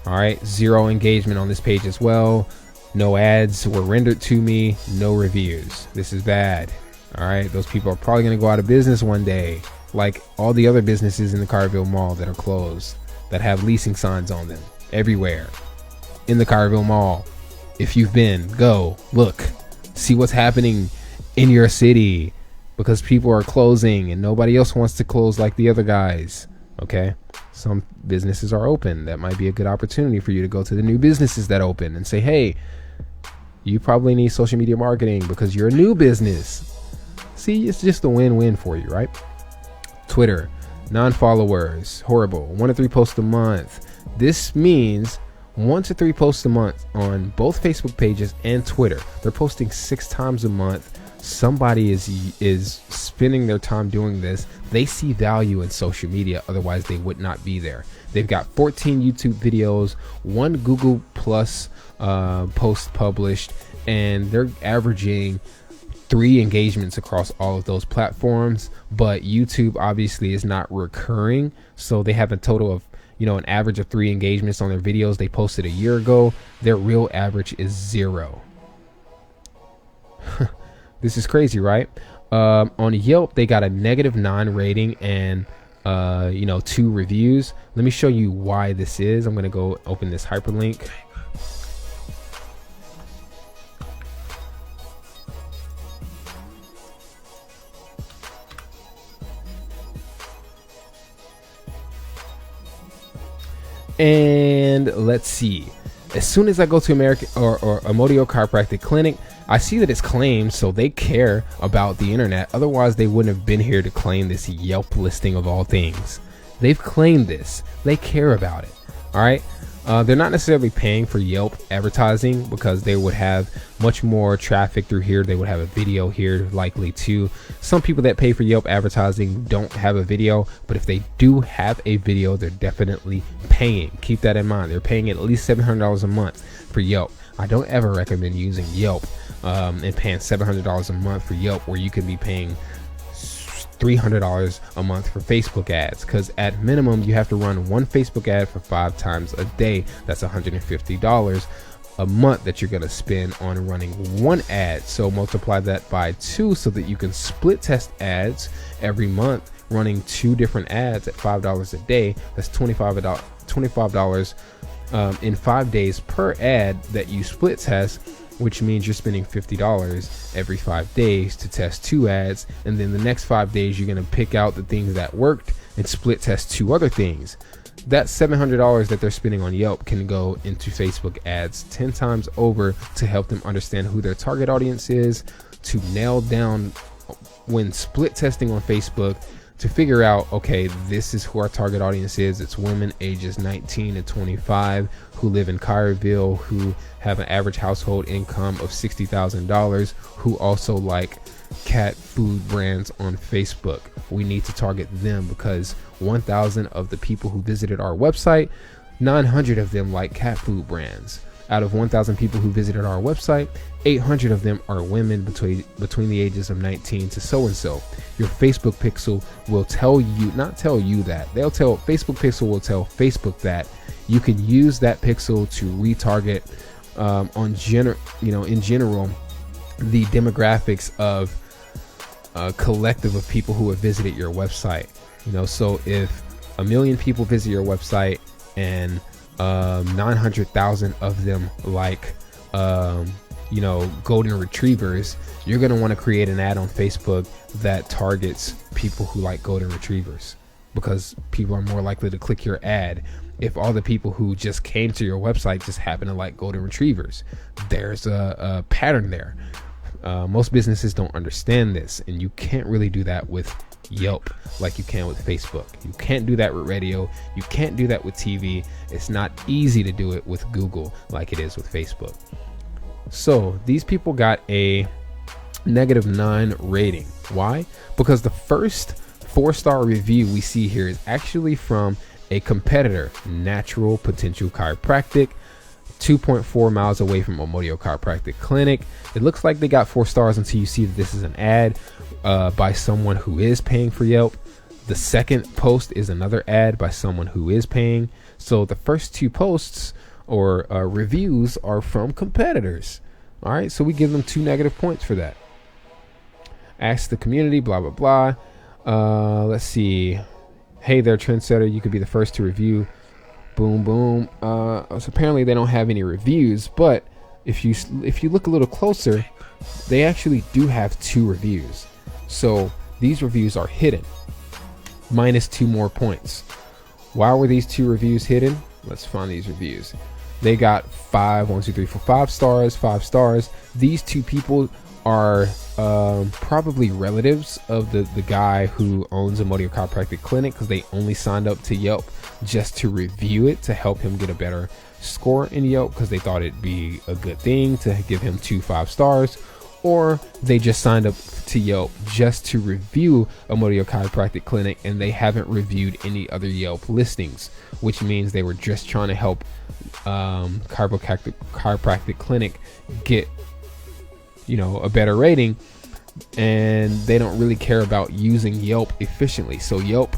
All right, 0 engagement on this page as well. No ads were rendered to me, no reviews. This is bad. All right, those people are probably going to go out of business one day, like all the other businesses in the Collierville Mall that are closed, that have leasing signs on them everywhere in the Collierville Mall. If you've been, go look, see what's happening in your city, because people are closing and nobody else wants to close like the other guys. Okay, some businesses are open. That might be a good opportunity for you to go to the new businesses that open and say, hey, you probably need social media marketing because you're a new business. See, it's just a win-win for you, right? Twitter, non-followers, horrible. 1 to 3 posts a month. This means 1 to 3 posts a month on both Facebook pages and Twitter. They're posting 6 times a month. Somebody is spending their time doing this. They see value in social media, otherwise they would not be there. They've got 14 YouTube videos, 1 Google Plus post published, and they're averaging 3 engagements across all of those platforms. But YouTube obviously is not recurring, so they have a total of an average of 3 engagements on their videos they posted a year ago. Their real average is 0. This is crazy, right? On Yelp, they got a -9 rating and 2 reviews. Let me show you why this is. I'm gonna go open this hyperlink. And let's see. As soon as I go to American or Amodio Chiropractic Clinic, I see that it's claimed, so they care about the internet. Otherwise, they wouldn't have been here to claim this Yelp listing of all things. They've claimed this. They care about it. All right. They're not necessarily paying for Yelp advertising because they would have much more traffic through here. They would have a video here likely too. Some people that pay for Yelp advertising don't have a video, but if they do have a video, they're definitely paying. Keep that in mind. They're paying at least $700 a month for Yelp. I don't ever recommend using Yelp and paying $700 a month for Yelp, where you could be paying $300 a month for Facebook ads, because at minimum you have to run 1 Facebook ad for 5 times a day. That's $150 a month that you're going to spend on running 1 ad. So multiply that by 2 so that you can split test ads every month, running 2 different ads at $5 a day. That's $25 in 5 days per ad that you split test, which means you're spending $50 every 5 days to test 2 ads. And then the next 5 days, you're going to pick out the things that worked and split test 2 other things. That $700 that they're spending on Yelp can go into Facebook ads 10 times over to help them understand who their target audience is, to nail down when split testing on Facebook, to figure out, okay, this is who our target audience is. It's women ages 19 to 25 who live in Caryville, who have an average household income of $60,000, who also like cat food brands on Facebook. We need to target them because 1,000 of the people who visited our website, 900 of them like cat food brands. Out of 1,000 people who visited our website, 800 of them are women between the ages of 19 to so-and-so. Your Facebook pixel will tell you, not tell you that, Facebook pixel will tell Facebook that you can use that pixel to retarget in general, the demographics of a collective of people who have visited your website. So if 1 million people visit your website and 900,000 of them like golden retrievers, you're going to want to create an ad on Facebook that targets people who like golden retrievers, because people are more likely to click your ad if all the people who just came to your website just happen to like golden retrievers. There's a pattern there. Most businesses don't understand this, and you can't really do that with Yelp like you can with Facebook. You can't do that with radio. You can't do that with TV. It's not easy to do it with Google like it is with Facebook. So these people got a -9 rating. Why? Because the first 4-star review we see here is actually from a competitor, Natural Potential Chiropractic, 2.4 miles away from Omodio Chiropractic Clinic. It looks like they got 4 stars until you see that this is an ad by someone who is paying for Yelp. The second post is another ad by someone who is paying. So the first 2 posts or reviews are from competitors. All right, so we give them 2 negative points for that. Ask the community, blah, blah, blah. Let's see. Hey there, trendsetter, you could be the first to review. Boom, boom. So apparently they don't have any reviews, but if you look a little closer, they actually do have 2 reviews. So these reviews are hidden. -2 more points. Why were these 2 reviews hidden? Let's find these reviews. They got 5 stars, 5 stars. These 2 people are probably relatives of the guy who owns Omodio Chiropractic Clinic, because they only signed up to Yelp just to review it, to help him get a better score in Yelp, because they thought it'd be a good thing to give him 2 5 stars. Or they just signed up to Yelp just to review Omodio Chiropractic Clinic, and they haven't reviewed any other Yelp listings, which means they were just trying to help chiropractic clinic get a better rating, and they don't really care about using Yelp efficiently. So Yelp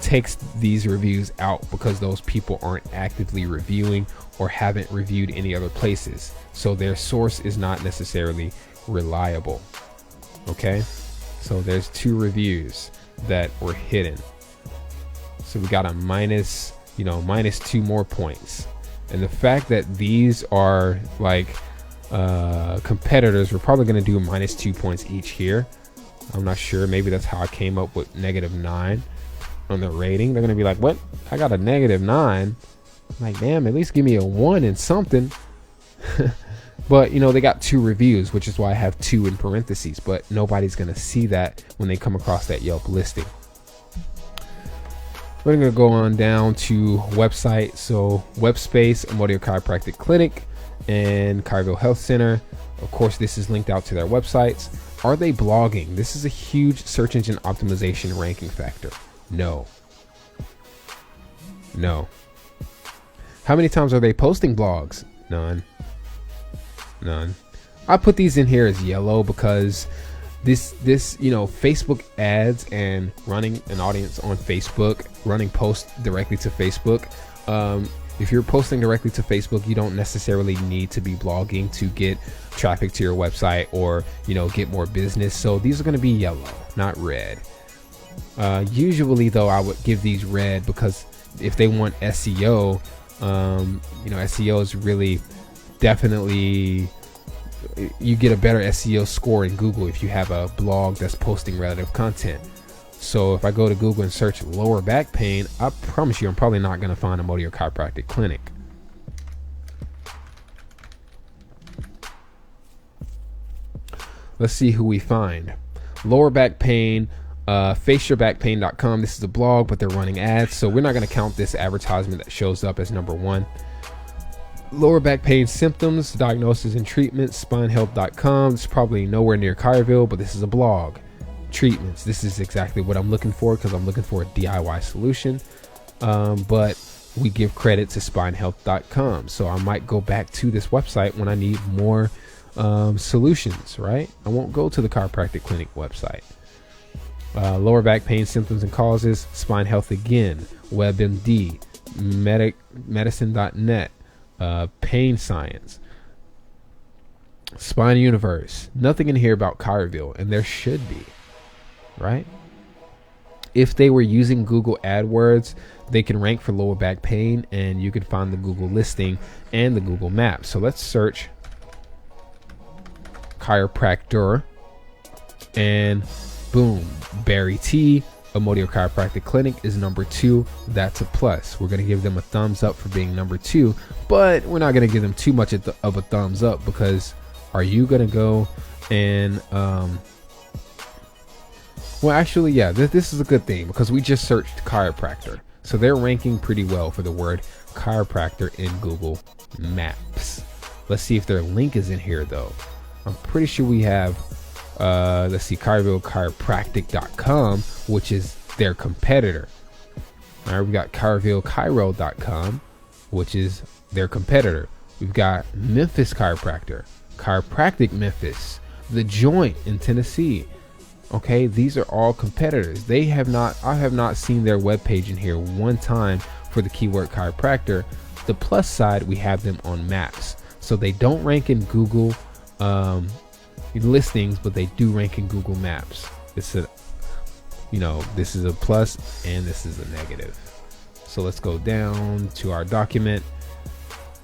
takes these reviews out because those people aren't actively reviewing or haven't reviewed any other places, so their source is not necessarily reliable. Okay, so there's 2 reviews that were hidden, so we got a -2 more points. And the fact that these are like competitors, we're probably going to do -2 points each here. I'm not sure, maybe that's how I came up with -9 on the rating. They're going to be like, what, I got a -9? Like, damn, at least give me a 1 and something. But they got 2 reviews, which is why I have 2 in parentheses, but nobody's going to see that when they come across that Yelp listing. We're going to go on down to website. So web space, Omodio Chiropractic Clinic and Caryville Health Center. Of course, this is linked out to their websites. Are they blogging? This is a huge search engine optimization ranking factor. No. How many times are they posting blogs? None. I put these in here as yellow because this Facebook ads and running an audience on Facebook, running posts directly to Facebook. If you're posting directly to Facebook, you don't necessarily need to be blogging to get traffic to your website or get more business. So these are going to be yellow, not red. Usually though, I would give these red because if they want SEO, SEO is really definitely, you get a better SEO score in Google if you have a blog that's posting relative content. So if I go to Google and search lower back pain, I promise you I'm probably not going to find Omodio Chiropractic Clinic. Let's see who we find. Lower back pain, faceyourbackpain.com. This is a blog, but they're running ads, so we're not going to count this advertisement that shows up as number one. Lower back pain symptoms, diagnosis and treatment, spinehealth.com. It's probably nowhere near Caraville, but this is a blog. Treatments, this is exactly what I'm looking for, because I'm looking for a DIY solution. But we give credit to spinehealth.com, so I might go back to this website when I need more solutions, right? I won't go to the chiropractic clinic website. Lower back pain symptoms and causes, Spine Health again, WebMD, medicine.net, Pain Science, Spine Universe. Nothing in here about Caraville, and there should be, right? If they were using Google AdWords, they can rank for lower back pain, and you can find the Google listing and the Google Maps. So let's search chiropractor, and boom, Barry T, Amodio Chiropractic Clinic is number 2. That's a plus. We're going to give them a thumbs up for being number 2, but we're not going to give them too much of a thumbs up, because are you going to go and well, actually, yeah, this is a good thing, because we just searched chiropractor, so they're ranking pretty well for the word chiropractor in Google Maps. Let's see if their link is in here though. I'm pretty sure we have let's see, CaravilleChiropractic.com, which is their competitor. All right, we got CaravilleChiro.com, which is their competitor. We've got Memphis Chiropractor, Chiropractic Memphis, The Joint in Tennessee. Okay, these are all competitors. I have not seen their webpage in here one time for the keyword chiropractor. The plus side, we have them on maps, so they don't rank in Google listings, but they do rank in Google Maps. This is a plus and this is a negative. So let's go down to our document.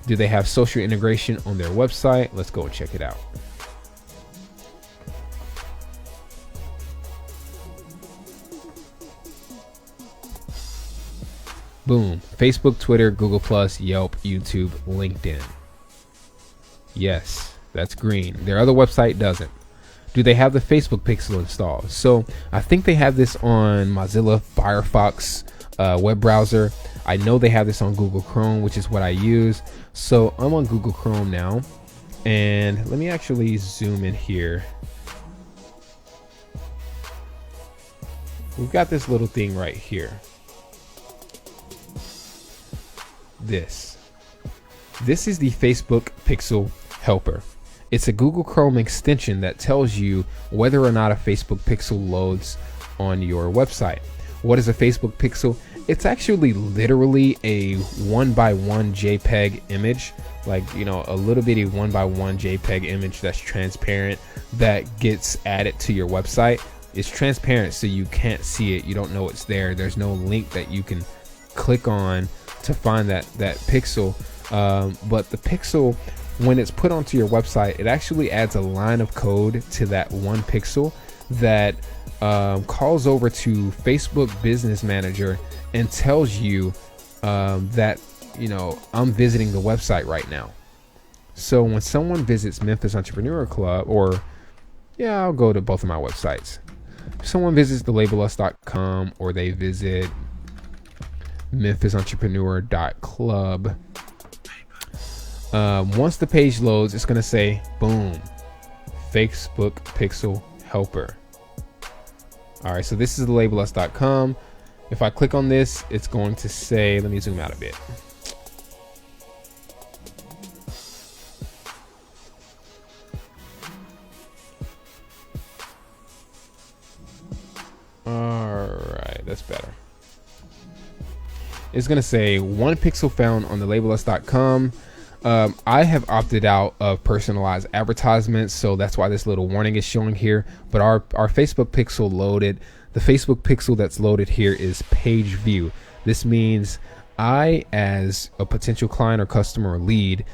Do they have social integration on their website? Let's go and check it out. Boom. Facebook, Twitter, Google+, Yelp, YouTube, LinkedIn. Yes, that's green. Their other website doesn't. Do they have the Facebook Pixel installed? So I think they have this on Mozilla Firefox web browser. I know they have this on Google Chrome, which is what I use. So I'm on Google Chrome now, and let me actually zoom in here. We've got this little thing right here. This is the Facebook Pixel Helper. It's a Google Chrome extension that tells you whether or not a Facebook Pixel loads on your website. What is a Facebook Pixel? It's actually literally a 1x1 JPEG image, like, a little bitty 1x1 JPEG image that's transparent that gets added to your website. It's transparent, so you can't see it. You don't know it's there. There's no link that you can click on to find that pixel. But the pixel, when it's put onto your website, it actually adds a line of code to that one pixel that calls over to Facebook Business Manager and tells you that I'm visiting the website right now. So when someone visits Memphis Entrepreneur Club, or I'll go to both of my websites. If someone visits thelabelus.com, or they visit memphisentrepreneur.club, once the page loads, it's going to say, boom, Facebook Pixel Helper. All right, so this is thelabelus.com. If I click on this, it's going to say, let me zoom out a bit. All right, that's better. It's going to say one pixel found on thelabelus.com. I have opted out of personalized advertisements, so that's why this little warning is showing here. But our Facebook Pixel loaded. The Facebook Pixel that's loaded here is page view. This means I, as a potential client or customer or lead,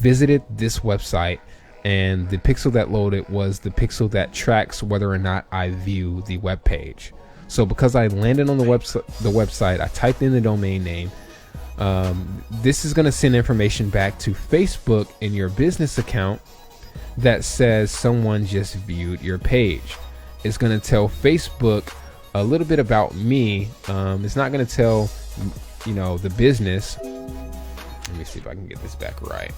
visited this website, and the pixel that loaded was the pixel that tracks whether or not I view the web page. So because I landed on the website, I typed in the domain name. This is going to send information back to Facebook in your business account that says someone just viewed your page. It's going to tell Facebook a little bit about me. It's not going to tell, the business. Let me see if I can get this back right.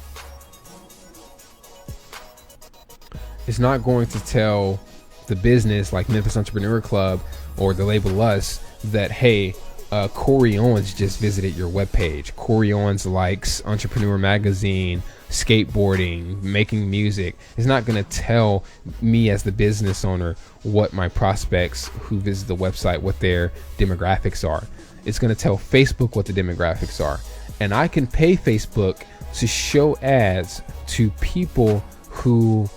It's not going to tell the business like Memphis Entrepreneur Club or the label Us that, hey, Corey Owens just visited your webpage. Corey Owens likes Entrepreneur Magazine, skateboarding, making music. It's not going to tell me as the business owner what my prospects who visit the website, what their demographics are. It's going to tell Facebook what the demographics are. And I can pay Facebook to show ads to people who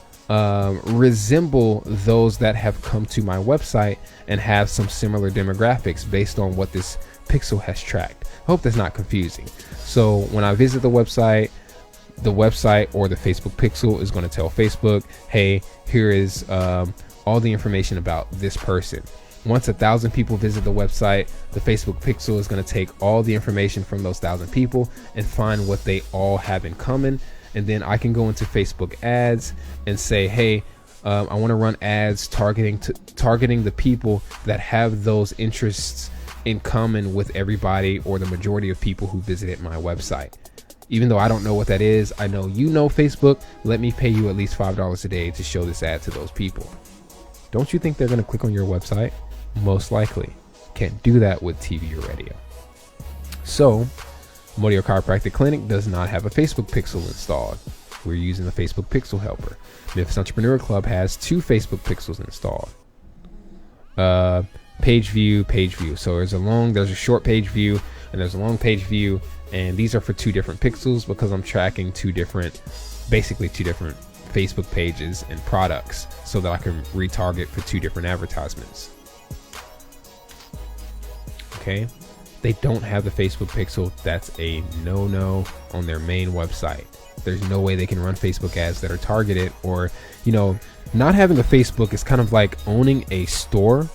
resemble those that have come to my website and have some similar demographics based on what this pixel has tracked. I hope that's not confusing. So when I visit the website or the Facebook pixel is going to tell Facebook, hey, here is all the information about this person. Once 1,000 people visit the website, the Facebook pixel is going to take all the information from those 1,000 people and find what they all have in common. And then I can go into Facebook ads and say, hey, I want to run ads targeting the people that have those interests in common with everybody or the majority of people who visited my website. Even though I don't know what that is, I know Facebook, let me pay you at least $5 a day to show this ad to those people. Don't you think they're going to click on your website? Most likely. Can't do that with TV or radio. So Modio Chiropractic Clinic does not have a Facebook pixel installed. We're using the Facebook pixel helper. Memphis Entrepreneur Club has 2 Facebook pixels installed. Page view. So there's a short page view and there's a long page view, and these are for 2 different pixels because I'm tracking 2 different Facebook pages and products so that I can retarget for 2 different advertisements. Okay. They don't have the Facebook pixel. That's a no-no on their main website. There's no way they can run Facebook ads that are targeted, or, not having a Facebook is kind of like owning a store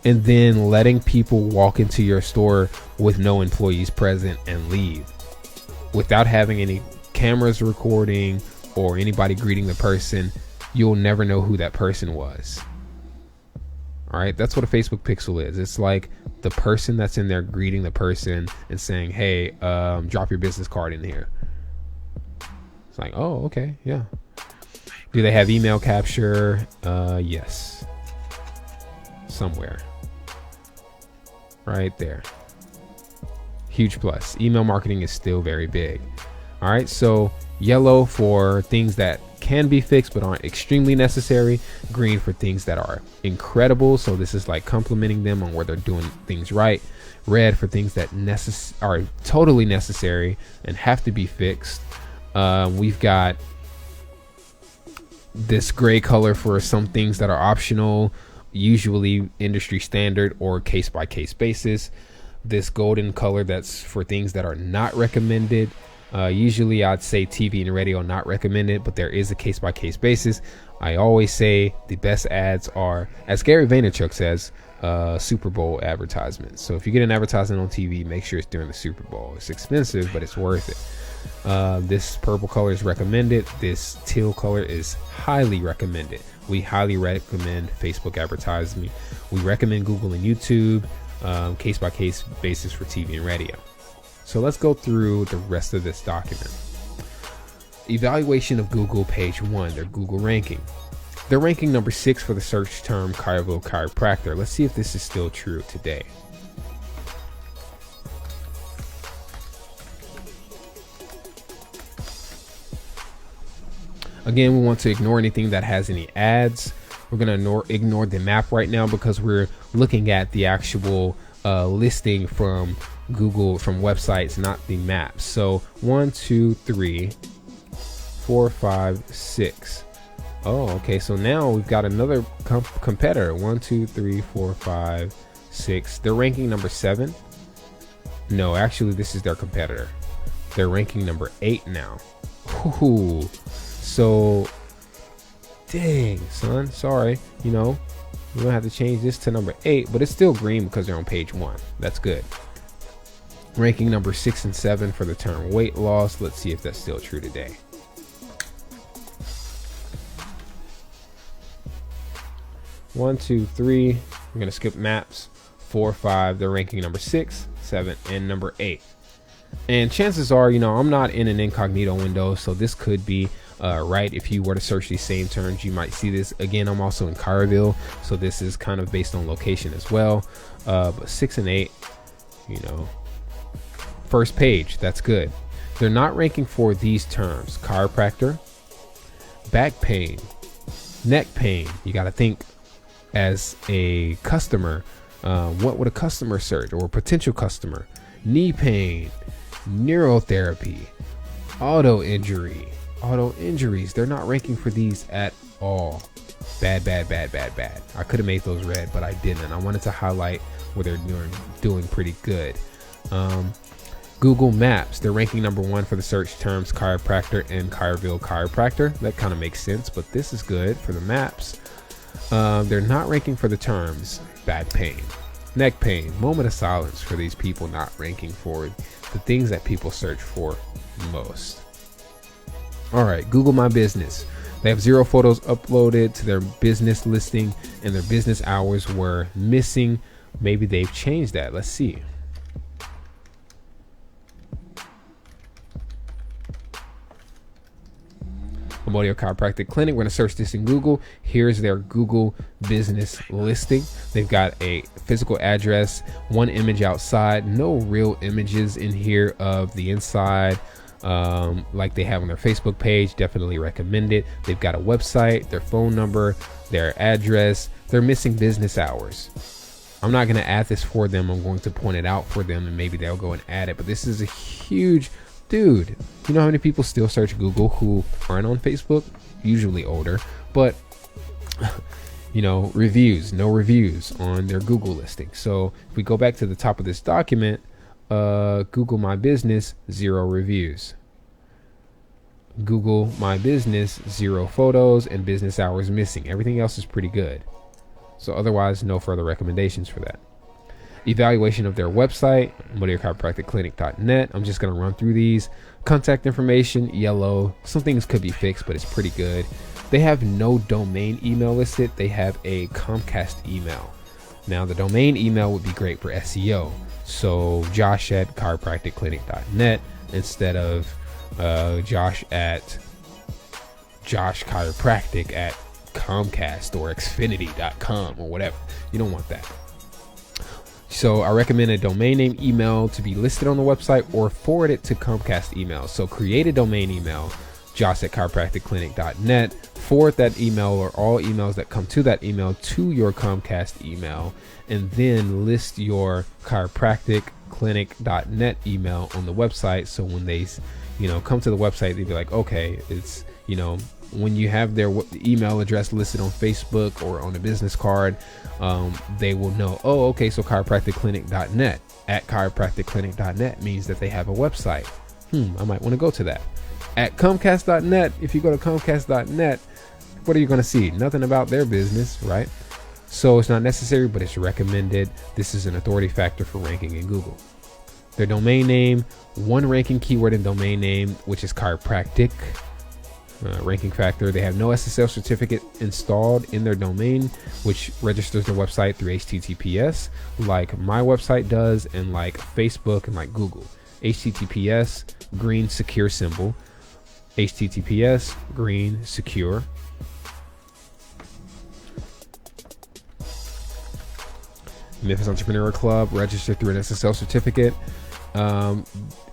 and then letting people walk into your store with no employees present and leave without having any cameras recording or anybody greeting the person. You'll never know who that person was. All right, that's what a Facebook pixel is. It's like the person that's in there greeting the person and saying, hey, drop your business card in here. It's like, oh, okay, yeah. Do they have email capture? Yes. Somewhere. Right there. Huge plus. Email marketing is still very big. All right, so yellow for things that can be fixed but aren't extremely necessary. Green for things that are incredible, so this is like complimenting them on where they're doing things right. Red for things that are totally necessary and have to be fixed. We've got this gray color for some things that are optional, usually industry standard or case-by-case basis. This golden color that's for things that are not recommended. Usually I'd say TV and radio not recommended, but there is a case-by-case basis. I always say the best ads are, as Gary Vaynerchuk says, Super Bowl advertisements. So if you get an advertisement on TV, make sure it's during the Super Bowl. It's expensive, but it's worth it. This purple color is recommended. This teal color is highly recommended. We highly recommend Facebook advertising. We recommend Google and YouTube, case-by-case basis for TV and radio. So let's go through the rest of this document. Evaluation of Google, page 1, their Google ranking. They're ranking number 6 for the search term chiropractor. Let's see if this is still true today. Again, we want to ignore anything that has any ads. We're going to ignore the map right now because we're looking at the actual listing from Google, from websites, not the maps. So 1, 2, 3, 4, 5, 6. Oh, okay. So now we've got another competitor. 1, 2, 3, 4, 5, 6. They're ranking number 7. No, actually, this is their competitor. They're ranking number 8 now. Ooh. So, dang, son. Sorry. You know, we're gonna have to change this to number 8, but it's still green because they're on page 1. That's good. Ranking number 6 and 7 for the term weight loss. Let's see if that's still true today. One, two, three. We're gonna skip maps. 4, 5. They're ranking number 6, 7, and number 8. And chances are, I'm not in an incognito window, so this could be right. If you were to search these same terms, you might see this. Again, I'm also in Carsville, so this is kind of based on location as well. But 6 and 8, first page, that's good. They're not ranking for these terms: chiropractor, back pain, neck pain. You got to think as a customer, what would a customer search, or a potential customer? Knee pain, neurotherapy, auto injuries. They're not ranking for these at all. Bad. I could have made those red, but I didn't. I wanted to highlight where they're doing pretty good. Google Maps, they're ranking number 1 for the search terms chiropractor and Carsville chiropractor. That kind of makes sense, but this is good for the maps. They're not ranking for the terms back pain, neck pain. Moment of silence for these people not ranking for the things that people search for most. All right, Google My Business. They have 0 photos uploaded to their business listing, and their business hours were missing. Maybe they've changed that. Let's see. Amodio Chiropractic Clinic. We're going to search this in Google. Here's their Google business listing. They've got a physical address, 1 image outside, no real images in here of the inside like they have on their Facebook page. Definitely recommend it. They've got a website, their phone number, their address. They're missing business hours. I'm not going to add this for them. I'm going to point it out for them, and maybe they'll go and add it. But this is a huge... Dude, you know how many people still search Google who aren't on Facebook? Usually older, but reviews, no reviews on their Google listing. So if we go back to the top of this document, Google My Business, 0 reviews. Google My Business, 0 photos, and business hours missing. Everything else is pretty good. So otherwise, no further recommendations for that. Evaluation of their website, ModioChiropracticClinic.net. I'm just going to run through these. Contact information, yellow. Some things could be fixed, but it's pretty good. They have no domain email listed. They have a Comcast email. Now, the domain email would be great for SEO. So Josh at chiropracticclinic.net instead of Josh at Josh Chiropractic at Comcast or Xfinity.com or whatever. You don't want that. So I recommend a domain name email to be listed on the website, or forward it to Comcast email. So create a domain email, Josh at chiropracticclinic.net, forward that email or all emails that come to that email to your Comcast email, and then list your chiropracticclinic.net email on the website. So when they, come to the website, they'd be like, okay, it's, when you have their email address listed on Facebook or on a business card, they will know, oh, okay, so chiropracticclinic.net at chiropracticclinic.net means that they have a website. I might want to go to that. At Comcast.net, if you go to Comcast.net, what are you going to see? Nothing about their business, right? So it's not necessary, but it's recommended. This is an authority factor for ranking in Google. Their domain name, 1 ranking keyword in domain name, which is chiropractic. Ranking factor. They have no SSL certificate installed in their domain, which registers their website through HTTPS, like my website does, and like Facebook and like Google. HTTPS, green secure symbol. HTTPS, green secure. Memphis Entrepreneur Club, registered through an SSL certificate.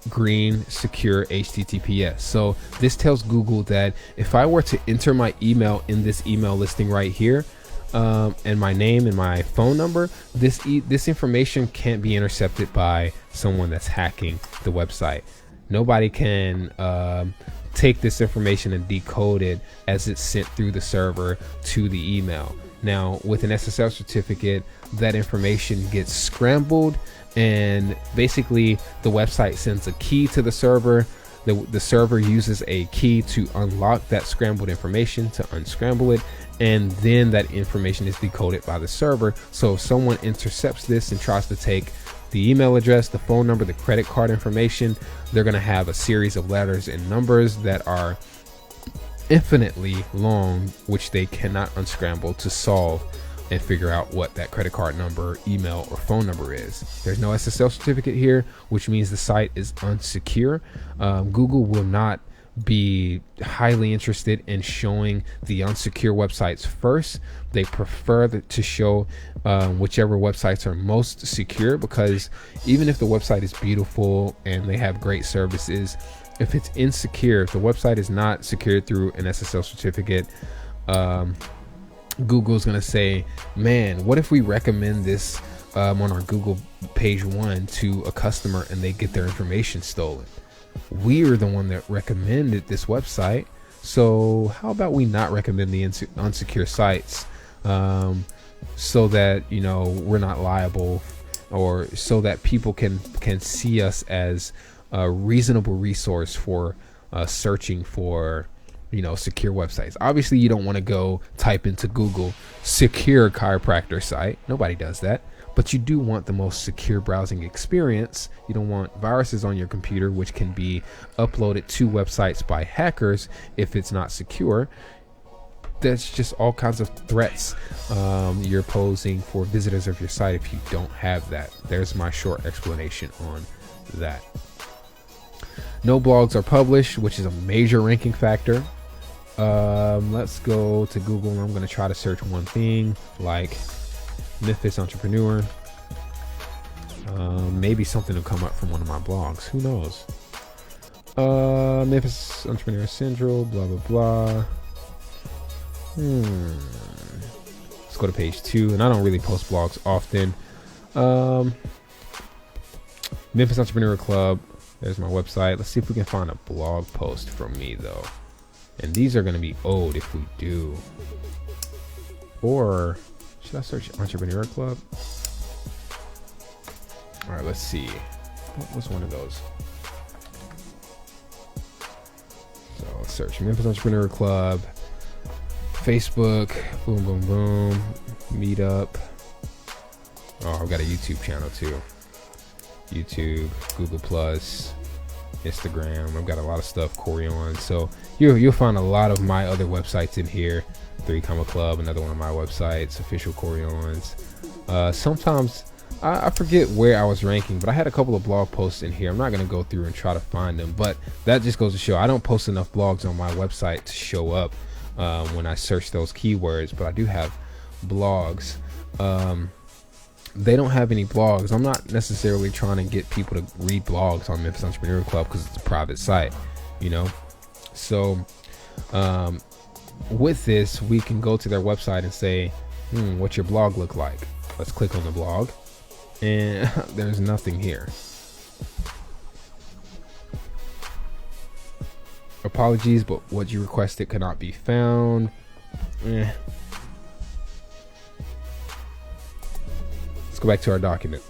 Green secure HTTPS. So this tells Google that if I were to enter my email in this email listing right here, and my name and my phone number, this information can't be intercepted by someone that's hacking the website. Nobody can take this information and decode it as it's sent through the server to the email. Now, with an SSL certificate, that information gets scrambled, and basically the website sends a key to the server. The server uses a key to unlock that scrambled information, to unscramble it, and then that information is decoded by the server. So if someone intercepts this and tries to take the email address, the phone number, the credit card information, they're going to have a series of letters and numbers that are infinitely long, which they cannot unscramble to solve and figure out what that credit card number, email, or phone number is. There's no SSL certificate here, which means the site is unsecure. Google will not be highly interested in showing the unsecure websites first. They prefer to show whichever websites are most secure, because even if the website is beautiful and they have great services, if it's insecure, if the website is not secured through an SSL certificate, Google's going to say, man, what if we recommend this on our Google page 1 to a customer and they get their information stolen? We are the one that recommended this website, so how about we not recommend the unsecure sites, so that, you know, we're not liable, or so that people can see us as a reasonable resource for searching for, you know, secure websites. Obviously, you don't want to go type into Google secure chiropractor site. Nobody does that. But you do want the most secure browsing experience. You don't want viruses on your computer, which can be uploaded to websites by hackers if it's not secure. That's just all kinds of threats you're posing for visitors of your site if you don't have that. There's my short explanation on that. No blogs are published, which is a major ranking factor. Let's go to Google, and I'm going to try to search one thing like Memphis Entrepreneur. Maybe something will come up from one of my blogs. Who knows? Memphis Entrepreneur Central, blah, blah, blah. Let's go to page 2, and I don't really post blogs often. Memphis Entrepreneur Club. There's my website. Let's see if we can find a blog post from me, though. And these are going to be old if we do. Or should I search Entrepreneur Club? All right, let's see. What was one of those? So let's search Memphis Entrepreneur Club, Facebook, boom, boom, boom, Meetup. Oh, I've got a YouTube channel too. YouTube, Google Plus, Instagram. I've got a lot of stuff, Corion. So you'll find a lot of my other websites in here. 3 Comma Club, another one of my websites, official Corions. Sometimes I forget where I was ranking, but I had a couple of blog posts in here. I'm not going to go through and try to find them, but that just goes to show I don't post enough blogs on my website to show up when I search those keywords, but I do have blogs. They don't have any blogs. I'm not necessarily trying to get people to read blogs on Memphis Entrepreneur Club because it's a private site, you know. So with this, we can go to their website and say, what's your blog look like? Let's click on the blog, and there's nothing here. Apologies, but what you requested cannot be found. Let's go back to our document.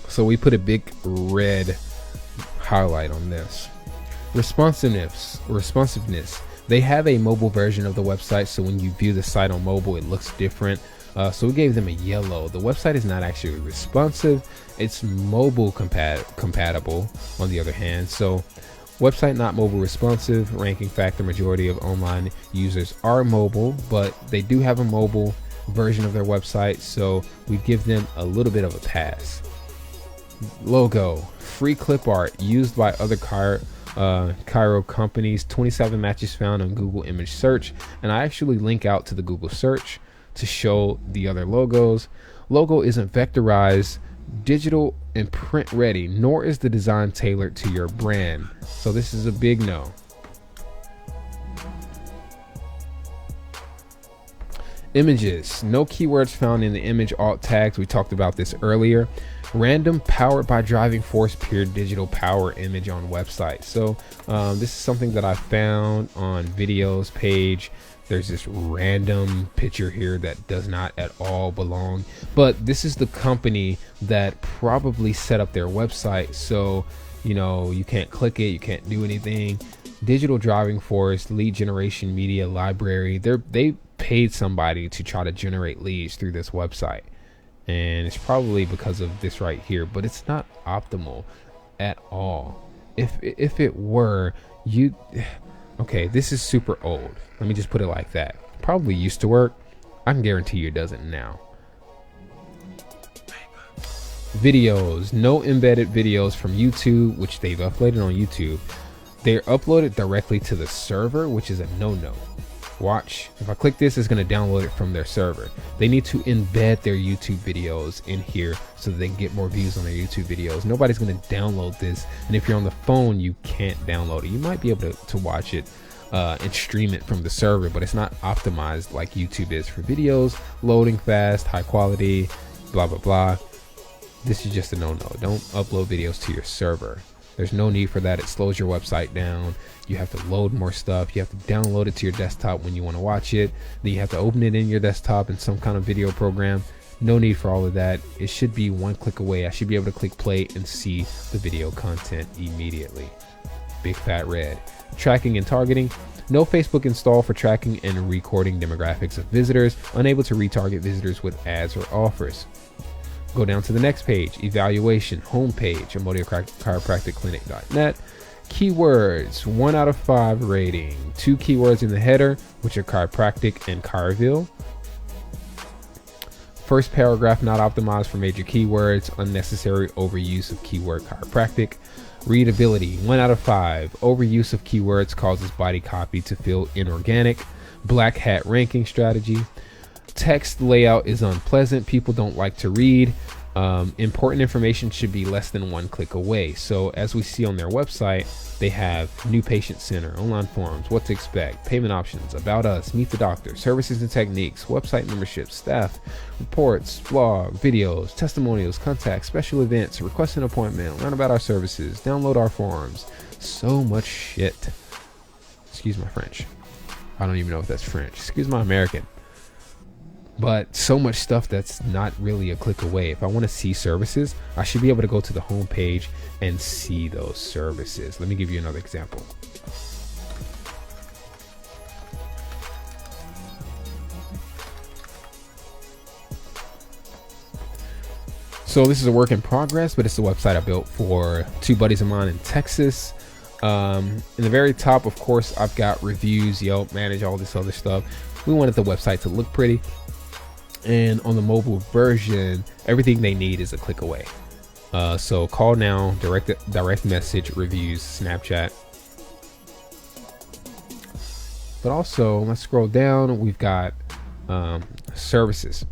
So we put a big red highlight on this. Responsiveness. They have a mobile version of the website, so when you view the site on mobile, it looks different. So we gave them a yellow. The website is not actually responsive. It's mobile compatible, on the other hand. So website not mobile responsive, ranking factor majority of online users are mobile, but they do have a mobile version of their website, so we give them a little bit of a pass. Logo, free clip art used by other Cairo companies, 27 matches found on Google image search, and I actually link out to the Google search to show the other logos. Logo isn't vectorized, digital, and print ready, nor is the design tailored to your brand. So this is a big no. Images, no keywords found in the image alt tags. We talked about this earlier. Random powered by driving force pure digital power image on website. So this is something that I found on videos page. There's this random picture here that does not at all belong, but this is the company that probably set up their website, so you know you can't click it, you can't do anything. Digital driving force, lead generation media library, they paid somebody to try to generate leads through this website, and it's probably because of this right here, but it's not optimal at all. If it were, okay, this is super old. Let me just put it like that. Probably used to work, I can guarantee you it doesn't now. Videos, no embedded videos from YouTube, which they've uploaded on YouTube. They're uploaded directly to the server, which is a no-no. Watch, if I click this, it's going to download it from their server. They need to embed their YouTube videos in here so that they can get more views on their YouTube videos. Nobody's going to download this, and if you're on the phone, you can't download it. You might be able to watch it and stream it from the server, but it's not optimized like YouTube is for videos, loading fast, high quality, blah blah blah. This is just a no-no. Don't upload videos to your server. There's no need for that. It slows your website down. You have to load more stuff. You have to download it to your desktop when you want to watch it. Then you have to open it in your desktop in some kind of video program. No need for all of that. It should be one click away. I should be able to click play and see the video content immediately. Big fat red. Tracking and targeting. No Facebook install for tracking and recording demographics of visitors. Unable to retarget visitors with ads or offers. Go down to the next page. Evaluation. Homepage. AmodioChiropracticClinic.net. Keywords. 1 out of 5 rating. 2 keywords in the header, which are chiropractic and chiroville. First paragraph not optimized for major keywords. Unnecessary overuse of keyword chiropractic. Readability. 1 out of 5. Overuse of keywords causes body copy to feel inorganic. Black hat ranking strategy. Text layout is unpleasant. People don't like to read. Important information should be less than 1 click away. So as we see on their website, they have new patient center, online forums, what to expect, payment options, about us, meet the doctor, services and techniques, website membership, staff, reports, blog, videos, testimonials, contacts, special events, request an appointment, learn about our services, download our forums. So much shit. Excuse my French. I don't even know if that's French. Excuse my American. But so much stuff that's not really a click away. If I want to see services, I should be able to go to the home page and see those services. Let me give you another example. So this is a work in progress, but it's a website I built for 2 buddies of mine in Texas. In the very top, of course, I've got reviews, Yelp, manage, all this other stuff. We wanted the website to look pretty. And on the mobile version, everything they need is a click away. So call now, direct message, reviews, Snapchat. But also, let's scroll down. We've got services.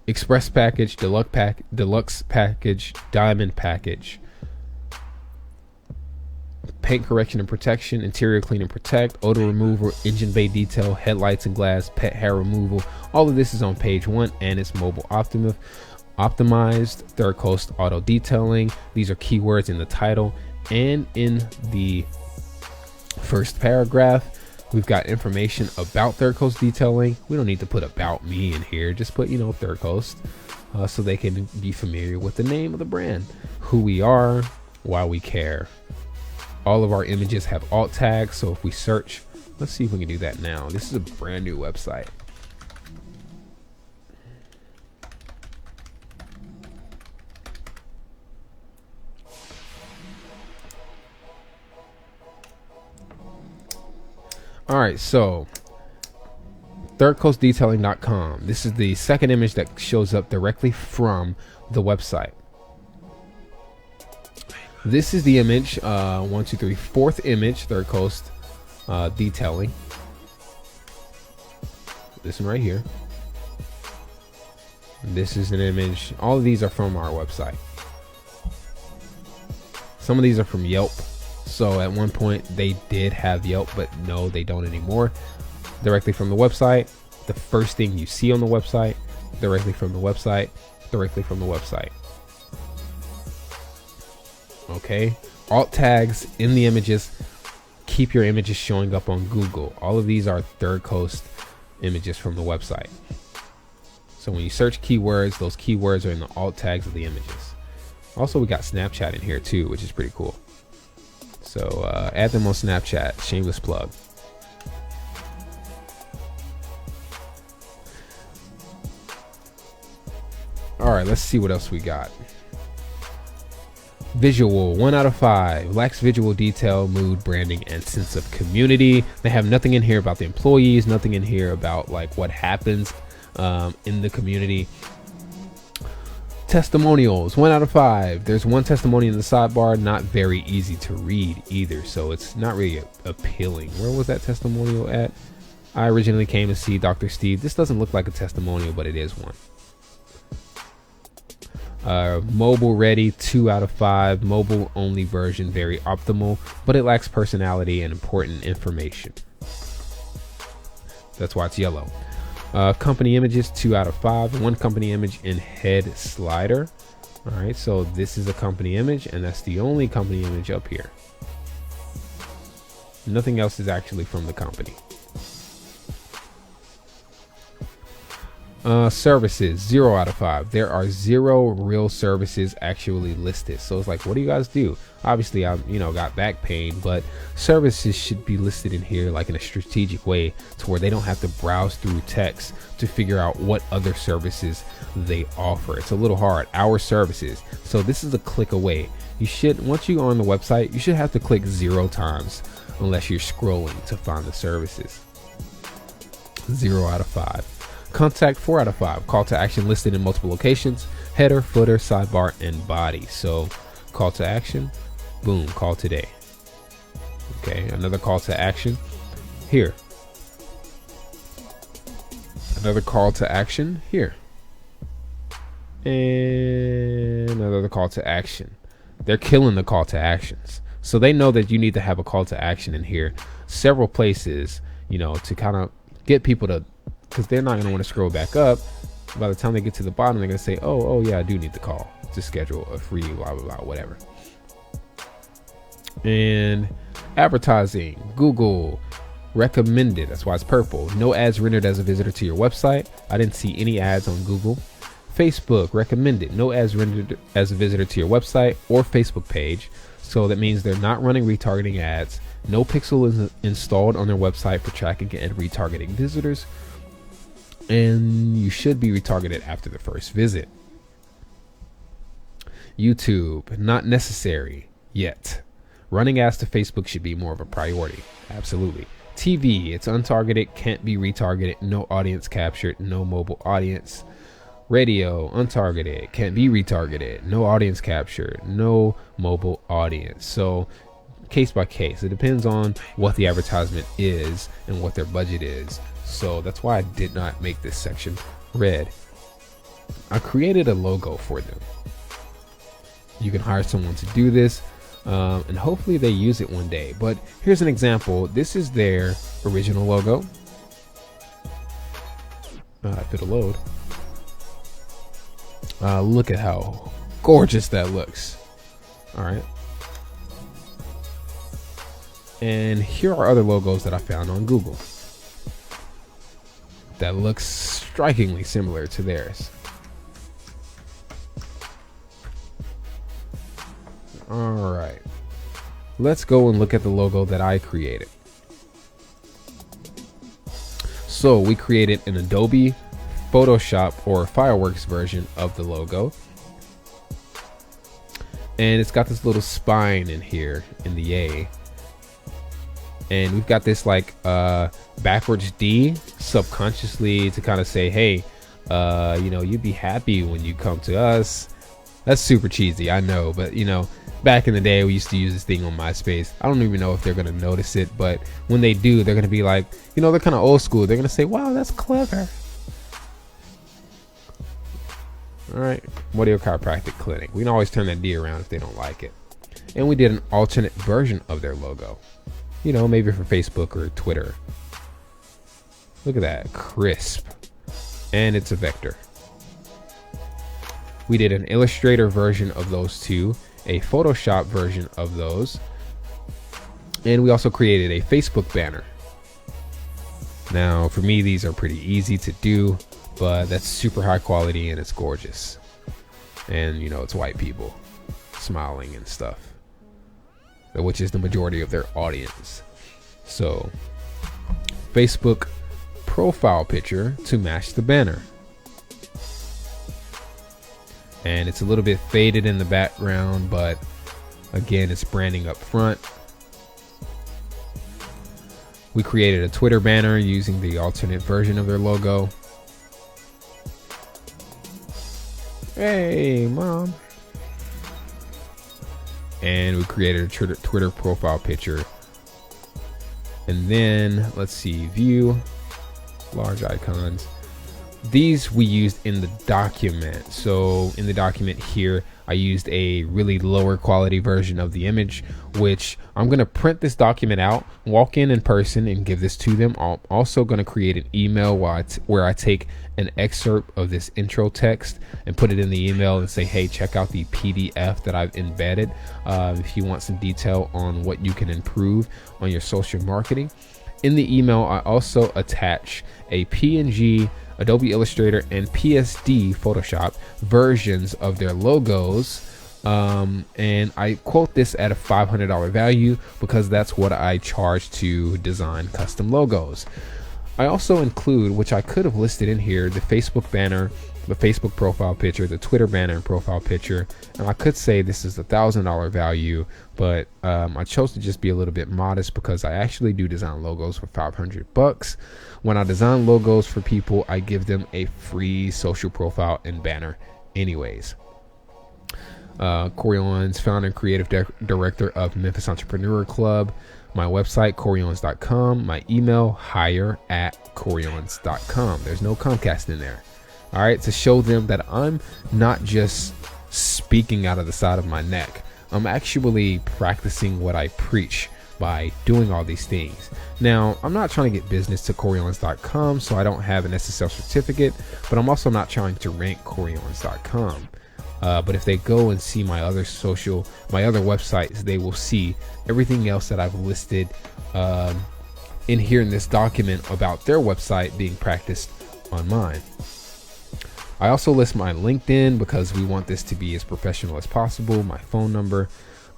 Express package, deluxe package, diamond package. Paint correction and protection, interior clean and protect, odor removal, engine bay detail, headlights and glass, pet hair removal. All of this is on page 1 and it's mobile optimized. Third Coast auto detailing. These are keywords in the title and in the first paragraph. We've got information about Third Coast detailing. We don't need to put about me in here. Just put, Third Coast so they can be familiar with the name of the brand, who we are, why we care. All of our images have alt tags, so if we search, let's see if we can do that now. This is a brand new website. All right, so thirdcoastdetailing.com. This is the second image that shows up directly from the website. This is the image, 1, 2, 3, 4th image, Third Coast detailing. This one right here. This is an image. All of these are from our website. Some of these are from Yelp. So at one point they did have Yelp, but no, they don't anymore. Directly from the website. The first thing you see on the website, directly from the website, directly from the website. Okay, alt tags in the images. Keep your images showing up on Google. All of these are Third Coast images from the website. So when you search keywords, those keywords are in the alt tags of the images. Also, we got Snapchat in here too, which is pretty cool. So add them on Snapchat. Shameless plug. All right, let's see what else we got. Visual, 1 out of 5. Lacks visual detail, mood, branding, and sense of community. They have nothing in here about the employees, nothing in here about like what happens in the community. Testimonials, 1 out of 5. There's one testimonial in the sidebar, not very easy to read either, so it's not really appealing. Where was that testimonial at? I originally came to see Dr. Steve. This doesn't look like a testimonial, but it is one. Mobile ready, 2 out of 5. Mobile only version, very optimal, but it lacks personality and important information. That's why it's yellow. Company images, 2 out of 5. One company image in head slider. All right, so this is a company image, and that's the only company image up here. Nothing else is actually from the company. Services, 0 out of 5. There are 0 real services actually listed. So it's like, what do you guys do? Obviously, I got back pain, but services should be listed in here like in a strategic way to where they don't have to browse through text to figure out what other services they offer. It's a little hard. Our services. So this is a click away. You should, once you go on the website, you should have to click 0 times unless you're scrolling to find the services. 0 out of 5. Contact, 4 out of 5. Call to action listed in multiple locations: header, footer, sidebar, and body. So call to action, boom, call today. Okay, another call to action here. Another call to action here. And another call to action. They're killing the call to actions. So they know that you need to have a call to action in here several places, to kind of get people to, because they're not going to want to scroll back up. By the time they get to the bottom, they're going to say, oh yeah, I do need the call to schedule a free blah blah blah, whatever. And advertising, Google recommended, that's why it's purple. No ads rendered as a visitor to your website. I didn't see any ads on Google. Facebook recommended, no ads rendered as a visitor to your website or Facebook page. So that means they're not running retargeting ads. No pixel is installed on their website for tracking and retargeting visitors. And you should be retargeted after the first visit. YouTube, not necessary yet. Running ads to Facebook should be more of a priority. Absolutely. TV, it's untargeted, can't be retargeted, no audience captured, no mobile audience. Radio, untargeted, can't be retargeted, no audience captured, no mobile audience. So case by case, it depends on what the advertisement is and what their budget is. So that's why I did not make this section red. I created a logo for them. You can hire someone to do this, and hopefully they use it one day. But here's an example. This is their original logo. If it'll load. Look at how gorgeous that looks. All right. And here are other logos that I found on Google that looks strikingly similar to theirs. All right, let's go and look at the logo that I created. So we created an Adobe Photoshop or Fireworks version of the logo. And it's got this little spine in here in the A. And we've got this like backwards D subconsciously to kind of say, hey, you'd be happy when you come to us. That's super cheesy, I know, but back in the day we used to use this thing on MySpace. I don't even know if they're gonna notice it, but when they do, they're gonna be like, they're kind of old school. They're gonna say, wow, that's clever. All right, Audio Chiropractic Clinic. We can always turn that D around if they don't like it. And we did an alternate version of their logo. Maybe for Facebook or Twitter. Look at that, crisp. And it's a vector. We did an Illustrator version of those two, a Photoshop version of those, and we also created a Facebook banner. Now, for me, these are pretty easy to do, but that's super high quality and it's gorgeous. And, it's white people smiling and stuff, which is the majority of their audience. So, Facebook profile picture to match the banner. And it's a little bit faded in the background, but Again, it's branding up front. We created a Twitter banner using the alternate version of their logo. Hey, Mom. And we created a Twitter profile picture. And then let's see, view, large icons. These we used in the document. So in the document here, I used a really lower quality version of the image, which I'm going to print this document out, walk in person and give this to them. I'm also going to create an email where I take an excerpt of this intro text and put it in the email and say, hey, check out the PDF that I've embedded if you want some detail on what you can improve on your social marketing. In the email, I also attach a PNG, Adobe Illustrator, and PSD Photoshop versions of their logos. And I quote this at a $500 value because that's what I charge to design custom logos. I also include, which I could have listed in here, the Facebook banner, the Facebook profile picture, the Twitter banner and profile picture. And I could say this is $1,000 value, but I chose to just be a little bit modest because I actually do design logos for $500. When I design logos for people, I give them a free social profile and banner anyways. Corey Owens, founder and creative director of Memphis Entrepreneur Club. My website, CoreyOwens.com. My email, hire@CoreyOwens.com. There's no Comcast in there. All right, to show them that I'm not just speaking out of the side of my neck. I'm actually practicing what I preach by doing all these things. Now, I'm not trying to get business to CoreyOwens.com, so I don't have an SSL certificate, but I'm also not trying to rank CoreyOwens.com. But if they go and see my other websites, they will see everything else that I've listed in here in this document about their website being practiced on mine. I also list my LinkedIn because we want this to be as professional as possible, my phone number,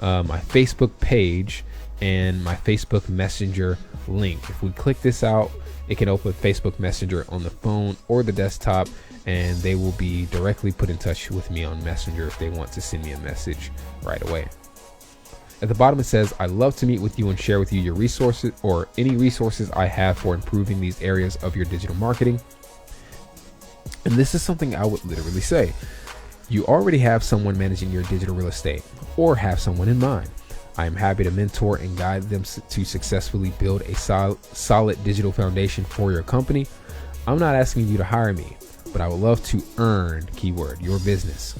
my Facebook page, and my Facebook Messenger link. If we click this out, it can open Facebook Messenger on the phone or the desktop, and they will be directly put in touch with me on Messenger if they want to send me a message right away. At the bottom it says, I'd love to meet with you and share with you your resources or any resources I have for improving these areas of your digital marketing. And this is something I would literally say. You already have someone managing your digital real estate or have someone in mind. I am happy to mentor and guide them to successfully build a solid digital foundation for your company. I'm not asking you to hire me, but I would love to earn, keyword, your business.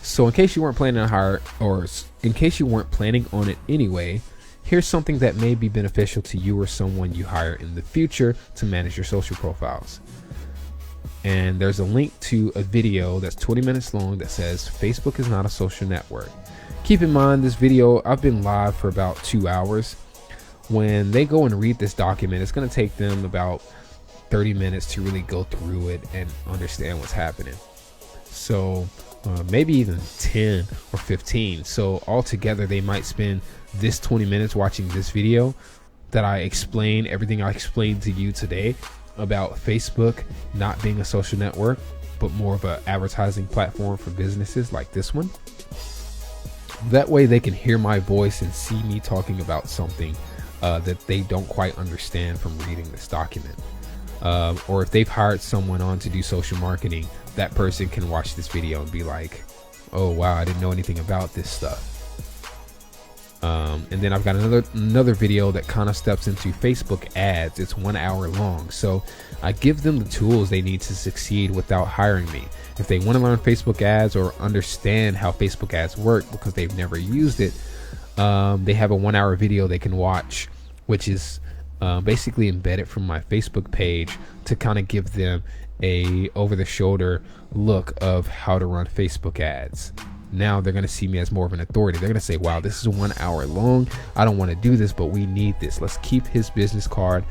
So in case you weren't planning to hire, or in case you weren't planning on it anyway, here's something that may be beneficial to you or someone you hire in the future to manage your social profiles. And there's a link to a video that's 20 minutes long that says Facebook is not a social network. Keep in mind, this video, I've been live for about 2 hours. When they go and read this document, it's going to take them about 30 minutes to really go through it and understand what's happening. So maybe even 10 or 15. So altogether, they might spend this 20 minutes watching this video that I explain everything I explained to you today about Facebook not being a social network, but more of an advertising platform for businesses like this one. That way they can hear my voice and see me talking about something that they don't quite understand from reading this document. Or if they've hired someone on to do social marketing, that person can watch this video and be like, oh wow, I didn't know anything about this stuff. And then I've got another video that kind of steps into Facebook ads. It's 1 hour long. So I give them the tools they need to succeed without hiring me. If they want to learn Facebook ads or understand how Facebook ads work because they've never used it, they have a 1 hour video they can watch, which is basically embedded from my Facebook page to kind of give them a over the shoulder look of how to run Facebook ads. Now they're going to see me as more of an authority. They're going to say, wow, this is 1 hour long. I don't want to do this, but we need this. Let's keep his business card.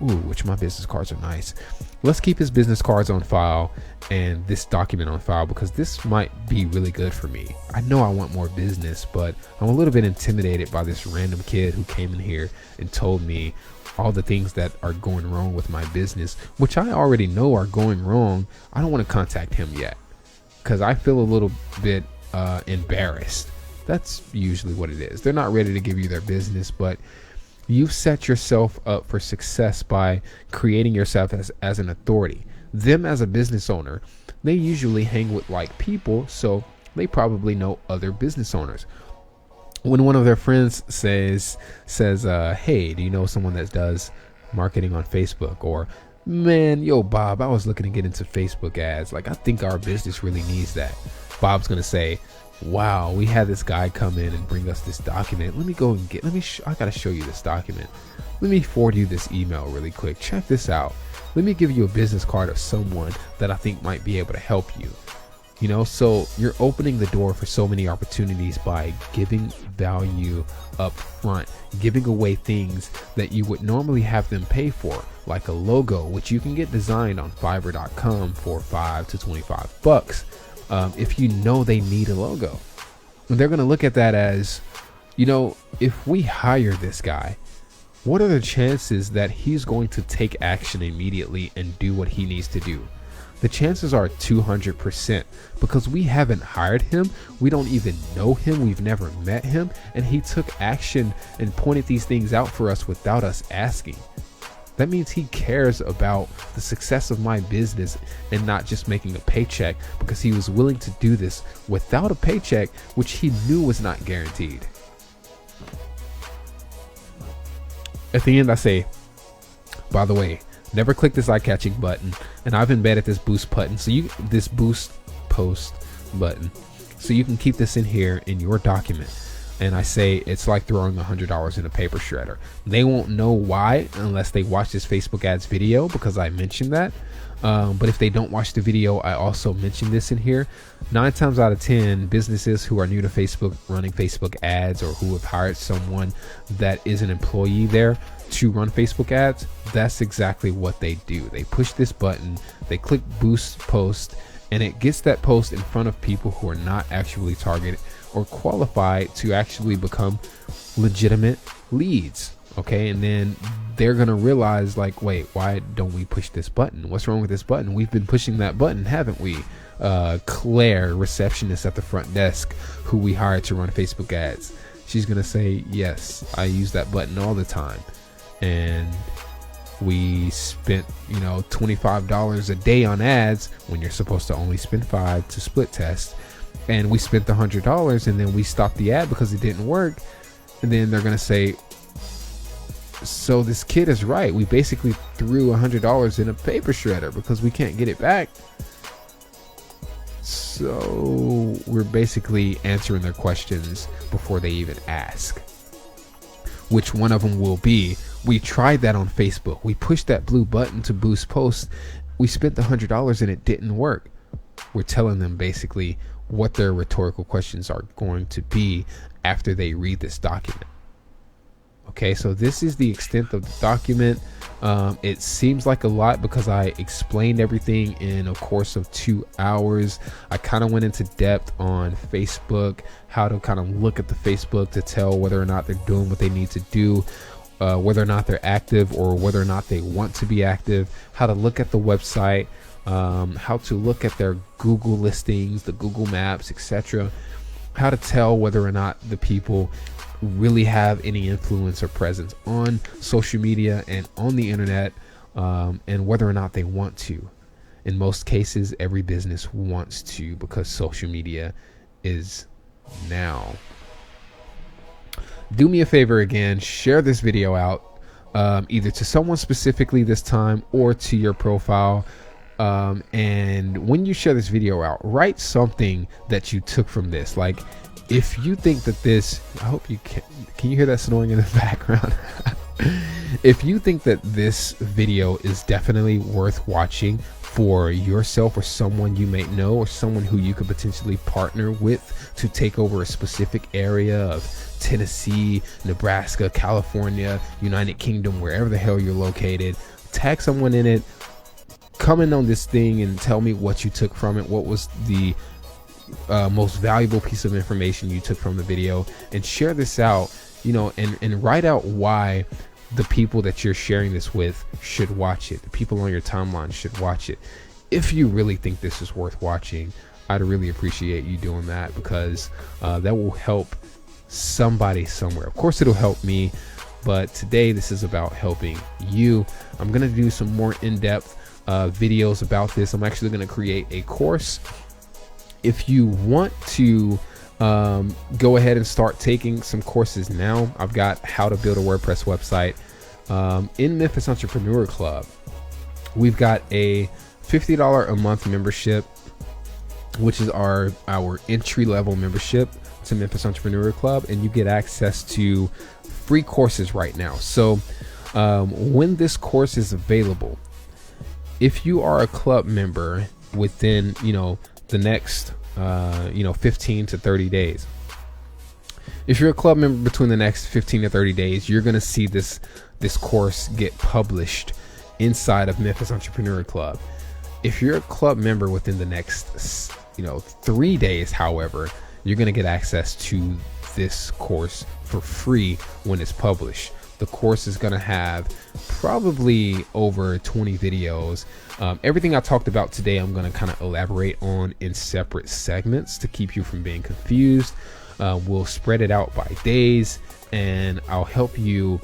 Ooh, which my business cards are nice. Let's keep his business cards on file and this document on file because this might be really good for me. I know I want more business, but I'm a little bit intimidated by this random kid who came in here and told me all the things that are going wrong with my business, which I already know are going wrong. I don't want to contact him yet because I feel a little bit embarrassed That's usually what it is. They're not ready to give you their business, but you've set yourself up for success by creating yourself as an authority. Them as a business owner, they usually hang with like people, so they probably know other business owners. When one of their friends says, hey, do you know someone that does marketing on Facebook? Or, man, yo, Bob, I was looking to get into Facebook ads. Like, I think our business really needs that. Bob's going to say, wow, we had this guy come in and bring us this document. Let me go and I got to show you this document. Let me forward you this email really quick. Check this out. Let me give you a business card of someone that I think might be able to help you. You know, so you're opening the door for so many opportunities by giving value up front, giving away things that you would normally have them pay for, like a logo, which you can get designed on Fiverr.com for $5 to $25. If you know they need a logo, and they're going to look at that as, you know, if we hire this guy, what are the chances that he's going to take action immediately and do what he needs to do? The chances are 200% because we haven't hired him. We don't even know him. We've never met him. And he took action and pointed these things out for us without us asking. That means he cares about the success of my business and not just making a paycheck, because he was willing to do this without a paycheck, which he knew was not guaranteed. At the end, I say, by the way, never click this eye-catching button, and I've embedded this boost button, this boost post button, so you can keep this in here in your document. And I say it's like throwing $100 in a paper shredder. They won't know why unless they watch this Facebook ads video, because I mentioned that. But if they don't watch the video, I also mention this in here. 9 times out of 10, businesses who are new to Facebook, running Facebook ads, or who have hired someone that is an employee there to run Facebook ads, that's exactly what they do. They push this button, they click boost post, and it gets that post in front of people who are not actually targeted or qualified to actually become legitimate leads. Okay, and then they're gonna realize, like, wait, why don't we push this button? What's wrong with this button? We've been pushing that button, haven't we? Claire, receptionist at the front desk, who we hired to run Facebook ads, she's gonna say, yes, I use that button all the time. And we spent, $25 a day on ads when you're supposed to only spend $5 to split test. And we spent the $100 and then we stopped the ad because it didn't work. And then they're going to say, so this kid is right. We basically threw $100 in a paper shredder because we can't get it back. So we're basically answering their questions before they even ask. Which one of them will be, we tried that on Facebook. We pushed that blue button to boost posts. We spent the $100 and it didn't work. We're telling them basically what their rhetorical questions are going to be after they read this document. Okay, so this is the extent of the document. It seems like a lot because I explained everything in a course of 2 hours. I kind of went into depth on Facebook, how to kind of look at the Facebook to tell whether or not they're doing what they need to do, whether or not they're active or whether or not they want to be active, how to look at the website, how to look at their Google listings, the Google Maps, etc. How to tell whether or not the people really have any influence or presence on social media and on the internet, and whether or not they want to. In most cases, every business wants to, because social media is now. Do me a favor again, share this video out, either to someone specifically this time or to your profile. And when you share this video out, write something that you took from this. Like, if you think that this, I hope you can you hear that snoring in the background? If you think that this video is definitely worth watching for yourself or someone you may know, or someone who you could potentially partner with to take over a specific area of Tennessee, Nebraska, California, United Kingdom, wherever the hell you're located, tag someone in it, comment on this thing and tell me what you took from it. What was the most valuable piece of information you took from the video, and share this out, and write out why the people that you're sharing this with should watch it. The people on your timeline should watch it. If you really think this is worth watching, I'd really appreciate you doing that, because that will help somebody somewhere. Of course, it'll help me, but today this is about helping you. I'm going to do some more in-depth videos about this. I'm actually going to create a course. If you want to go ahead and start taking some courses now, I've got how to build a WordPress website in Memphis Entrepreneur Club. We've got a $50 a month membership, which is our entry-level membership to Memphis Entrepreneur Club, and you get access to free courses right now. So when this course is available, if you are a club member within the next 15 to 30 days, if you're a club member between the next 15 to 30 days, you're going to see this course get published inside of Memphis Entrepreneur Club. If you're a club member within the next 3 days, however, you're going to get access to this course for free when it's published. The course is going to have probably over 20 videos. Everything I talked about today, I'm going to kind of elaborate on in separate segments to keep you from being confused. We'll spread it out by days, and I'll help you.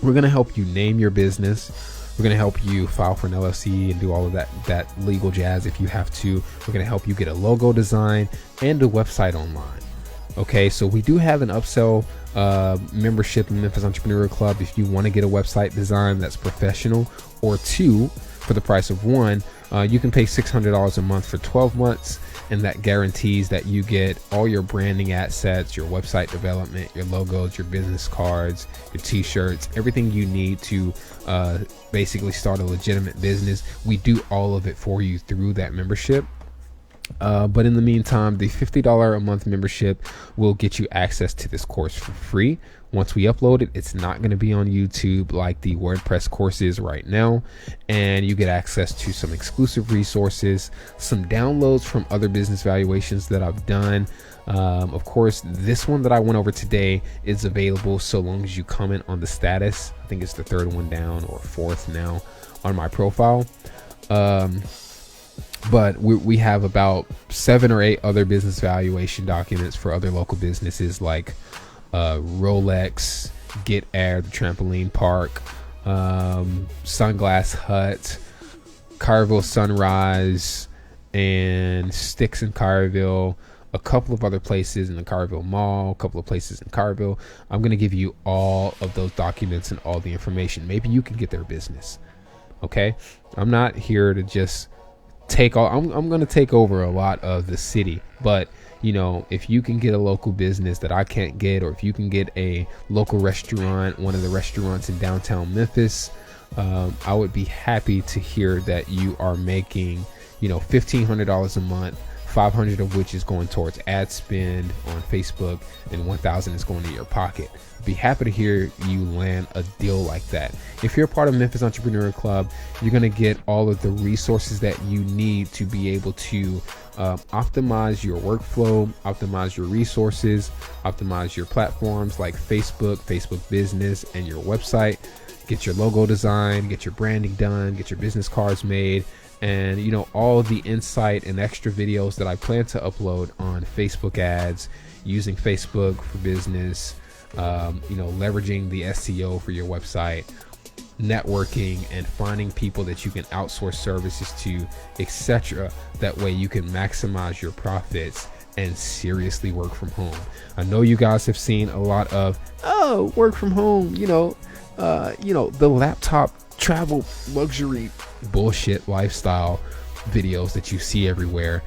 We're going to help you name your business. We're going to help you file for an LLC and do all of that legal jazz if you have to. We're going to help you get a logo design and a website online. Okay, so we do have an upsell membership in Memphis Entrepreneur Club. If you want to get a website design that's professional, or two for the price of one, you can pay $600 a month for 12 months, and that guarantees that you get all your branding assets, your website development, your logos, your business cards, your t-shirts, everything you need to basically start a legitimate business. We do all of it for you through that membership. But in the meantime, the $50 a month membership will get you access to this course for free. Once we upload it, it's not going to be on YouTube like the WordPress course is right now. And you get access to some exclusive resources, some downloads from other business valuations that I've done. Of course, this one that I went over today is available so long as you comment on the status. I think it's the third one down or fourth now on my profile. But we have about 7 or 8 other business valuation documents for other local businesses like Rolex, Get Air, the trampoline park, Sunglass Hut, Carville Sunrise, and Sticks in Carville, a couple of other places in the Carville Mall, a couple of places in Carville. I'm going to give you all of those documents and all the information. Maybe you can get their business. Okay? I'm not here to just I'm going to take over a lot of the city, but if you can get a local business that I can't get, or if you can get a local restaurant, one of the restaurants in downtown Memphis, I would be happy to hear that you are making $1,500 a month, $500 of which is going towards ad spend on Facebook, and $1,000 is going to your pocket. Be happy to hear you land a deal like that. If you're a part of Memphis Entrepreneur Club, you're going to get all of the resources that you need to be able to optimize your workflow, optimize your resources, optimize your platforms like Facebook Business, and your website. Get your logo design, get your branding done, get your business cards made, and all of the insight and extra videos that I plan to upload on Facebook ads, using Facebook for business, leveraging the SEO for your website, networking, and finding people that you can outsource services to, etc. That way you can maximize your profits and seriously work from home. I know you guys have seen a lot of work from home, the laptop travel luxury bullshit lifestyle videos that you see everywhere.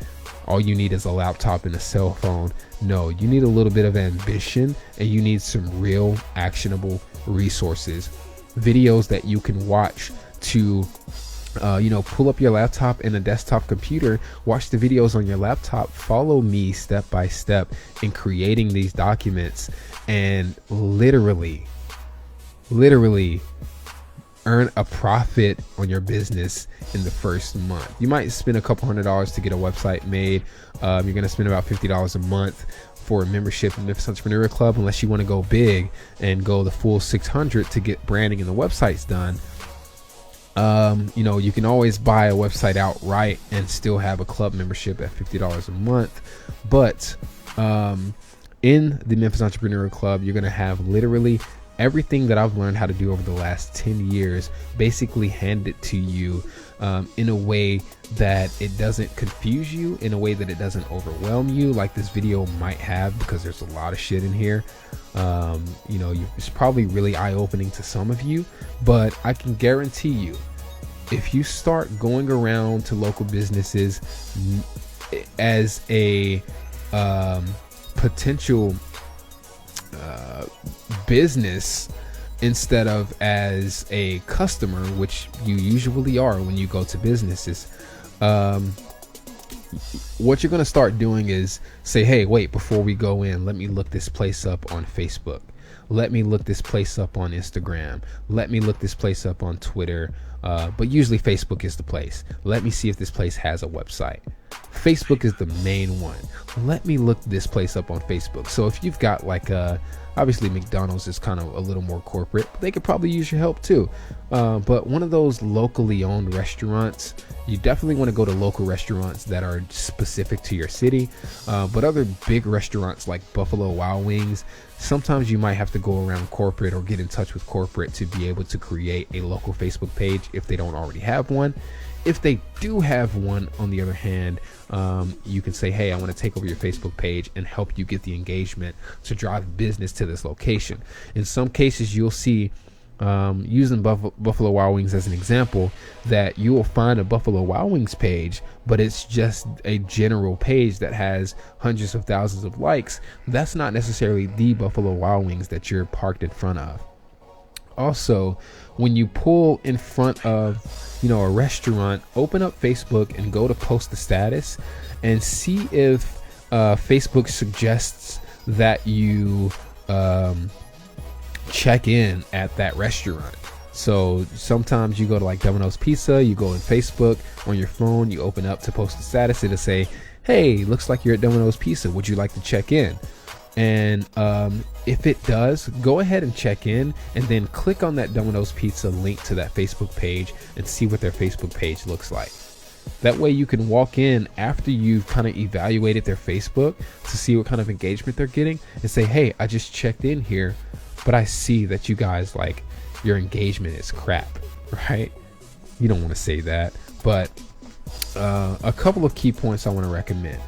All you need is a laptop and a cell phone. No, you need a little bit of ambition, and you need some real actionable resources, videos that you can watch to pull up your laptop and a desktop computer, watch the videos on your laptop, follow me step by step in creating these documents, and literally earn a profit on your business in the first month. You might spend a couple $100s to get a website made. You're going to spend about $50 a month for a membership in the Memphis Entrepreneur Club, unless you want to go big and go the full $600 to get branding and the websites done. You can always buy a website outright and still have a club membership at $50 a month. But in the Memphis Entrepreneur Club, you're going to have literally everything that I've learned how to do over the last 10 years basically handed to you in a way that it doesn't confuse you, in a way that it doesn't overwhelm you like this video might have, because there's a lot of shit in here. It's probably really eye-opening to some of you, but I can guarantee you, if you start going around to local businesses as a potential business instead of as a customer, which you usually are when you go to businesses, what you're going to start doing is say, hey, wait, before we go in, let me look this place up on Facebook. Let me look this place up on Instagram. Let me look this place up on Twitter. But usually Facebook is the place. Let me see if this place has a website. Facebook is the main one. Let me look this place up on Facebook. So if you've got obviously McDonald's is kind of a little more corporate, but they could probably use your help too. But one of those locally owned restaurants, you definitely want to go to local restaurants that are specific to your city. But other big restaurants like Buffalo Wild Wings, sometimes you might have to go around corporate or get in touch with corporate to be able to create a local Facebook page if they don't already have one. If they do have one, on the other hand, you can say, hey, I want to take over your Facebook page and help you get the engagement to drive business to this location. In some cases, you'll see, using Buffalo Wild Wings as an example, that you will find a Buffalo Wild Wings page, but it's just a general page that has hundreds of thousands of likes. That's not necessarily the Buffalo Wild Wings that you're parked in front of. Also, when you pull in front of a restaurant, open up Facebook and go to post the status and see if Facebook suggests that you check in at that restaurant. So sometimes you go to like Domino's Pizza, you go in Facebook on your phone, you open up to post a status, it'll say, hey, looks like you're at Domino's Pizza, would you like to check in? And if it does, go ahead and check in and then click on that Domino's Pizza link to that Facebook page and see what their Facebook page looks like. That way you can walk in after you've kind of evaluated their Facebook to see what kind of engagement they're getting and say, hey, I just checked in here, but I see that you guys, like, your engagement is crap, right? You don't want to say that, but a couple of key points I want to recommend.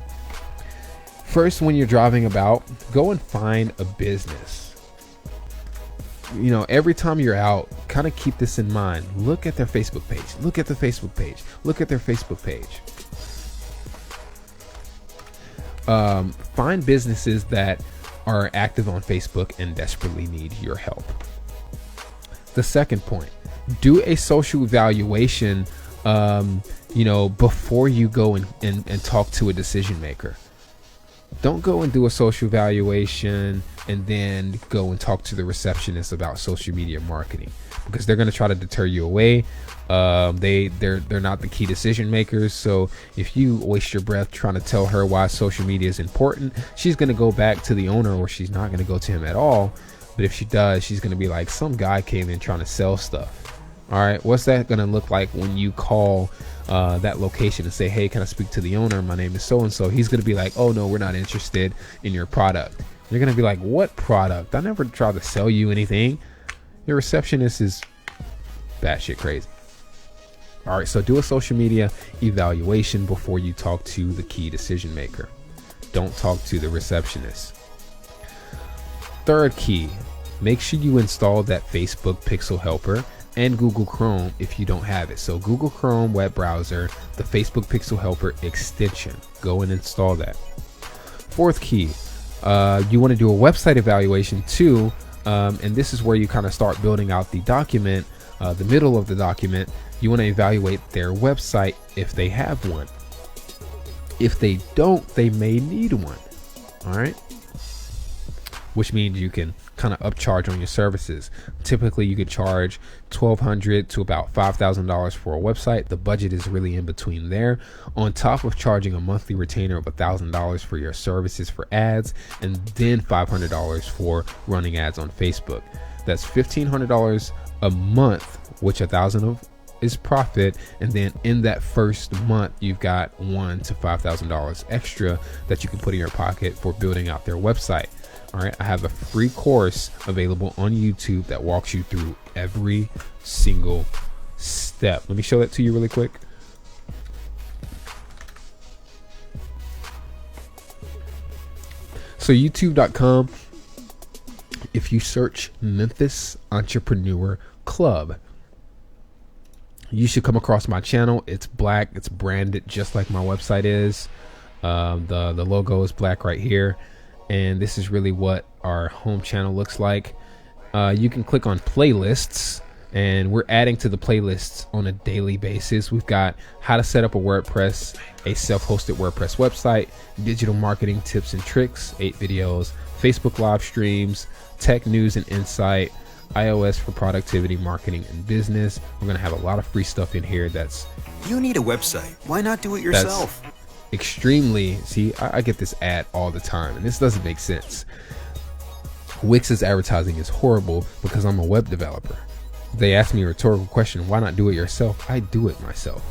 First, when you're driving about, go and find a business. Every time you're out, kind of keep this in mind. Look at their Facebook page. Look at the Facebook page. Look at their Facebook page. Find businesses that are active on Facebook and desperately need your help. The second point, do a social evaluation, before you go and talk to a decision maker. Don't go and do a social evaluation and then go and talk to the receptionist about social media marketing, because they're going to try to deter you away. They're not the key decision makers. So if you waste your breath trying to tell her why social media is important, she's going to go back to the owner, or she's not going to go to him at all. But if she does, she's going to be like, some guy came in trying to sell stuff. All right, what's that going to look like when you call that location and say, hey, can I speak to the owner? My name is so-and-so. He's going to be like, oh, no, we're not interested in your product. You're going to be like, what product? I never tried to sell you anything. Your receptionist is batshit crazy. All right, so do a social media evaluation before you talk to the key decision maker. Don't talk to the receptionist. Third key, make sure you install that Facebook Pixel Helper and Google Chrome if you don't have it. So Google Chrome web browser, the Facebook Pixel Helper extension, go and install that. Fourth key, you want to do a website evaluation too, and this is where you kind of start building out the document, the middle of the document. You want to evaluate their website if they have one. If they don't, they may need one. All right, which means you can kind of upcharge on your services. Typically you could charge $1,200 to about $5,000 for a website. The budget is really in between there, on top of charging a monthly retainer of $1,000 for your services for ads, and then $500 for running ads on Facebook. That's $1,500 a month, which $1,000 is profit. And then in that first month, you've got $1,000 to $5,000 extra that you can put in your pocket for building out their website. All right, I have a free course available on YouTube that walks you through every single step. Let me show that to you really quick. So youtube.com, if you search Memphis Entrepreneur Club, you should come across my channel. It's black. It's branded just like my website is. The logo is black right here. And this is really what our home channel looks like. You can click on playlists, and we're adding to the playlists on a daily basis. We've got how to set up a WordPress, a self-hosted WordPress website, digital marketing tips and tricks, 8 videos, Facebook live streams, tech news and insight, iOS for productivity, marketing, and business. We're going to have a lot of free stuff in here that's... You need a website. Why not do it yourself? Extremely, see, I get this ad all the time, and this doesn't make sense. Wix's advertising is horrible because I'm a web developer. They asked me a rhetorical question, why not do it yourself? I do it myself.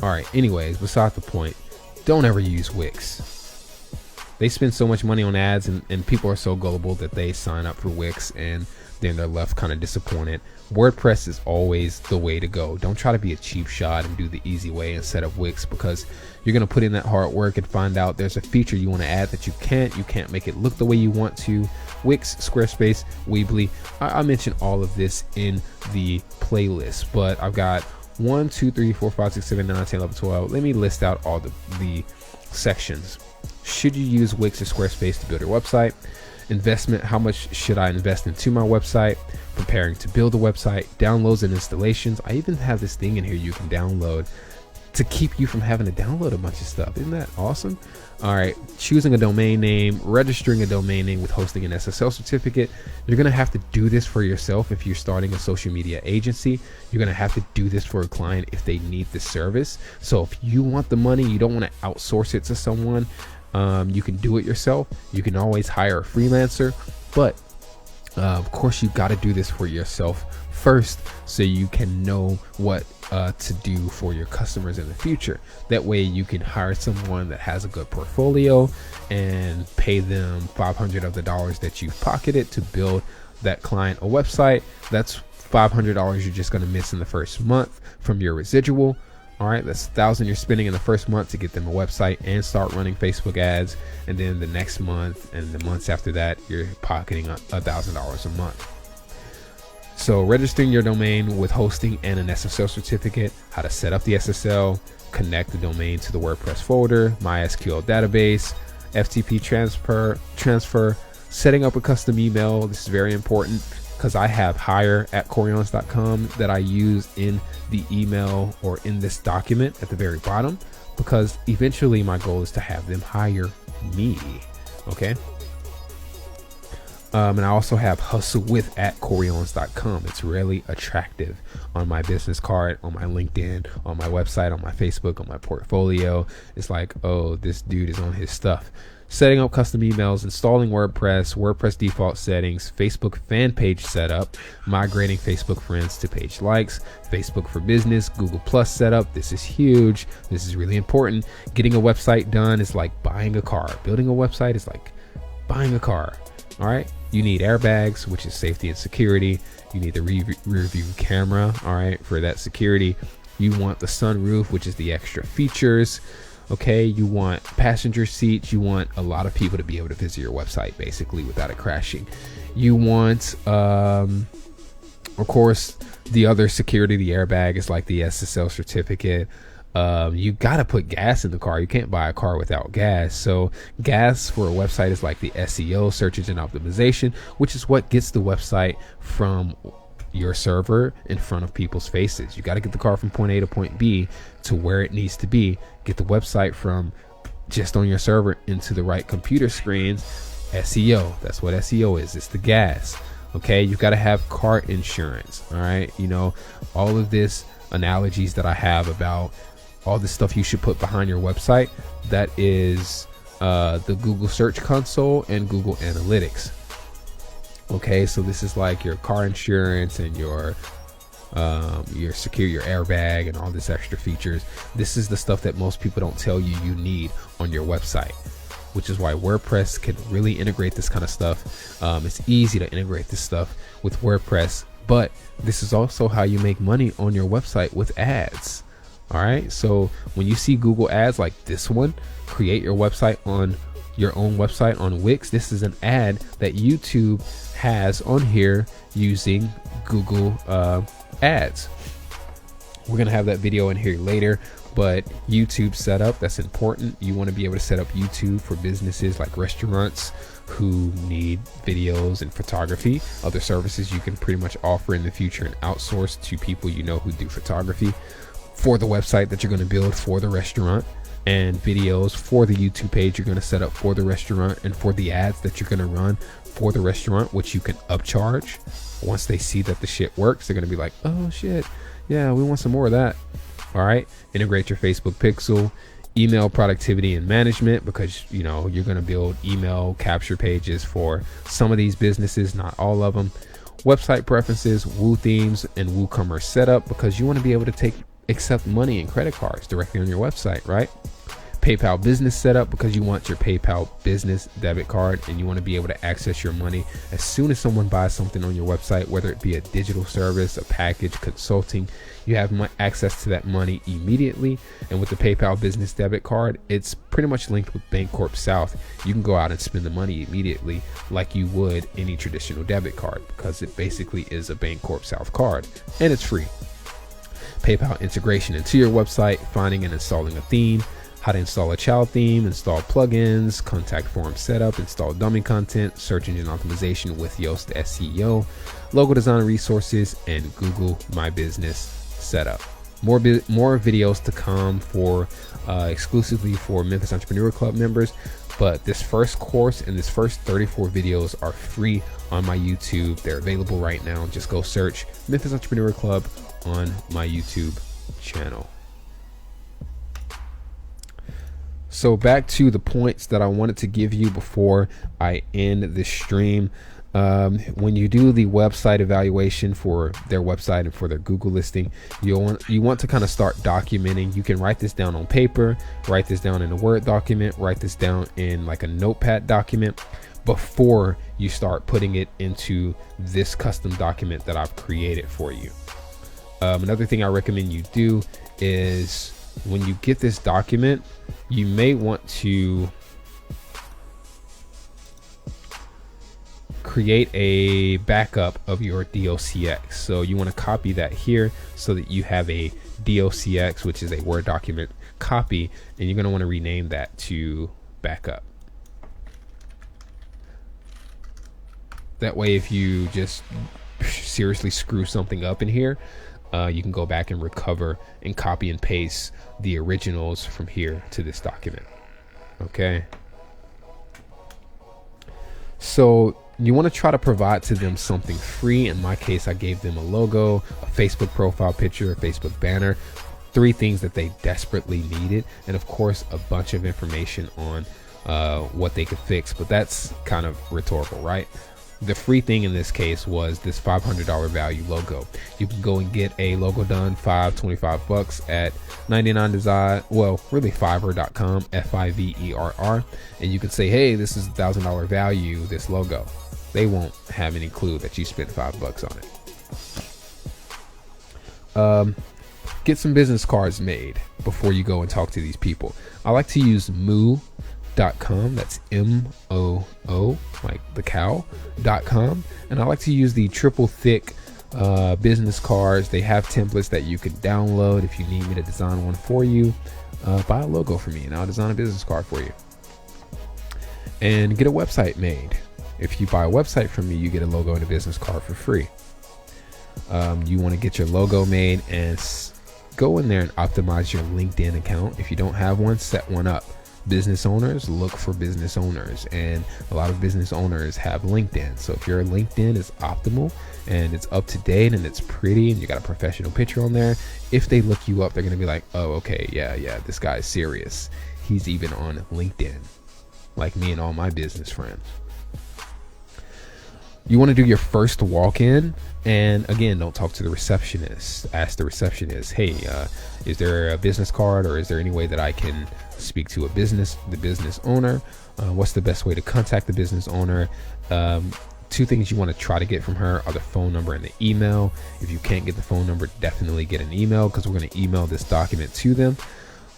All right, anyways, beside the point, don't ever use Wix. They spend so much money on ads, and people are so gullible that they sign up for Wix and then they're left kind of disappointed. WordPress is always the way to go. Don't try to be a cheap shot and do the easy way and set up Wix, because you're going to put in that hard work and find out there's a feature you want to add that you can't make it look the way you want to. Wix, Squarespace, Weebly. I mentioned all of this in the playlist, but I've got 1, 2, 3, 4, 5, 6, 7, 9, 10, 11, 12. Let me list out all the sections. Should you use Wix or Squarespace to build your website? Investment, how much should I invest into my website? Preparing to build a website, downloads and installations. I even have this thing in here you can download to keep you from having to download a bunch of stuff. Isn't that awesome? All right, choosing a domain name, registering a domain name with hosting an SSL certificate. You're gonna have to do this for yourself if you're starting a social media agency. You're gonna have to do this for a client if they need this service. So if you want the money, you don't want to outsource it to someone. You can do it yourself. You can always hire a freelancer, but of course you got to do this for yourself first, so you can know what to do for your customers in the future. That way you can hire someone that has a good portfolio and pay them $500 of the dollars that you've pocketed to build that client a website. That's $500 you're just going to miss in the first month from your residual. All right, that's $1,000 you're spending in the first month to get them a website and start running Facebook ads. And then the next month and the months after that, you're pocketing $1,000 a month. So registering your domain with hosting and an SSL certificate, how to set up the SSL, connect the domain to the WordPress folder, MySQL database, FTP transfer, setting up a custom email. This is very important, because I have hire@corians.com that I use in the email or in this document at the very bottom, because eventually my goal is to have them hire me. Okay. And I also have hustlewith@corians.com. It's really attractive on my business card, on my LinkedIn, on my website, on my Facebook, on my portfolio. It's like, oh, this dude is on his stuff. Setting up custom emails, installing WordPress, WordPress default settings, Facebook fan page setup, migrating Facebook friends to page likes, Facebook for business, Google Plus setup. This is huge. This is really important. Getting a website done is like buying a car. Building a website is like buying a car. All right. You need airbags, which is safety and security. You need the rear view camera. All right. For that security, you want the sunroof, which is the extra features. Okay, you want passenger seats. You want a lot of people to be able to visit your website basically without it crashing. You want, of course, the other security. The airbag is like the SSL certificate. You got to put gas in the car. You can't buy a car without gas. So gas for a website is like the SEO, search engine optimization, which is what gets the website from your server in front of people's faces. You got to get the car from point A to point B to where it needs to be. Get the website from just on your server into the right computer screens. SEO, that's what SEO is. It's the gas. Okay, you've got to have car insurance. All right, you know, all of this analogies that I have about all the stuff you should put behind your website, that is the Google Search Console and Google Analytics. Okay, so this is like your car insurance and your your secure your airbag and all this extra features. This is the stuff that most people don't tell you you need on your website, which is why WordPress can really integrate this kind of stuff. It's easy to integrate this stuff with WordPress, but this is also how you make money on your website with ads. All right. So when you see Google ads like this one, create your website on your own website on Wix. This is an ad that YouTube has on here using Google ads. We're going to have that video in here later, but YouTube setup, that's important. You want to be able to set up YouTube for businesses like restaurants who need videos and photography. Other services you can pretty much offer in the future and outsource to people you know who do photography for the website that you're going to build for the restaurant, and videos for the YouTube page you're going to set up for the restaurant, and for the ads that you're going to run for the restaurant, which you can upcharge. Once they see that the shit works, they're going to be like, oh shit, yeah, we want some more of that. All right. Integrate your Facebook pixel, email productivity and management, because you know you're going to build email capture pages for some of these businesses, not all of them. Website preferences, Woo themes, and WooCommerce setup, because you want to be able to accept money and credit cards directly on your website, right? PayPal business setup, because you want your PayPal business debit card and you want to be able to access your money as soon as someone buys something on your website, whether it be a digital service, a package, consulting. You have access to that money immediately. And with the PayPal business debit card, it's pretty much linked with Bancorp South. You can go out and spend the money immediately like you would any traditional debit card, because it basically is a Bancorp South card and it's free. PayPal integration into your website, finding and installing a theme, how to install a child theme, install plugins, contact form setup, install dummy content, search engine optimization with Yoast SEO, logo design resources, and Google My Business setup. More videos to come for exclusively for Memphis Entrepreneur Club members, but this first course and this first 34 videos are free on my YouTube. They're available right now. Just go search Memphis Entrepreneur Club on my YouTube channel. So back to the points that I wanted to give you before I end this stream. When you do the website evaluation for their website and for their Google listing, you want to kind of start documenting. You can write this down on paper, write this down in a Word document, write this down in like a notepad document before you start putting it into this custom document that I've created for you. Another thing I recommend you do is when you get this document, you may want to create a backup of your docx. So you want to copy that here so that you have a docx, which is a Word document copy, and you're going to want to rename that to backup. That way, if you just seriously screw something up in here, you can go back and recover and copy and paste the originals from here to this document. Okay. So you want to try to provide to them something free. In my case, I gave them a logo, a Facebook profile picture, a Facebook banner, 3 things that they desperately needed, and of course a bunch of information on what they could fix. But that's kind of rhetorical, right? The free thing in this case was this $500 value logo. You can go and get a logo done, $25 at 99 Design, well, really Fiverr.com, Fiverr, and you can say, hey, this is $1,000 value, this logo. They won't have any clue that you spent $5 on it. Get some business cards made before you go and talk to these people. I like to use moo.com. That's MOO, like the cow.com. And I like to use the triple thick business cards. They have templates that you can download. If you need me to design one for you, buy a logo for me and I'll design a business card for you. And get a website made. If you buy a website from me, you get a logo and a business card for free. You want to get your logo made and go in there and optimize your LinkedIn account. If you don't have one, set one up. Business owners look for business owners, and a lot of business owners have LinkedIn. So if your LinkedIn is optimal and it's up to date and it's pretty and you got a professional picture on there, if they look you up, they're going to be like, oh, okay, yeah, this guy is serious. He's even on LinkedIn, like me and all my business friends. You want to do your first walk-in, and again, don't talk to the receptionist. Ask the receptionist, hey, is there a business card, or is there any way that I can speak to the business owner? What's the best way to contact the business owner? Two things you want to try to get from her are the phone number and the email. If you can't get the phone number, definitely get an email, because we're going to email this document to them.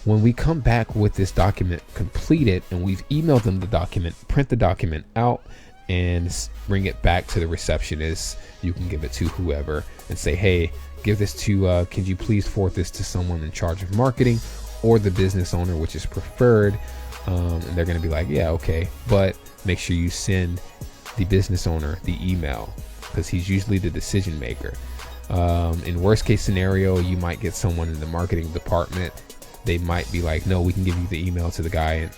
When we come back with this document completed and we've emailed them the document, print the document out and bring it back to the receptionist. You can give it to whoever and say, hey, give this to, can you please forward this to someone in charge of marketing or the business owner, which is preferred. And they're going to be like, yeah, okay. But make sure you send the business owner the email, because he's usually the decision maker. In worst case scenario, you might get someone in the marketing department. They might be like, no, we can give you the email to the guy,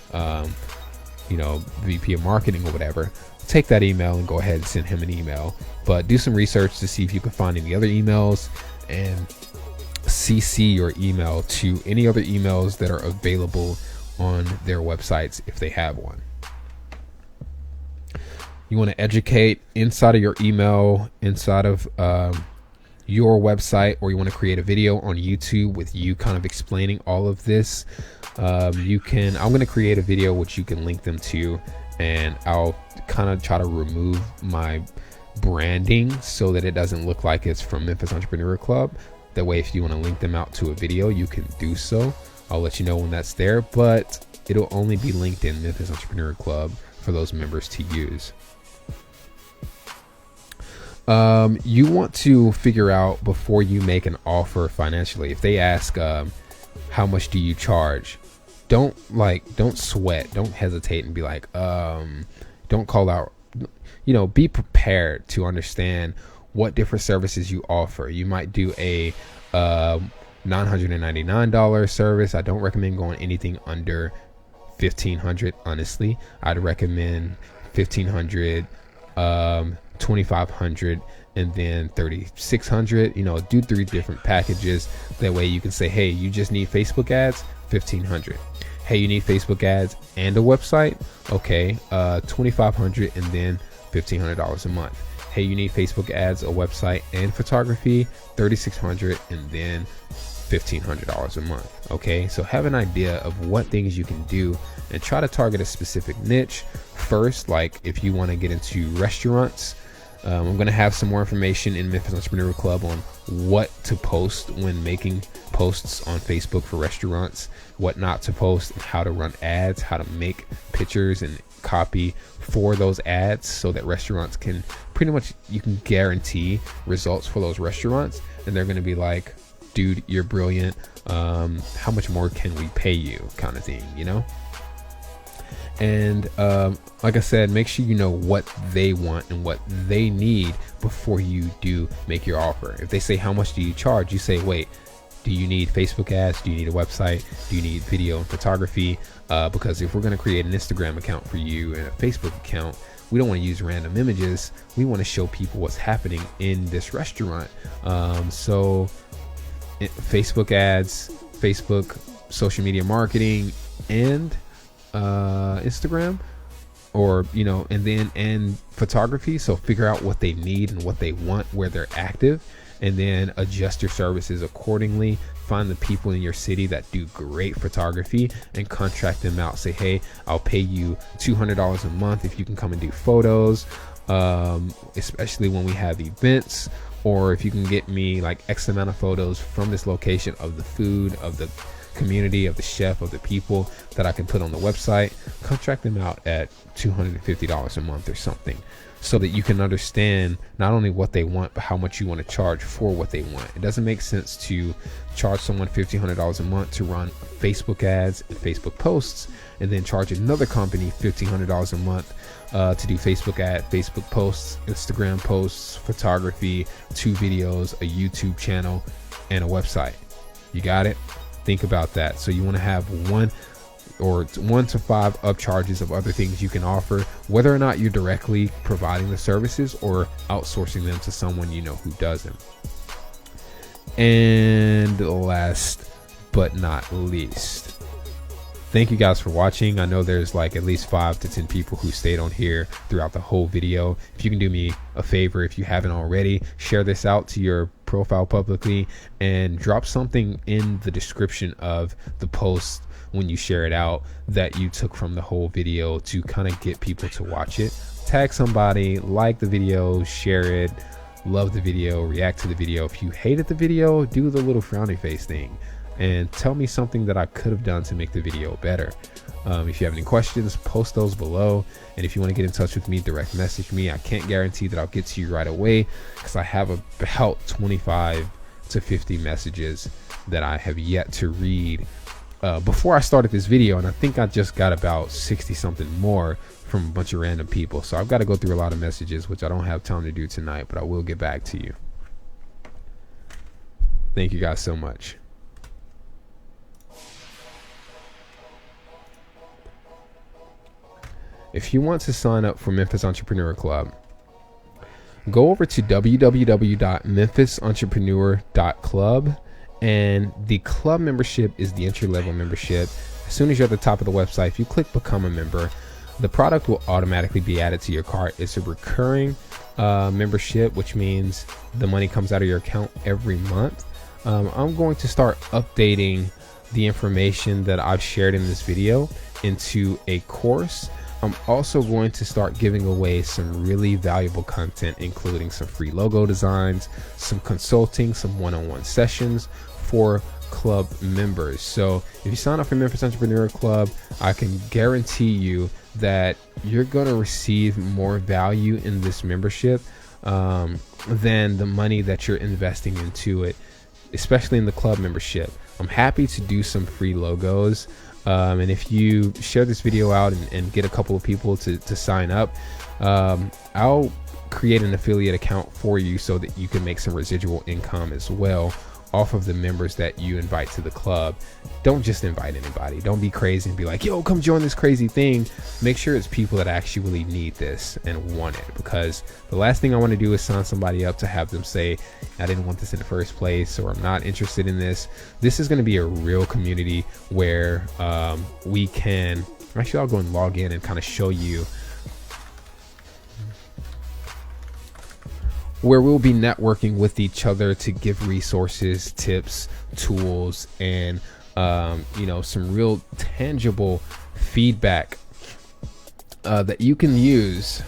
VP of marketing or whatever. Take that email and go ahead and send him an email. But do some research to see if you can find any other emails, and CC your email to any other emails that are available on their websites if they have one. You want to educate inside of your email, inside of your website, or you want to create a video on YouTube with you kind of explaining all of this. I'm going to create a video which you can link them to, and I'll kind of try to remove my branding so that it doesn't look like it's from Memphis Entrepreneur Club. That way, if you want to link them out to a video, you can do so. I'll let you know when that's there, but it'll only be linked in Memphis Entrepreneur Club for those members to use. You want to figure out before you make an offer financially. If they ask, how much do you charge? Don't sweat. Don't hesitate and be like, don't call out, be prepared to understand what different services you offer. You might do a, $999 service. I don't recommend going anything under $1,500. Honestly, I'd recommend $1,500, $2,500, and then $3,600. Do 3 different packages. That way you can say, hey, you just need Facebook ads, $1,500. Hey, you need Facebook ads and a website, okay, $2,500, and then $1,500 a month. Hey, you need Facebook ads, a website, and photography, $3,600, and then $1,500 a month. Okay, so have an idea of what things you can do and try to target a specific niche first. Like if you want to get into restaurants, I'm going to have some more information in Memphis Entrepreneur Club on what to post when making posts on Facebook for restaurants, what not to post, and how to run ads, how to make pictures and copy for those ads so that restaurants can pretty much, you can guarantee results for those restaurants, and they're going to be like, dude, you're brilliant. How much more can we pay you, kind of thing, And like I said, make sure you know what they want and what they need before you do make your offer. If they say, how much do you charge? You say, wait, do you need Facebook ads? Do you need a website? Do you need video and photography? Because if we're going to create an Instagram account for you and a Facebook account, we don't want to use random images. We want to show people what's happening in this restaurant. So Facebook ads, Facebook social media marketing, and Instagram, or and photography. So figure out what they need and what they want, where they're active, and then adjust your services accordingly. Find the people in your city that do great photography and contract them out. Say, hey, I'll pay you $200 a month if you can come and do photos, especially when we have events, or if you can get me like X amount of photos from this location of the food, of the community, of the chef, of the people that I can put on the website. Contract them out at $250 a month or something, so that you can understand not only what they want, but how much you want to charge for what they want. It doesn't make sense to charge someone $1,500 a month to run Facebook ads and Facebook posts, and then charge another company $1,500 a month to do Facebook ad, Facebook posts, Instagram posts, photography, 2 videos, a YouTube channel, and a website. You got it? Think about that. So you want to have 1 to 5 upcharges of other things you can offer, whether or not you're directly providing the services or outsourcing them to someone who does them. And last but not least, Thank you guys for watching. I know there's like at least 5 to 10 people who stayed on here throughout the whole video. If you can do me a favor, if you haven't already, share this out to your profile publicly and drop something in the description of the post when you share it out that you took from the whole video to kind of get people to watch it. Tag somebody, like the video, share it, love the video, react to the video. If you hated the video, do the little frowny face thing and tell me something that I could have done to make the video better. If you have any questions, post those below. And if you want to get in touch with me, direct message me. I can't guarantee that I'll get to you right away because I have about 25 to 50 messages that I have yet to read before I started this video. And I think I just got about 60 something more from a bunch of random people. So I've got to go through a lot of messages, which I don't have time to do tonight, but I will get back to you. Thank you guys so much. If you want to sign up for Memphis Entrepreneur Club, go over to www.memphisentrepreneur.club, and the club membership is the entry-level membership. As soon as you're at the top of the website, if you click become a member, the product will automatically be added to your cart. It's a recurring membership, which means the money comes out of your account every month. I'm going to start updating the information that I've shared in this video into a course. I'm also going to start giving away some really valuable content, including some free logo designs, some consulting, some one-on-one sessions for club members. So if you sign up for Memphis Entrepreneur Club, I can guarantee you that you're going to receive more value in this membership than the money that you're investing into it, especially in the club membership. I'm happy to do some free logos. And if you share this video out and get a couple of people to sign up, I'll create an affiliate account for you so that you can make some residual income as well off of the members that you invite to the club. Don't just invite anybody. Don't be crazy and be like, yo, come join this crazy thing. Make sure it's people that actually need this and want it, because the last thing I want to do is sign somebody up to have them say, I didn't want this in the first place, or I'm not interested in this. This is going to be a real community where we can, actually I'll go and log in and kind of show you, where we'll be networking with each other to give resources, tips, tools, and some real tangible feedback that you can use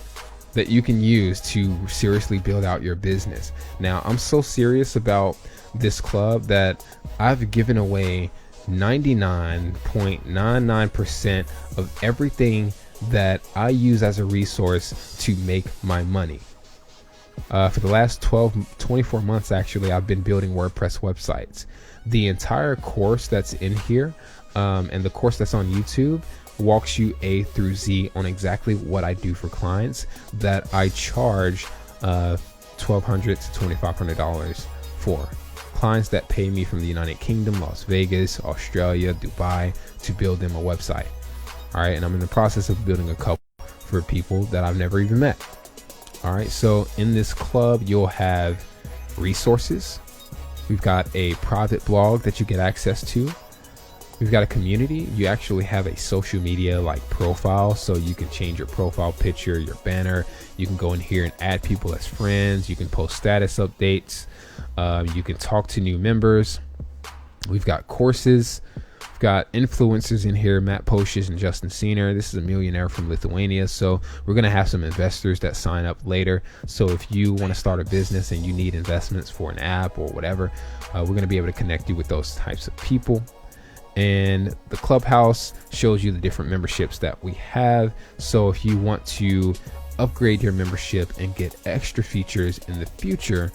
to seriously build out your business. Now, I'm so serious about this club that I've given away 99.99% of everything that I use as a resource to make my money. For the last 24 months, actually, I've been building WordPress websites. The entire course that's in here and the course that's on YouTube walks you A through Z on exactly what I do for clients that I charge $1,200 to $2,500 for. Clients that pay me from the United Kingdom, Las Vegas, Australia, Dubai to build them a website. All right, and I'm in the process of building a couple for people that I've never even met. All right, so in this club, you'll have resources. We've got a private blog that you get access to. We've got a community. You actually have a social media like profile, so you can change your profile picture, your banner. You can go in here and add people as friends. You can post status updates. You can talk to new members. We've got courses. We've got influencers in here, Matt Poshes and Justin Senior. This is a millionaire from Lithuania. So we're going to have some investors that sign up later. So if you want to start a business and you need investments for an app or whatever, we're going to be able to connect you with those types of people. And the clubhouse shows you the different memberships that we have. So if you want to upgrade your membership and get extra features in the future,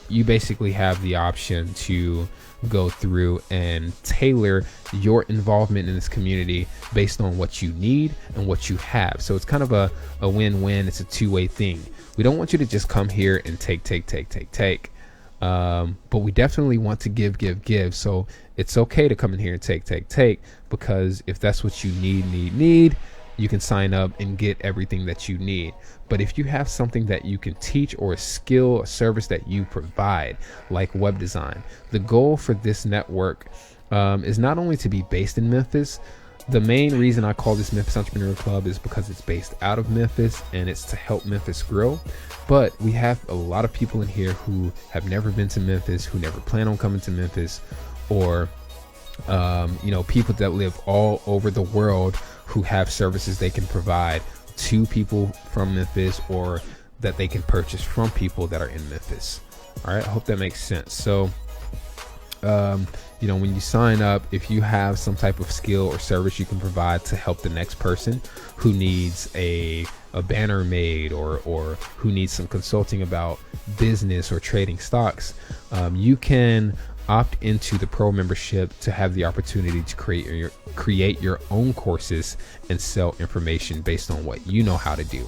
you basically have the option to go through and tailor your involvement in this community based on what you need and what you have. So it's kind of a win-win. It's a two-way thing. We don't want you to just come here and take. But we definitely want to give. So it's okay to come in here and take, because if that's what you need, you can sign up and get everything that you need. But if you have something that you can teach, or a skill, a service that you provide, like web design, the goal for this network is not only to be based in Memphis. The main reason I call this Memphis Entrepreneur Club is because it's based out of Memphis and it's to help Memphis grow. But we have a lot of people in here who have never been to Memphis, who never plan on coming to Memphis, or people that live all over the world who have services they can provide to people from Memphis, or that they can purchase from people that are in Memphis. All right, I hope that makes sense. So when you sign up, if you have some type of skill or service you can provide to help the next person who needs a banner made, or who needs some consulting about business or trading stocks, you can opt into the pro membership to have the opportunity to create your own courses and sell information based on what you know how to do,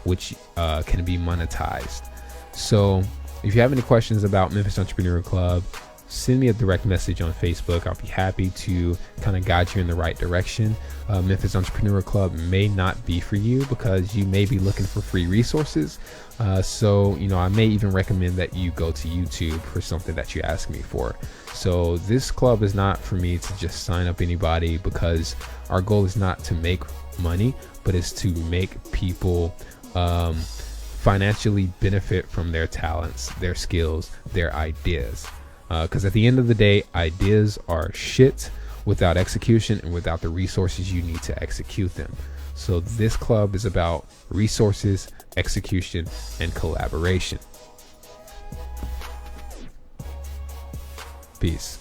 which can be monetized. So if you have any questions about Memphis Entrepreneur Club, send me a direct message on Facebook. I'll be happy to kind of guide you in the right direction. Memphis Entrepreneur Club may not be for you because you may be looking for free resources. So I may even recommend that you go to YouTube for something that you ask me for. So this club is not for me to just sign up anybody, because our goal is not to make money, but it's to make people financially benefit from their talents, their skills, their ideas. Because at the end of the day, ideas are shit without execution and without the resources you need to execute them. So this club is about resources, execution, and collaboration. Peace.